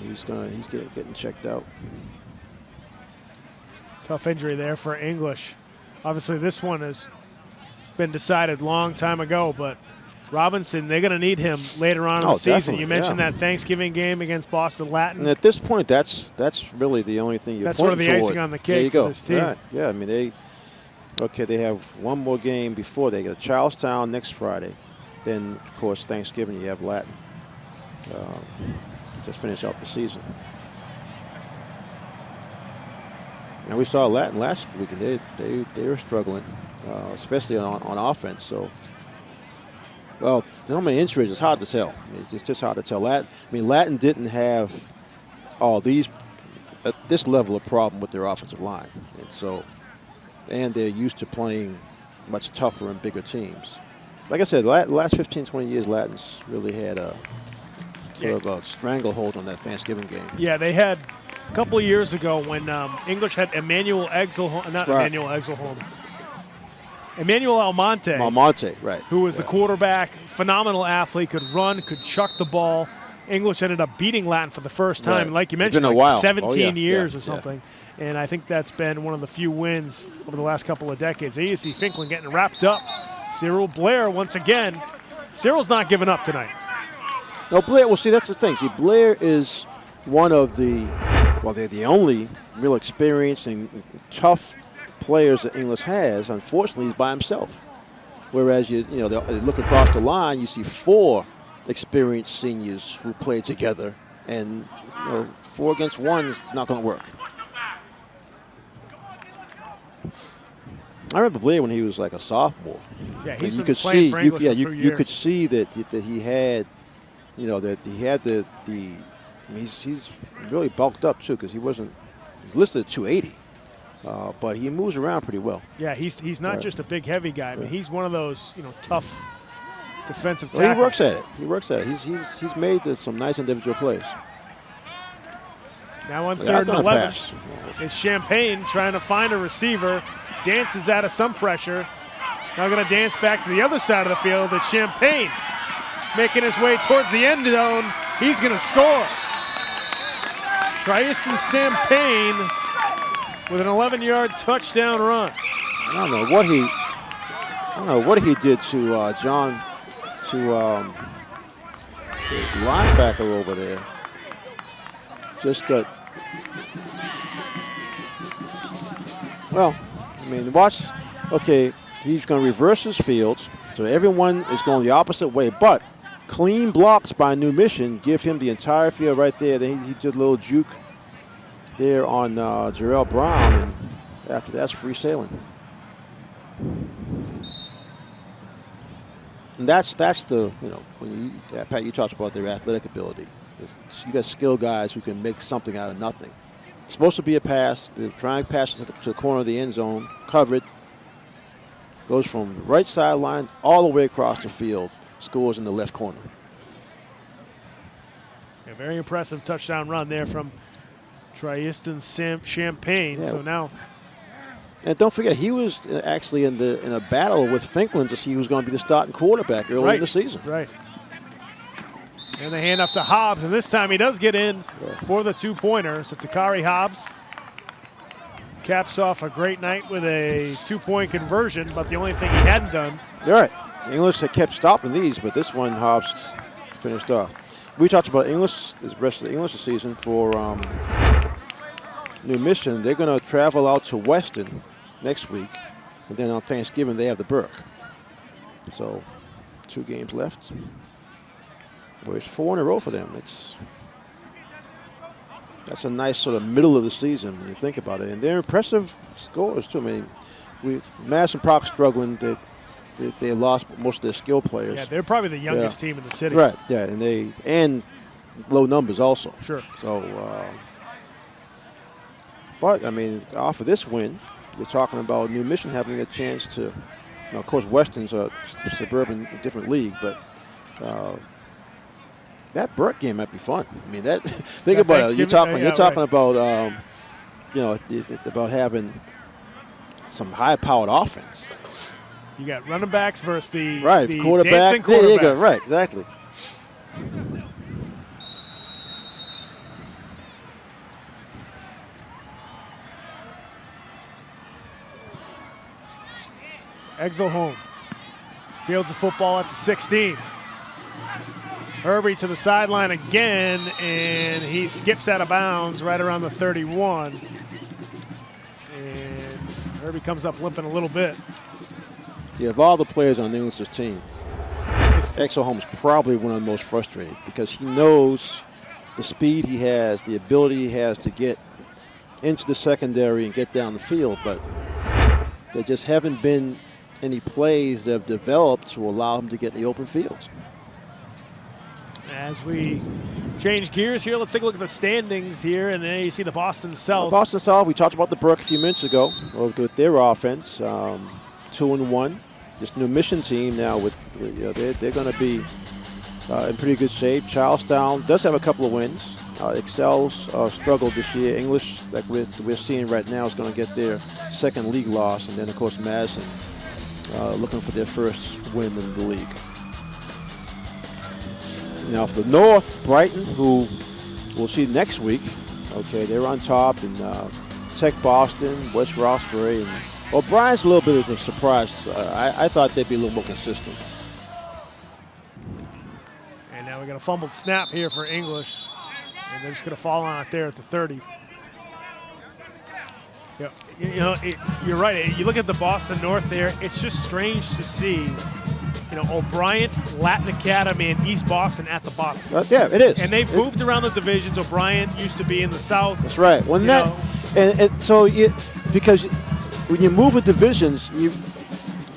Speaker 2: He's getting checked out.
Speaker 1: Tough injury there for English. Obviously, this one has been decided long time ago, but Robinson, they're going to need him later on in the season. You mentioned that Thanksgiving game against Boston Latin.
Speaker 2: And at this point, that's really the only thing you're pointing toward.
Speaker 1: That's sort of the icing on the cake for this team.
Speaker 2: Right. Yeah, I mean, they have one more game before. They get Charlestown next Friday. Then, of course, Thanksgiving, you have Latin to finish out the season. And we saw Latin last week, and they were struggling, especially on offense. So, well, so many injuries, it's hard to tell. It's just hard to tell. Latin didn't have all these at this level of problem with their offensive line, and they're used to playing much tougher and bigger teams. Like I said, the last 15, 20 years, Latin's really had a sort of a stranglehold on that Thanksgiving game.
Speaker 1: Yeah, they had a couple of years ago when English had Emmanuel Almonte.
Speaker 2: Almonte, right.
Speaker 1: Who was the quarterback, phenomenal athlete, could run, could chuck the ball. English ended up beating Latin for the first time.
Speaker 2: Right.
Speaker 1: Like you mentioned,
Speaker 2: it's been a while.
Speaker 1: 17 years or something. Yeah. And I think that's been one of the few wins over the last couple of decades. There you see Finklin getting wrapped up. Cyril Blair once again. Cyril's not giving up tonight.
Speaker 2: No, Blair, well, see, that's the thing. See, Blair is one of they're the only real experienced and tough players that English has. Unfortunately, he's by himself. Whereas, they look across the line, you see 4 experienced seniors who play together. And, 4 against 1, it's not going to work. I remember Blair when he was like a sophomore.
Speaker 1: Yeah, he's
Speaker 2: you
Speaker 1: been
Speaker 2: could
Speaker 1: playing
Speaker 2: see,
Speaker 1: for English for a few
Speaker 2: you
Speaker 1: years.
Speaker 2: could see that he had, that he had the. I mean, he's really bulked up too because he's listed at 280, but he moves around pretty well.
Speaker 1: Yeah, he's not just a big heavy guy. I mean, he's one of those tough defensive tackles.
Speaker 2: Well, he works at it. He's made some nice individual plays.
Speaker 1: Now on
Speaker 2: They're
Speaker 1: 3rd and
Speaker 2: gonna
Speaker 1: 11,
Speaker 2: pass.
Speaker 1: it's Champagne trying to find a receiver. Dances out of some pressure. Now going to dance back to the other side of the field. It's Champagne making his way towards the end zone. He's going to score. Tristan Champagne with an 11-yard touchdown run.
Speaker 2: I don't know what he did to John, to the linebacker over there. Just got. Well, I mean, watch. Okay, he's going to reverse his fields, so everyone is going the opposite way. But clean blocks by New Mission give him the entire field right there. Then he did a little juke there on Jarrell Brown, and after that's free sailing. And that's the when Pat, you talked about their athletic ability. You got skilled guys who can make something out of nothing. It's supposed to be a pass. They're trying to pass to the corner of the end zone, covered. Goes from the right sideline all the way across the field. Scores in the left corner.
Speaker 1: A very impressive touchdown run there from Tristan Champagne.
Speaker 2: Yeah.
Speaker 1: So now,
Speaker 2: and don't forget, he was actually in a battle with Finklin to see who was going to be the starting quarterback early in the season.
Speaker 1: Right. And the handoff to Hobbs, and this time he does get in for the two-pointer. So Takari Hobbs caps off a great night with a two-point conversion, but the only thing he hadn't done.
Speaker 2: You're right. English had kept stopping these, but this one Hobbs finished off. We talked about English, the rest of the English season for New Mission. They're going to travel out to Weston next week, and then on Thanksgiving they have the Burke. So 2 games left. Well, it's 4 in a row for them. That's a nice sort of middle of the season when you think about it. And they're impressive scores, too. I mean, Madison Park struggling. They lost most of their skill players.
Speaker 1: Yeah, they're probably the youngest team in the city.
Speaker 2: Right, yeah, and low numbers also.
Speaker 1: Sure.
Speaker 2: So, but, I mean, off of this win, you're talking about New Mission having a chance to, of course, Weston's a suburban different league, but that Burke game might be fun. I mean, think about it. You're talking about, about having some high-powered offense.
Speaker 1: You got running backs versus the
Speaker 2: quarterback.
Speaker 1: dancing quarterback.
Speaker 2: There you go. Right, exactly.
Speaker 1: Exelholm fields the football at the 16. Herbie to the sideline again, and he skips out of bounds right around the 31. And Herbie comes up limping a little bit.
Speaker 2: Yeah, of all the players on English's team, Exelholm's probably one of the most frustrated because he knows the speed he has, the ability he has to get into the secondary and get down the field, but there just haven't been any plays that have developed to allow him to get in the open fields.
Speaker 1: As we change gears here, let's take a look at the standings here, and there you see the Boston South.
Speaker 2: Boston South, we talked about the Burke a few minutes ago with their offense, 2-1. This New Mission team now they're going to be in pretty good shape. Charlestown does have a couple of wins. Excel's struggled this year. English, like we're seeing right now, is going to get their second league loss, and then of course Madison looking for their first win in the league. Now for the North, Brighton, who we'll see next week. Okay, they're on top, and Tech Boston, West Roxbury, and O'Brien's a little bit of a surprise. I thought they'd be a little more consistent.
Speaker 1: And now we got a fumbled snap here for English, and they're just going to fall on it there at the 30. Yeah, you're right. You look at the Boston North there. It's just strange to see, O'Brien, Latin Academy, and East Boston at the bottom.
Speaker 2: Yeah, it is.
Speaker 1: And they've moved around the divisions. O'Brien used to be in the South.
Speaker 2: That's right. Because when you move in divisions,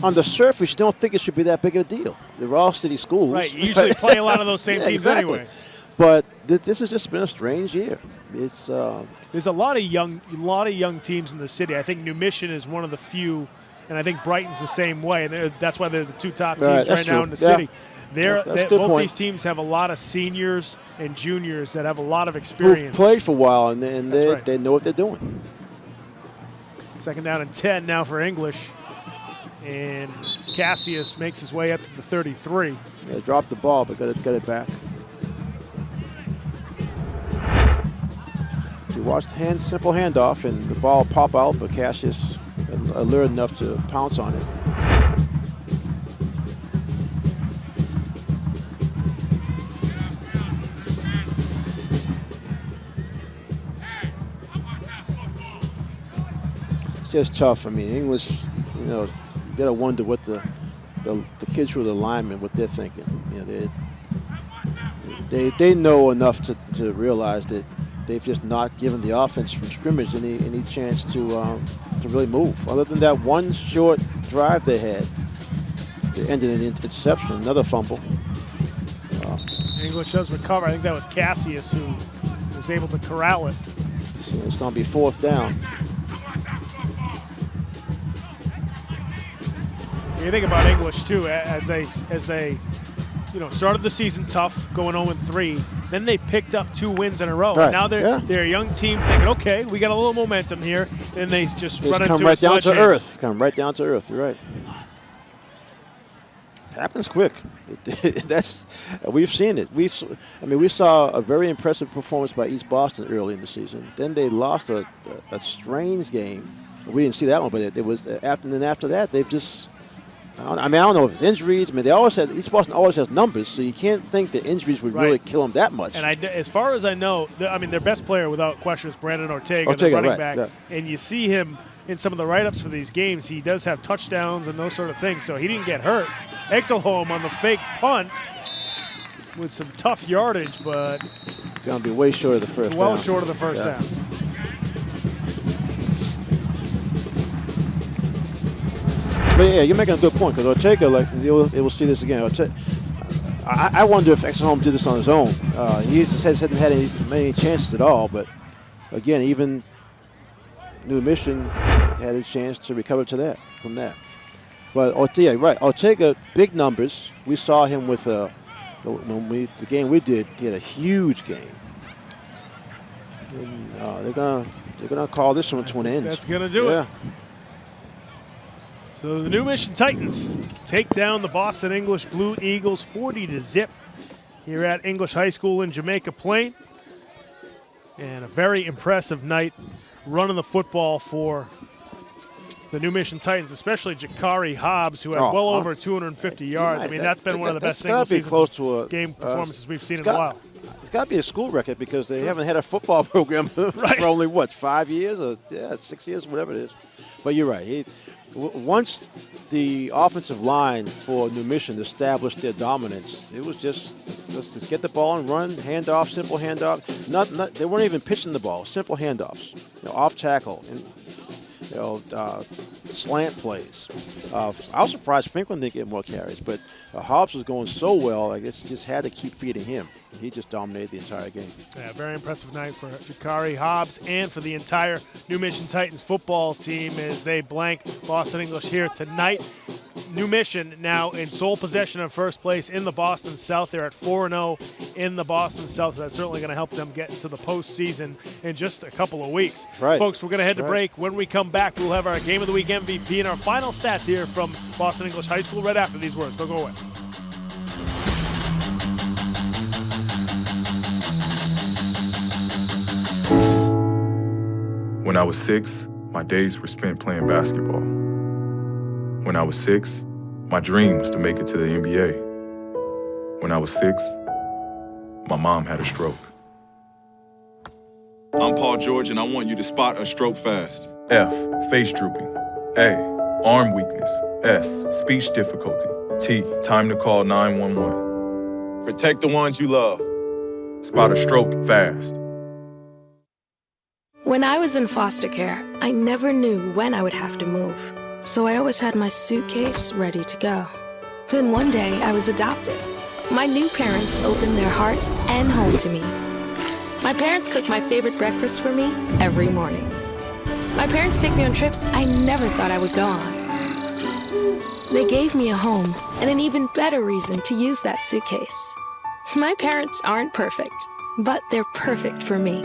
Speaker 2: on the surface, you don't think it should be that big of a deal. They're all city schools.
Speaker 1: Right, you usually play a lot of those same teams
Speaker 2: exactly.
Speaker 1: anyway.
Speaker 2: But this has just been a strange year. It's
Speaker 1: there's a lot of young teams in the city. I think New Mission is one of the few, and I think Brighton's the same way. And that's why they're the two top teams right now in the city. Both
Speaker 2: point.
Speaker 1: These teams have a lot of seniors and juniors that have a lot of experience.
Speaker 2: Who've played for a while, and they know what they're doing.
Speaker 1: 2nd down and 10 now for English. And Cassius makes his way up to the 33.
Speaker 2: They dropped the ball, but got it back. He watched simple handoff, and the ball pop out, but Cassius alert enough to pounce on it. It's just tough. I mean, English, you got to wonder what the kids who are the linemen, what they're thinking. They know enough to realize that they've just not given the offense from scrimmage any chance to really move. Other than that one short drive they had, that ended in an interception, another fumble.
Speaker 1: English does recover. I think that was Cassius who was able to corral it.
Speaker 2: So it's going to be 4th down.
Speaker 1: You think about English too, as they started the season tough, going 0-3. Then they picked up 2 wins in a row.
Speaker 2: Right.
Speaker 1: And now they're a young team thinking, okay, we got a little momentum here. And they just run into
Speaker 2: come right
Speaker 1: a
Speaker 2: down to
Speaker 1: sledgehammer.
Speaker 2: earth. Come right down to earth. You're right. It happens quick. We've seen it. We saw a very impressive performance by East Boston early in the season. Then they lost a strange game. We didn't see that one, but it was after that they've just. I don't know if it's injuries. I mean, East Boston always has numbers, so you can't think that injuries would really kill them that much.
Speaker 1: And as far as I know, their best player without question is Brandon Ortega, the running back. Yeah. And you see him in some of the write-ups for these games. He does have touchdowns and those sort of things, so he didn't get hurt. Exelholm on the fake punt with some tough yardage, but
Speaker 2: it's going to be way short of the first down.
Speaker 1: Well short of the first down.
Speaker 2: But yeah, you're making a good point because Ortega, we'll see this again. I wonder if Exelholm did this on his own. He hasn't had many chances at all, but again, even New Mission had a chance to recover from that. But Ortega, big numbers. We saw him with the game we did. He had a huge game. And, they're gonna call this one to an end.
Speaker 1: That's gonna do it. So the New Mission Titans take down the Boston English Blue Eagles 40-0 here at English High School in Jamaica Plain. And a very impressive night running the football for the New Mission Titans, especially Jakari Hobbs, who had well over 250 yards. I mean, that's been one of the best single-season game performances we've seen in a while.
Speaker 2: It's got to be a school record because they haven't had a football program for only, 5 years or 6 years, whatever it is. But you're right. Once the offensive line for New Mission established their dominance, it was just get the ball and run, handoff, simple handoff. They weren't even pitching the ball, simple handoffs, off tackle, and slant plays. I was surprised Franklin didn't get more carries, but Hobbs was going so well, I guess you just had to keep feeding him. He just dominated the entire game. Yeah,
Speaker 1: very impressive night for Jakari Hobbs and for the entire New Mission Titans football team as they blank Boston English here tonight. New Mission now in sole possession of first place in the Boston South. They're at 4-0 in the Boston South. So that's certainly going to help them get to the postseason in just a couple of weeks.
Speaker 2: Right.
Speaker 1: Folks, we're going to head to break. When we come back, we'll have our Game of the Week MVP and our final stats here from Boston English High School right after these words. Don't go away.
Speaker 8: When I was 6, my days were spent playing basketball. When I was 6, my dream was to make it to the NBA. When I was 6, my mom had a stroke.
Speaker 9: I'm Paul George, and I want you to spot a stroke fast.
Speaker 8: F, face drooping. A, arm weakness. S, speech difficulty. T, time to call 911.
Speaker 9: Protect the ones you love.
Speaker 8: Spot a stroke fast.
Speaker 11: When I was in foster care, I never knew when I would have to move, so I always had my suitcase ready to go. Then one day, I was adopted. My new parents opened their hearts and home to me. My parents cook my favorite breakfast for me every morning. My parents take me on trips I never thought I would go on. They gave me a home and an even better reason to use that suitcase. My parents aren't perfect, but they're perfect for me.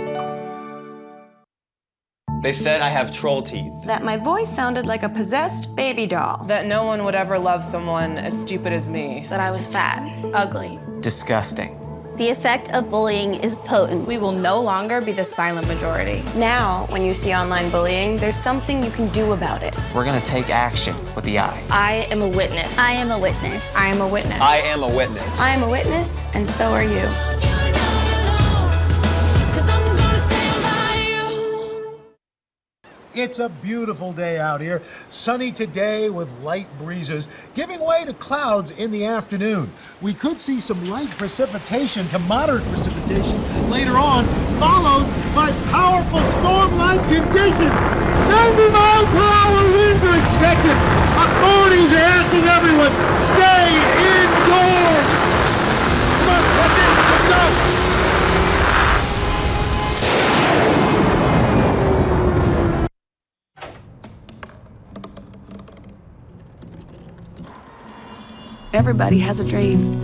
Speaker 12: They said I have troll teeth.
Speaker 13: That my voice sounded like a possessed baby doll.
Speaker 21: That no one would ever love someone as stupid as me.
Speaker 4: That I was fat, ugly.
Speaker 12: Disgusting.
Speaker 14: The effect of bullying is potent.
Speaker 21: We will no longer be the silent majority.
Speaker 13: Now, when you see online bullying, there's something you can do about it.
Speaker 12: We're gonna take action with the I.
Speaker 4: I am a witness.
Speaker 14: I am a witness.
Speaker 21: I am a witness.
Speaker 12: I am a witness.
Speaker 13: I am a witness, and so are you.
Speaker 15: It's a beautiful day out here. Sunny today with light breezes, giving way to clouds in the afternoon. We could see some light precipitation to moderate precipitation later on, followed by powerful storm-like conditions. 90 miles per hour winds are expected. Authorities are asking everyone, stay indoors. Come on, that's it. Let's go.
Speaker 11: Everybody has a dream.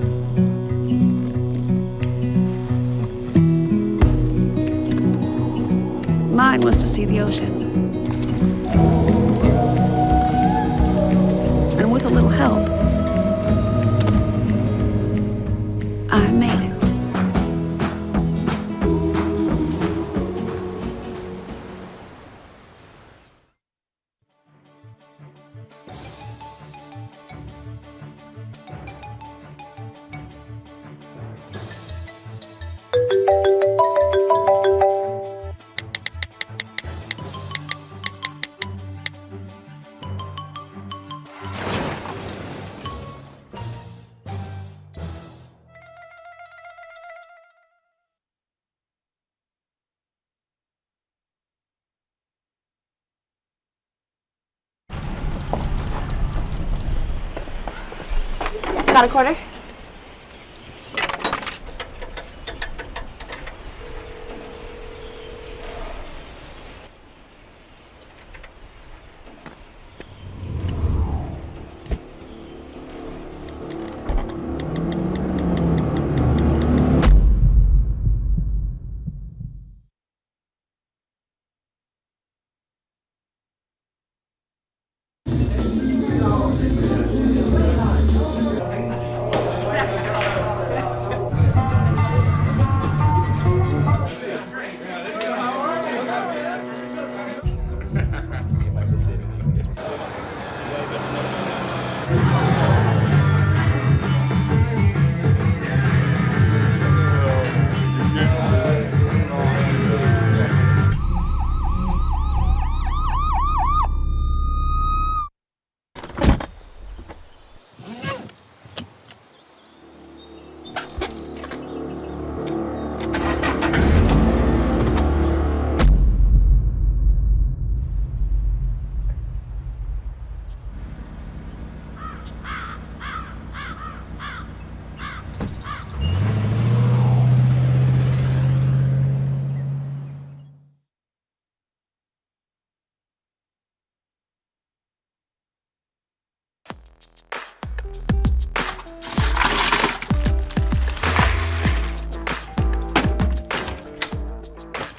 Speaker 11: Mine was to see the ocean. And with a little help, I made it.
Speaker 13: Got a quarter?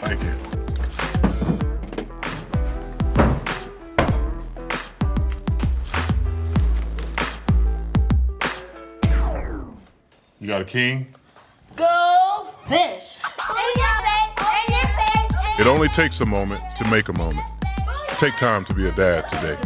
Speaker 15: Thank you. You got a king?
Speaker 4: Go fish!
Speaker 15: It only takes a moment to make a moment. Take time to be a dad today.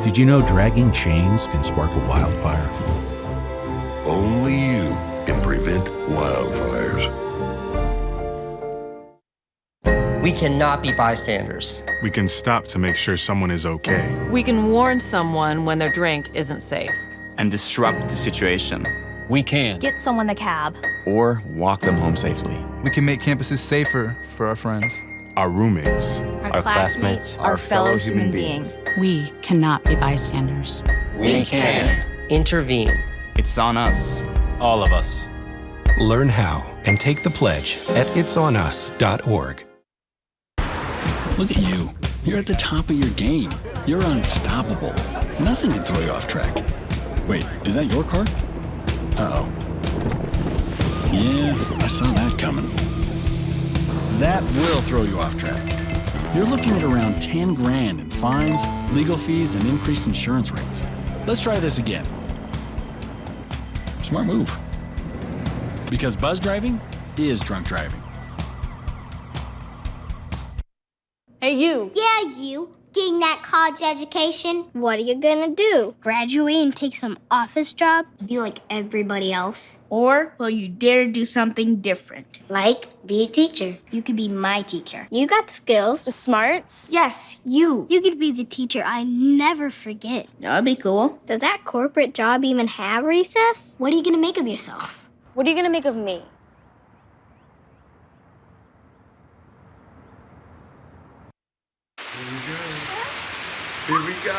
Speaker 19: Did you know dragging chains can spark a wildfire?
Speaker 6: Only you can prevent wildfires.
Speaker 16: We cannot be bystanders.
Speaker 8: We can stop to make sure someone is okay.
Speaker 17: We can warn someone when their drink isn't safe.
Speaker 18: And disrupt the situation.
Speaker 23: We can.
Speaker 20: Get someone the cab.
Speaker 22: Or walk them home safely.
Speaker 24: We can make campuses safer for our friends.
Speaker 8: Our roommates.
Speaker 20: Our classmates. Our fellow human beings.
Speaker 25: We cannot be bystanders.
Speaker 12: We can. Intervene.
Speaker 18: It's on us.
Speaker 23: All of us.
Speaker 27: Learn how and take the pledge at itsonus.org.
Speaker 28: Look at you. You're at the top of your game. You're unstoppable. Nothing can throw you off track. Wait, is that your car? Uh-oh. Yeah, I saw that coming. That will throw you off track. You're looking at around 10 grand in fines, legal fees, and increased insurance rates. Let's try this again. Smart move. Because buzz driving is drunk driving.
Speaker 4: Hey, you.
Speaker 14: Yeah, you. Getting that college education? What are you gonna do? Graduate and take some office job? Be like everybody else? Or will you dare do something different? Like, be a teacher. You could be my teacher. You got the skills.
Speaker 4: The smarts?
Speaker 14: Yes, you. You could be the teacher I never forget. That'd be cool. Does that corporate job even have recess? What are you gonna make of yourself?
Speaker 4: What are you gonna make of me?
Speaker 26: Here we go.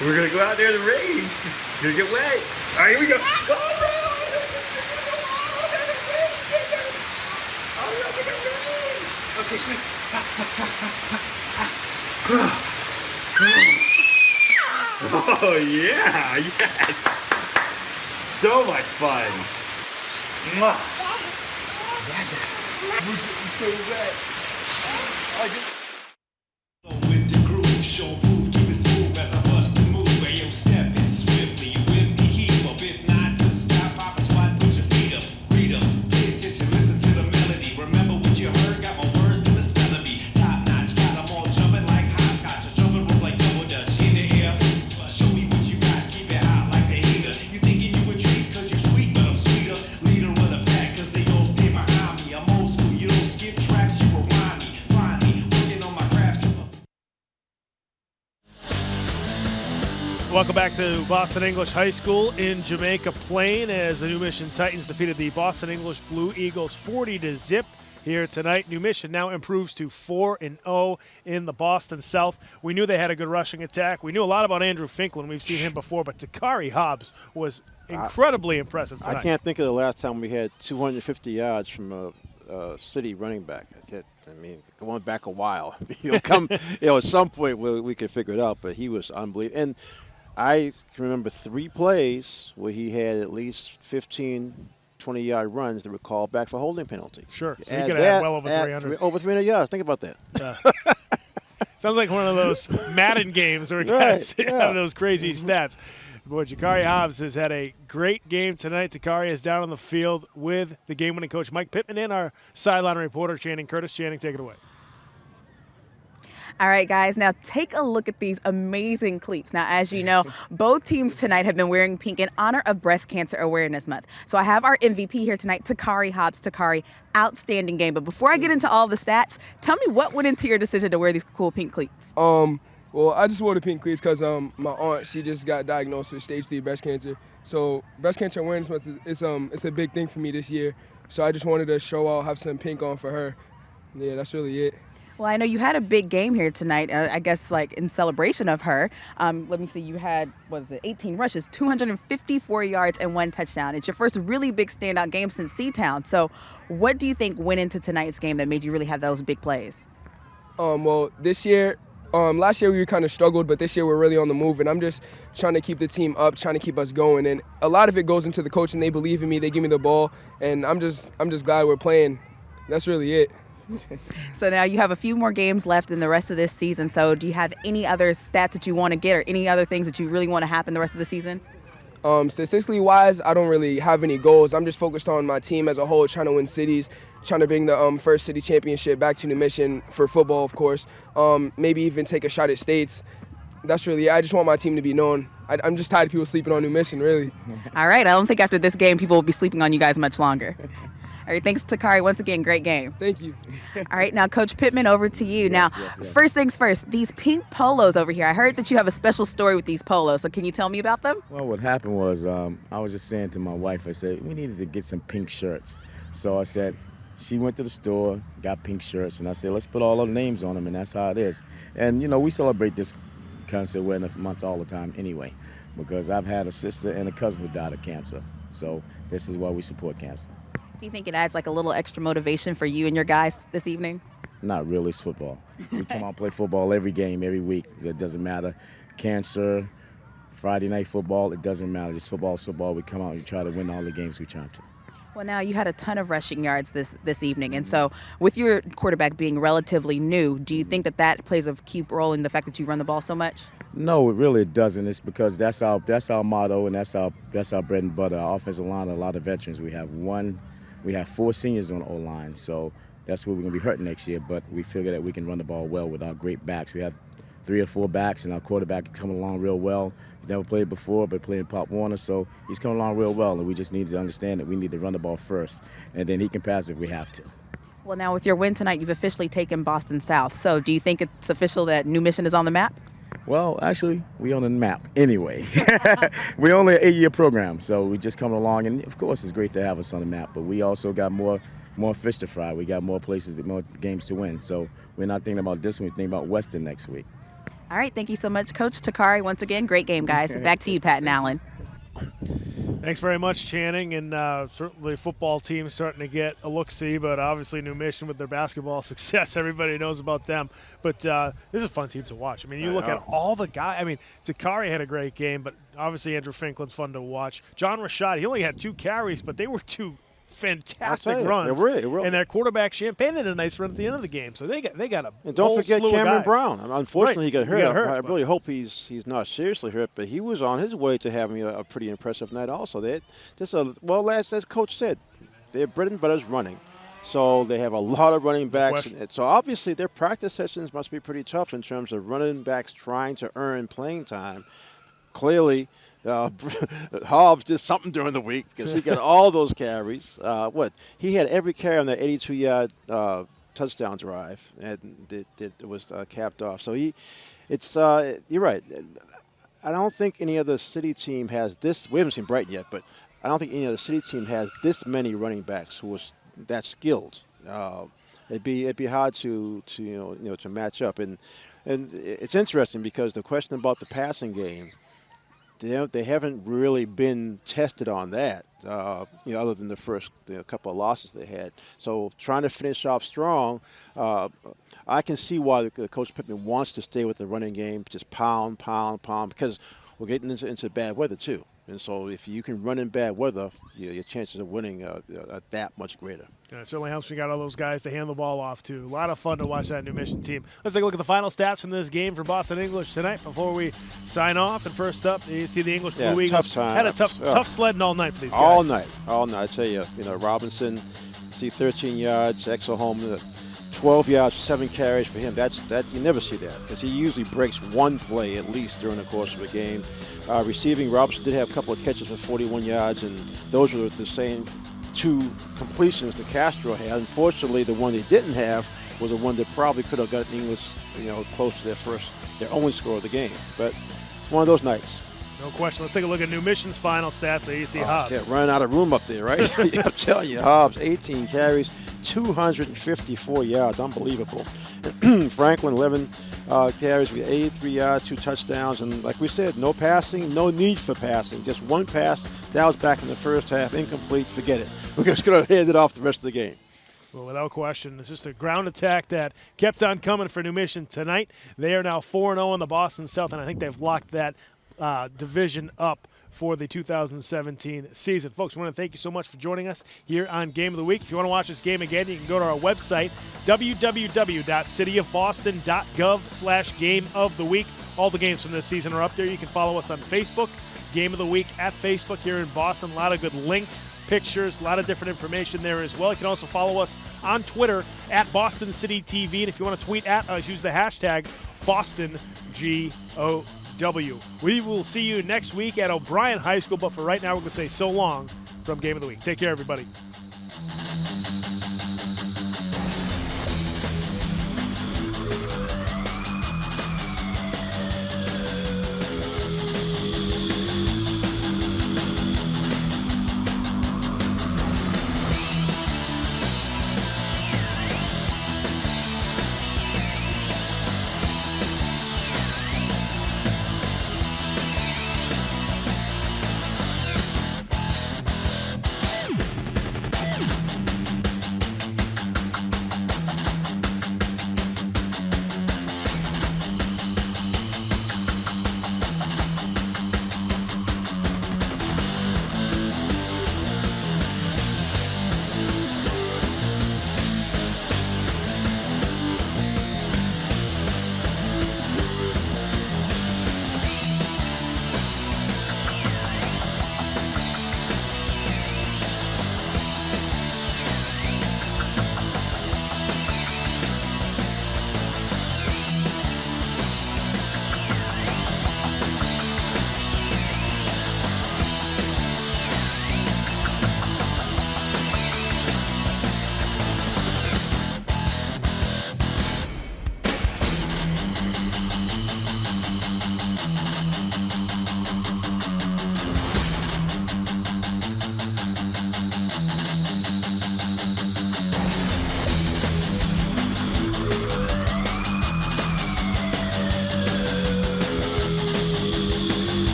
Speaker 26: We're gonna go out there in the rain. You're gonna get wet. All right, here we go. Okay, quick. Oh yeah, yes. So much fun. Mwah. We're getting so wet.
Speaker 29: With the groove, show proof, keep it smooth as I bust and move. Where you step it swiftly, you with me, keep up. If not, just stop, pop a squat, put your feet up, read up, pay attention, listen to the melody. Remember what you heard, got my words to the spell of me. Top notch, got them all jumping like hopscotch, a jumping rope like double dutch in the air. Show me what you got, keep it hot like the heater. You thinking you a treat, cause you're sweet, but I'm sweeter. Leader of the pack, cause they all stay behind me. I'm old school, you don't skip tracks, you rewind me. Find me, working on my craft.
Speaker 1: Welcome back to Boston English High School in Jamaica Plain as the New Mission Titans defeated the Boston English Blue Eagles 40-0 here tonight. New Mission now improves to 4-0 in the Boston South. We knew they had a good rushing attack. We knew a lot about Andrew Finklin. We've seen him before, but Takari Hobbs was incredibly impressive tonight.
Speaker 2: I can't think of the last time we had 250 yards from a city running back. I mean, going back a while. He'll come, at some point we can figure it out, but he was unbelievable. And I can remember 3 plays where he had at least 15, 20-yard runs that were called back for holding penalty.
Speaker 1: Sure. So he could have well over 300.
Speaker 2: Over 300 yards. Think about that.
Speaker 1: Sounds like one of those Madden games where guys have those crazy stats. Boy, Takari Hobbs has had a great game tonight. Takari is down on the field with the game-winning coach Mike Pittman and our sideline reporter Channing Curtis. Channing, take it away.
Speaker 3: All right, guys, now take a look at these amazing cleats. Now, as you know, both teams tonight have been wearing pink in honor of Breast Cancer Awareness Month. So I have our MVP here tonight, Takari Hobbs. Takari, outstanding game. But before I get into all the stats, tell me what went into your decision to wear these cool pink cleats?
Speaker 30: Well, I just wore the pink cleats because my aunt, she just got diagnosed with stage 3 breast cancer. So Breast Cancer Awareness Month it's a big thing for me this year. So I just wanted to show out, have some pink on for her. Yeah, that's really it.
Speaker 3: Well, I know you had a big game here tonight, I guess like in celebration of her. Let me see, you had, 18 rushes, 254 yards, and 1 touchdown. It's your first really big standout game since C-Town. So what do you think went into tonight's game that made you really have those big plays?
Speaker 30: Well, this year, last year we kind of struggled, but this year we're really on the move, and I'm just trying to keep the team up, trying to keep us going. And a lot of it goes into the coach, and they believe in me, they give me the ball, and I'm just glad we're playing. That's really it.
Speaker 3: So now you have a few more games left in the rest of this season. So do you have any other stats that you want to get or any other things that you really want to happen the rest of the season?
Speaker 30: Statistically wise, I don't really have any goals. I'm just focused on my team as a whole, trying to win cities, trying to bring the first city championship back to New Mission for football, of course. Maybe even take a shot at states. That's really it. I just want my team to be known. I'm just tired of people sleeping on New Mission, really.
Speaker 3: All right. I don't think after this game people will be sleeping on you guys much longer. All right. Thanks, Takari. Once again, great game.
Speaker 30: Thank you.
Speaker 3: All right. Now, Coach Pittman, over to you. Now, first things first, these pink polos over here. I heard that you have a special story with these polos. So can you tell me about them?
Speaker 5: Well, what happened was I was just saying to my wife, I said, we needed to get some pink shirts. So I said, she went to the store, got pink shirts, and I said, let's put all our names on them, and that's how it is. And, we celebrate this cancer awareness month all the time anyway, because I've had a sister and a cousin who died of cancer. So this is why we support cancer.
Speaker 3: Do you think it adds like a little extra motivation for you and your guys this evening?
Speaker 5: Not really, it's football. We come out and play football every game, every week. It doesn't matter. Cancer, Friday night football, it doesn't matter. Just football's football. We come out and try to win all the games we try to.
Speaker 3: Well, now you had a ton of rushing yards this evening. And so with your quarterback being relatively new, do you think that plays a key role in the fact that you run the ball so much?
Speaker 5: No, it really doesn't. It's because that's our motto, and that's our bread and butter. Our offensive line, a lot of veterans. We have 4 seniors on the O-line, so that's what we're going to be hurting next year. But we figure that we can run the ball well with our great backs. We have 3 or 4 backs, and our quarterback is coming along real well. He's never played before, but playing Pop Warner, so he's coming along real well. And we just need to understand that we need to run the ball first, and then he can pass if we have to.
Speaker 3: Well, now with your win tonight, you've officially taken Boston South. So do you think it's official that New Mission is on the map?
Speaker 5: Well, actually, we on the map anyway. We're only an 8-year program, so we just coming along. And, of course, it's great to have us on the map. But we also got more fish to fry. We got more more games to win. So we're not thinking about this one. We're thinking about Western next week.
Speaker 3: All right. Thank you so much, Coach Takari. Once again, great game, guys. Back to you, Pat and Allen.
Speaker 1: Thanks very much, Channing. And certainly football team starting to get a look-see, but obviously New Mission with their basketball success, everybody knows about them. But this is a fun team to watch. I mean, you look at all the guys. I mean, Takari had a great game, but obviously Andrew Finklin's fun to watch. John Rashad, he only had 2 carries, but they were 2 fantastic runs.
Speaker 2: Really.
Speaker 1: And their quarterback Champagne had a nice run at the end of the game. So they got a
Speaker 2: and don't forget Cameron Brown. Unfortunately, he got hurt. I really hope he's not seriously hurt, but he was on his way to having a pretty impressive night also. As Coach said, their bread and butter is running. So they have a lot of running backs. So obviously their practice sessions must be pretty tough in terms of running backs trying to earn playing time. Clearly, Hobbs did something during the week because he got all those carries. He had every carry on that 82-yard touchdown drive, and it was capped off. So you're right. I don't think any other city team has this. We haven't seen Brighton yet, but I don't think any other city team has this many running backs who was that skilled. It'd be hard to match up, and it's interesting because the question about the passing game. They haven't really been tested on that, other than the first couple of losses they had. So trying to finish off strong, I can see why Coach Pittman wants to stay with the running game, just pound, because we're getting into bad weather too. And so if you can run in bad weather, your chances of winning are that much greater.
Speaker 1: Yeah, it certainly helps. We got all those guys to hand the ball off to. A lot of fun to watch that New Mission team. Let's take a look at the final stats from this game for Boston English tonight before we sign off. And first up, you see the English Blue Eagles had a tough sledding all night for these guys.
Speaker 2: All night. I tell you, Robinson, see 13 yards, Exelholm, 12 yards, 7 carries for him. That you never see that because he usually breaks one play at least during the course of a game. Receiving, Robinson did have a couple of catches for 41 yards, and those were the same 2 completions that Castro had. Unfortunately, the one they didn't have was the one that probably could have gotten English, close to their only score of the game. But one of those nights.
Speaker 1: No question. Let's take a look at New Mission's final stats. There you see Hobbs.
Speaker 2: Yeah, running out of room up there, right? I'm telling you, Hobbs, 18 carries, 254 yards. Unbelievable. Franklin, 11 carries, 83 yards, 2 touchdowns. And like we said, no passing, no need for passing. Just one pass. That was back in the first half. Incomplete. Forget it. We're just going to hand it off the rest of the game.
Speaker 1: Well, without question, it's just a ground attack that kept on coming for New Mission tonight. They are now 4-0 in the Boston South, and I think they've locked that division up for the 2017 season. Folks, we want to thank you so much for joining us here on Game of the Week. If you want to watch this game again, you can go to our website, www.cityofboston.gov/Game of the Week. All the games from this season are up there. You can follow us on Facebook, Game of the Week at Facebook here in Boston. A lot of good links, pictures, a lot of different information there as well. You can also follow us on Twitter at Boston City TV. And if you want to tweet at us, use the hashtag Boston GOW. We will see you next week at O'Brien High School, but for right now, we're going to say so long from Game of the Week. Take care, everybody.